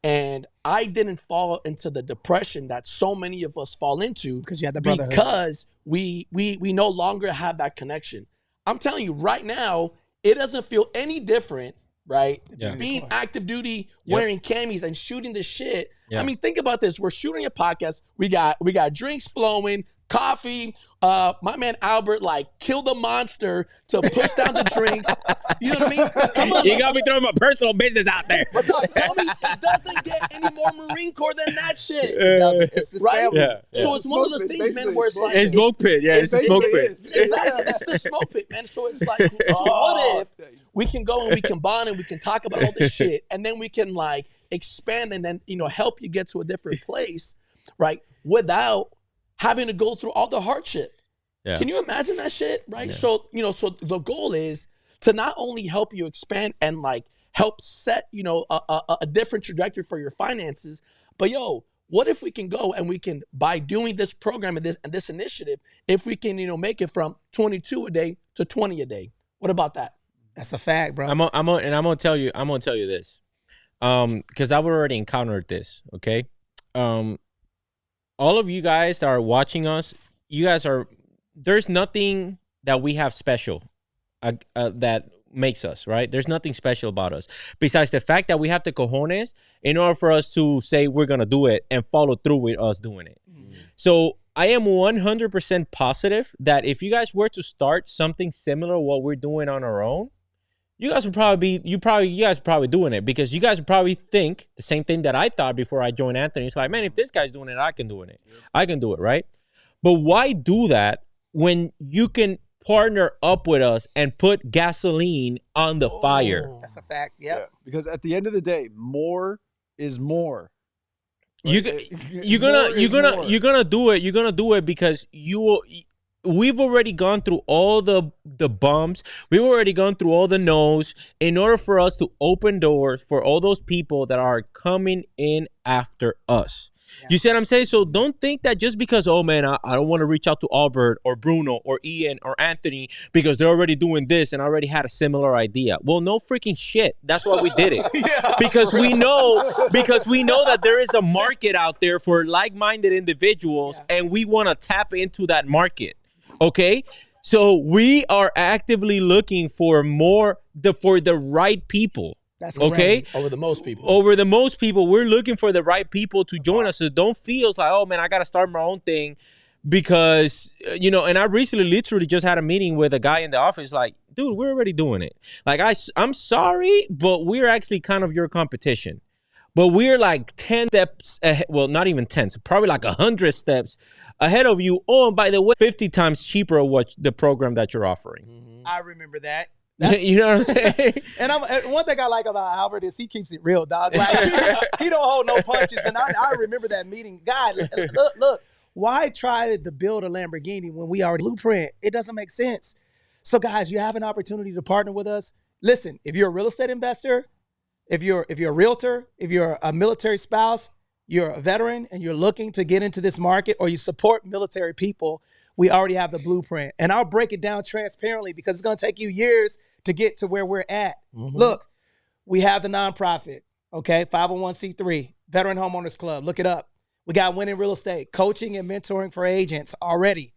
and I didn't fall into the depression that so many of us fall into Because you had the brotherhood. because we no longer have that connection. I'm telling you right now, it doesn't feel any different, right? Yeah. Being active duty, wearing camis and shooting the shit. Yeah. I mean, think about this. We're shooting a podcast. We got drinks flowing, coffee. My man Albert killed a monster to push down the drinks. You know what I mean? Come on, You got me throwing my personal business out there. but dog, tell me it doesn't get any more Marine Corps than that shit. It's this Right? family. Yeah. So It's it's a one of smoke those pit, things, man, basically, where it's smoke like It's smoke pit. Yeah, It it's a smoke basically pit. is. Exactly. It's the smoke pit, man. So it's like, what if we can go and we can bond and we can talk about all this shit, and then we can expand and then help you get to a different place, right? Without having to go through all the hardship. Yeah. Can you imagine that shit, right? Yeah. So so the goal is to not only help you expand and help set a different trajectory for your finances, but what if we can go and we can, by doing this program and this initiative, if we can make it from 22 a day to 20 a day? What about that? That's a fact, bro. I'm gonna tell you this, because I've already encountered this. Okay, all of you guys that are watching us, there's nothing that we have special that makes us, right? There's nothing special about us besides the fact that we have the cojones in order for us to say we're gonna do it and follow through with us doing it. So I am 100% positive that if you guys were to start something similar to what we're doing on our own, you guys would probably doing it, because you guys would probably think the same thing that I thought before I joined Anthony. It's like, man, if this guy's doing it, I can do it. I can do it, right? But why do that when you can partner up with us and put gasoline on the fire? That's a fact. Yep. Yeah, because at the end of the day, more is more. You're gonna do it because we've already gone through all the bumps. We've already gone through all the no's in order for us to open doors for all those people that are coming in after us. Yeah. You see what I'm saying? So don't think that just because, oh man, I don't want to reach out to Albert or Bruno or Ian or Anthony because they're already doing this and I already had a similar idea. Well, no freaking shit. That's why we did it. Because we know that there is a market out there for like-minded individuals, and we want to tap into that market. Okay? So we are actively looking for the right people. That's okay. Over the most people. We're looking for the right people to join us. So don't feel like, oh man, I gotta start my own thing, because and I recently literally just had a meeting with a guy in the office, like, dude, we're already doing it. Like, I'm sorry, but we're actually kind of your competition. But we're like 10 steps ahead. Well, not even 10, so probably like 100 steps ahead of you. Oh, and by the way, 50 times cheaper what the program that you're offering. I remember that. You know what I'm saying? And one thing I like about Albert is he keeps it real, dog. Like he don't hold no punches. And I remember that meeting. God, look, why try to build a Lamborghini when we already blueprint? It doesn't make sense. So guys, you have an opportunity to partner with us. Listen, if you're a real estate investor, if you're a realtor, if you're a military spouse, you're a veteran and you're looking to get into this market, or you support military people, we already have the blueprint. And I'll break it down transparently because it's going to take you years to get to where we're at. Look, we have the nonprofit, okay, 501c3, Veteran Homeowners Club. Look it up. We got Winning Real Estate, coaching and mentoring for agents already,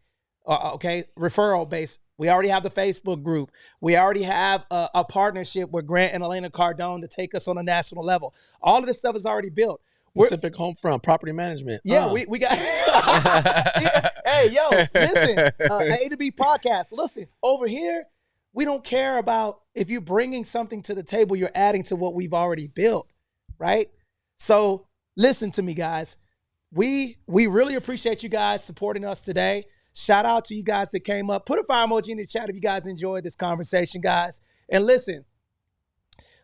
okay, referral based. We already have the Facebook group. We already have a partnership with Grant and Elena Cardone to take us on a national level. All of this stuff is already built. Pacific Homefront Property Management. Yeah, we got. Hey, yo, listen, A to B podcast. Listen, over here, we don't care about if you're bringing something to the table. You're adding to what we've already built, right? So listen to me, guys. We really appreciate you guys supporting us today. Shout out to you guys that came up. Put a fire emoji in the chat if you guys enjoyed this conversation, guys. And listen,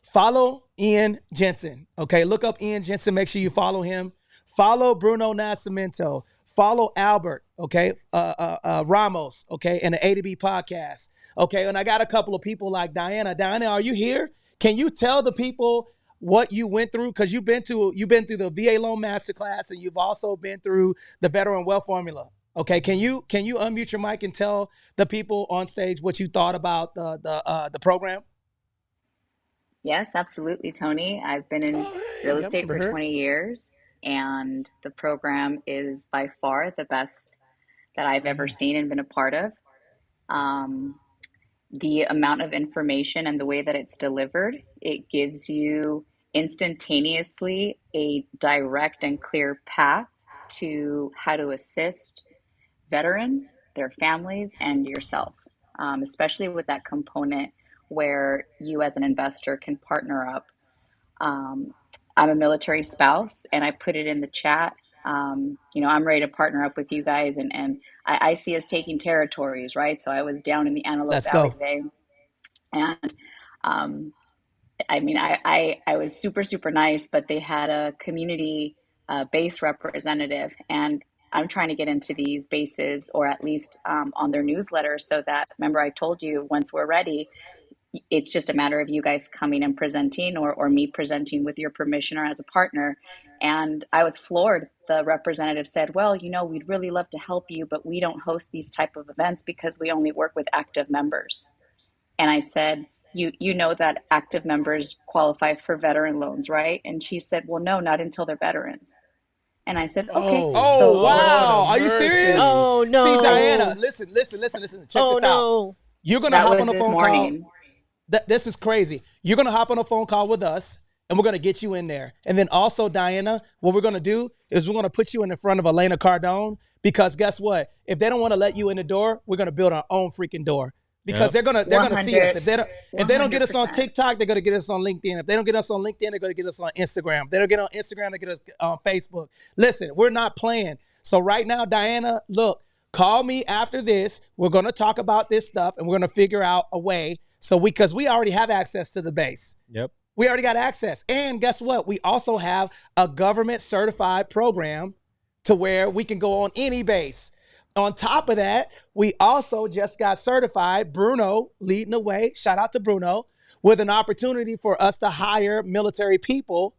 follow Ian Jensen, okay? Look up Ian Jensen. Make sure you follow him. Follow Bruno Nascimento. Follow Albert, okay? Ramos, okay? And the A to B podcast, okay? And I got a couple of people like Diana. Diana, are you here? Can you tell the people what you went through? Because you've been through the VA Loan Masterclass, and you've also been through the Veteran Wealth Formula. Okay, can you unmute your mic and tell the people on stage what you thought about the program? Yes, absolutely, Tony. I've been in real estate for 20 years, and the program is by far the best that I've ever seen and been a part of. The amount of information and the way that it's delivered, it gives you instantaneously a direct and clear path to how to assist veterans, their families, and yourself, especially with that component where you as an investor can partner up. I'm a military spouse, and I put it in the chat. I'm ready to partner up with you guys, and I see us taking territories, right? So I was down in the Antelope Valley today, and I was super, super nice, but they had a community base representative, and I'm trying to get into these bases, or at least on their newsletter, so that, remember I told you, once we're ready, it's just a matter of you guys coming and presenting, or me presenting with your permission or as a partner. And I was floored. The representative said, well, we'd really love to help you, but we don't host these type of events because we only work with active members. And I said, you know that active members qualify for veteran loans, right? And she said, well, no, not until they're veterans. And I said, okay. Oh, wow. Are you serious? Oh, no. See, Diana, listen. Check this out. You're going to hop on a phone call. This is crazy. You're going to hop on a phone call with us, and we're going to get you in there. And then also, Diana, what we're going to do is we're going to put you in the front of Elena Cardone, because guess what? If they don't want to let you in the door, we're going to build our own freaking door. Because they're gonna see us. If they don't get us on TikTok, they're gonna get us on LinkedIn. If they don't get us on LinkedIn, they're gonna get us on Instagram. If they don't get on Instagram, they get us on Facebook. Listen, we're not playing. So right now, Diana, look, call me after this. We're gonna talk about this stuff, and we're gonna figure out a way. So because we already have access to the base. Yep. We already got access. And guess what? We also have a government certified program to where we can go on any base. On top of that, we also just got certified, Bruno leading the way, shout out to Bruno, with an opportunity for us to hire military people.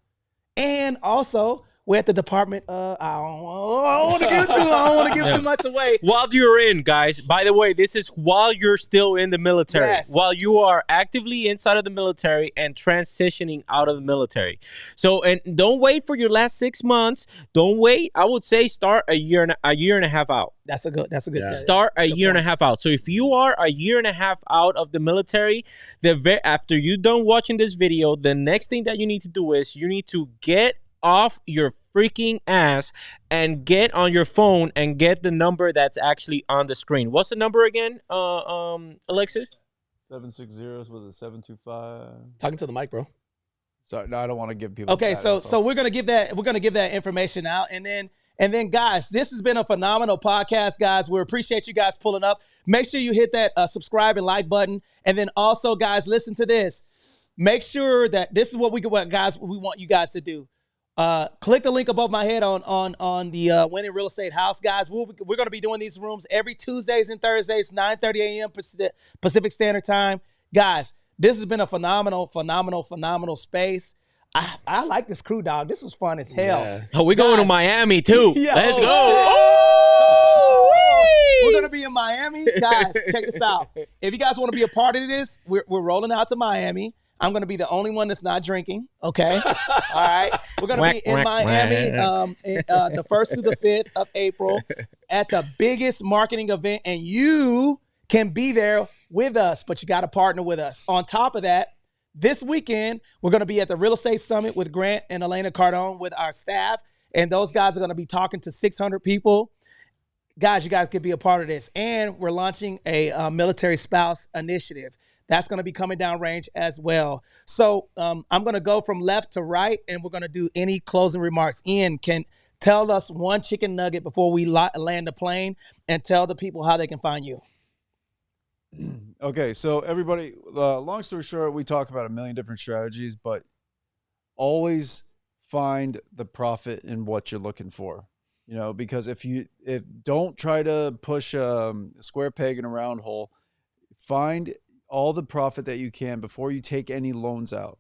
And also, we're at the Department of, I don't want to give too much away. While you're in, guys, by the way, this is while you're still in the military. Yes. While you are actively inside of the military and transitioning out of the military. So, and don't wait for your last 6 months. Don't wait. I would say start a year and a half out. That's a good thing. Start a year and a half out. So if you are a year and a half out of the military, after you're done watching this video, the next thing that you need to do is you need to get off your freaking ass and get on your phone and get the number that's actually on the screen. What's the number again, Alexis? 760, was it 725? Talking to the mic, bro. Sorry, no, I don't want to give people. Okay, so we're gonna give that information out, and then guys, this has been a phenomenal podcast, guys. We appreciate you guys pulling up. Make sure you hit that subscribe and like button, and then also, guys, listen to this. Make sure that this is what we want you guys to do. Click the link above my head on the Winning Real Estate House, guys. We're going to be doing these rooms every Tuesdays and Thursdays, 9:30 a.m. Pacific Standard Time, guys. This has been a phenomenal space. I like this crew, dog. This was fun as hell. Yeah. Oh, we're going to Miami too. Yeah. Let's go. We're going to be in Miami. Guys, check this out. If you guys want to be a part of this, we're rolling out to Miami. I'm going to be the only one that's not drinking, okay? All right? We're going to be in Miami the 1st through the 5th of April at the biggest marketing event, and you can be there with us, but you got to partner with us. On top of that, this weekend, we're going to be at the Real Estate Summit with Grant and Elena Cardone with our staff, and those guys are going to be talking to 600 people. Guys, you guys could be a part of this. And we're launching a military spouse initiative. That's going to be coming down range as well. So I'm going to go from left to right, and we're going to do any closing remarks. Ian can tell us one chicken nugget before we land the plane, and tell the people how they can find you. Okay, so everybody, long story short, we talk about a million different strategies, but always find the profit in what you're looking for. You know, because if don't try to push a square peg in a round hole, find all the profit that you can before you take any loans out.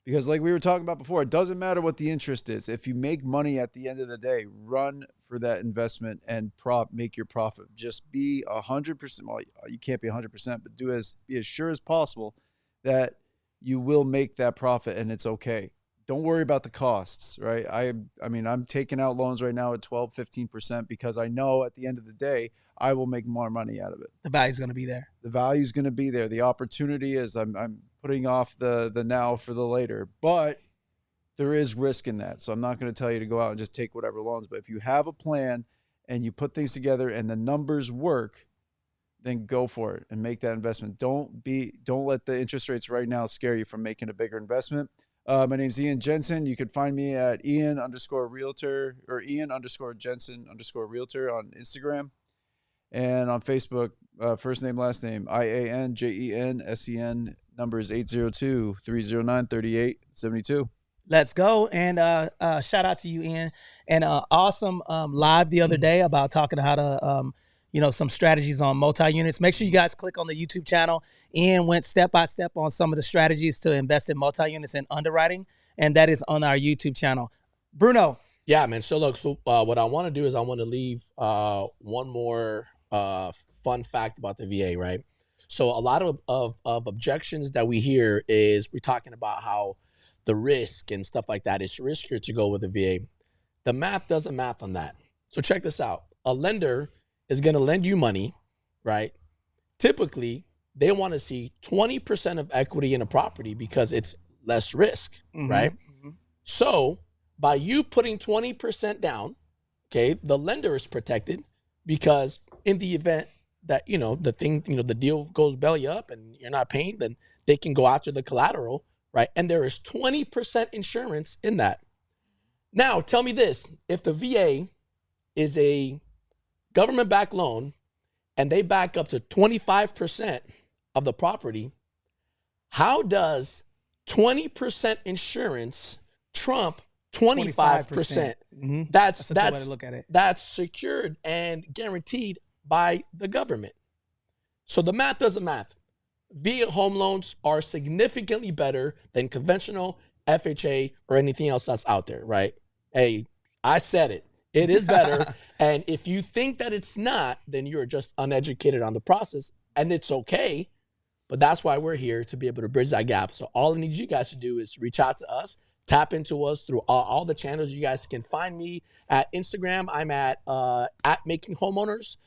Because like we were talking about before, it doesn't matter what the interest is. If you make money at the end of the day, run for that investment and make your profit. Just be 100%. Well, you can't be 100%, but be as sure as possible that you will make that profit, and it's okay. Don't worry about the costs, right? I mean, I'm taking out loans right now at 12, 15% because I know at the end of the day, I will make more money out of it. The value's going to be there. The value's going to be there. The opportunity is I'm putting off the now for the later, but there is risk in that. So I'm not going to tell you to go out and just take whatever loans, but if you have a plan and you put things together and the numbers work, then go for it and make that investment. Don't let the interest rates right now scare you from making a bigger investment. My name's Ian Jensen. You can find me at Ian_Realtor or Ian_Jensen_Realtor on Instagram, and on Facebook, first name, last name, IANJENSEN. Number is 802-309-3872. Let's go. And shout out to you, Ian. And awesome live the other day about talking how to some strategies on multi-units. Make sure you guys click on the YouTube channel. Ian went step-by-step on some of the strategies to invest in multi-units and underwriting, and that is on our YouTube channel. Bruno. Yeah, man. So look, what I want to do is I want to leave one more fun fact about the VA, right? So a lot of objections that we hear is we're talking about how the risk and stuff like that is riskier to go with the VA. The math doesn't math on that. So check this out. A lender is going to lend you money, right? Typically, they want to see 20% of equity in a property because it's less risk, right? Mm-hmm. So by you putting 20% down, okay, the lender is protected because in the event that, the deal goes belly up and you're not paying, then they can go after the collateral, right? And there is 20% insurance in that. Now, tell me this, if the VA is a government-backed loan and they back up to 25% of the property, how does 20% insurance trump 25%? Mm-hmm. That's a good way to look at it. That's secured and guaranteed by the government. So the math doesn't math. VA home loans are significantly better than conventional FHA or anything else that's out there, right? Hey, I said it. It is better. And if you think that it's not, then you're just uneducated on the process, and it's okay. But that's why we're here, to be able to bridge that gap. So all I need you guys to do is reach out to us, tap into us through all the channels. You guys can find me at Instagram. I'm at Making Homeowners.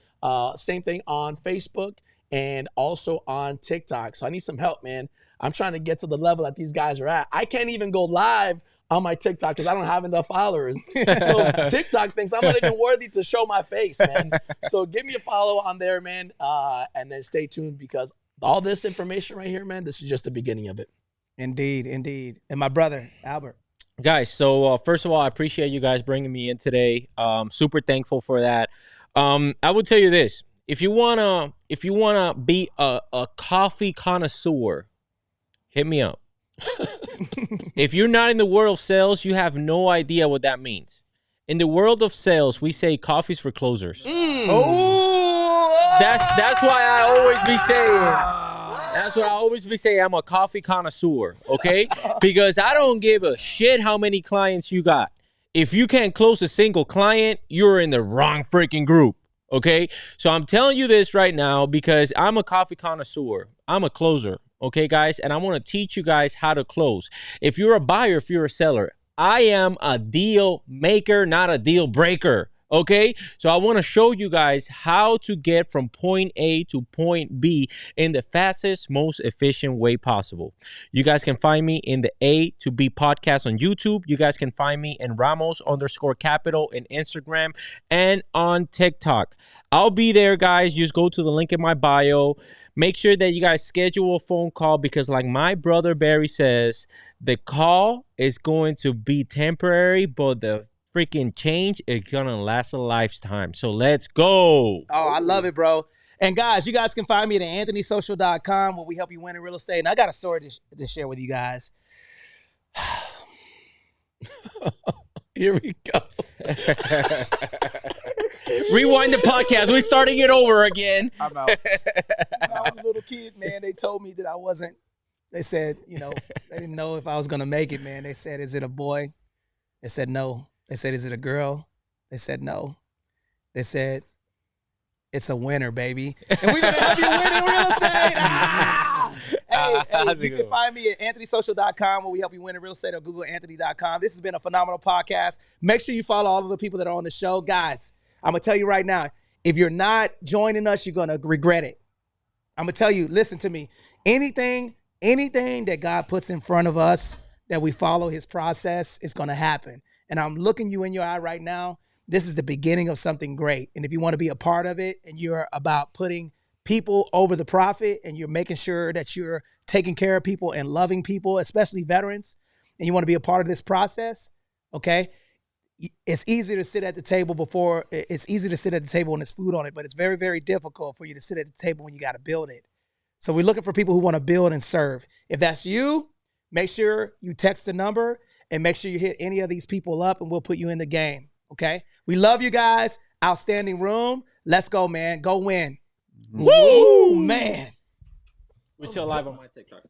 Same thing on Facebook and also on TikTok. So I need some help, man. I'm trying to get to the level that these guys are at. I can't even go live on my TikTok because I don't have enough followers. So TikTok thinks I'm not even worthy to show my face, man. So give me a follow on there, man. And then stay tuned because all this information right here, man, this is just the beginning of it. Indeed, indeed. And my brother, Albert. Guys, so first of all, I appreciate you guys bringing me in today. Super thankful for that. I will tell you this: if you wanna be a coffee connoisseur, hit me up. If you're not in the world of sales, you have no idea what that means. In the world of sales, we say coffee's for closers. Oh, That's why I always be saying. That's what I always be saying. I'm a coffee connoisseur, okay? Because I don't give a shit how many clients you got. If you can't close a single client, you're in the wrong freaking group, okay? So I'm telling you this right now because I'm a coffee connoisseur. I'm a closer, okay, guys? And I want to teach you guys how to close. If you're a buyer, if you're a seller, I am a deal maker, not a deal breaker. Okay, so I want to show you guys how to get from point A to point B in the fastest, most efficient way possible. You guys can find me in the A to B podcast on YouTube. You guys can find me in Ramos_Capital in Instagram and on TikTok. I'll be there, guys. Just go to the link in my bio. Make sure that you guys schedule a phone call because like my brother Barry says, the call is going to be temporary, but the freaking change is gonna last a lifetime. So let's go. Oh, I love it, bro. And guys, you guys can find me at anthonysocial.com where we help you win in real estate. And I got a story to share with you guys. Here we go. Rewind the podcast. We're starting it over again. I'm out. When I was a little kid, man, they told me that I wasn't. They said, they didn't know if I was gonna make it, man. They said, is it a boy? They said no. They said, is it a girl? They said no. They said, it's a winner, baby. And we're going to help you win in real estate. Hey, you can find me at anthonysocial.com where we help you win in real estate or Google Anthony.com. This has been a phenomenal podcast. Make sure you follow all of the people that are on the show. Guys, I'm going to tell you right now, if you're not joining us, you're going to regret it. I'm going to tell you, listen to me. Anything that God puts in front of us, that we follow his process, is going to happen. And I'm looking you in your eye right now. This is the beginning of something great. And if you want to be a part of it and you're about putting people over the profit and you're making sure that you're taking care of people and loving people, especially veterans, and you want to be a part of this process, okay, it's easy to sit at the table when there's food on it, but it's very, very difficult for you to sit at the table when you got to build it. So we're looking for people who want to build and serve. If that's you, make sure you text the number and make sure you hit any of these people up and we'll put you in the game, okay? We love you guys. Outstanding room. Let's go, man. Go win. Woo, man. We're still live on my TikTok.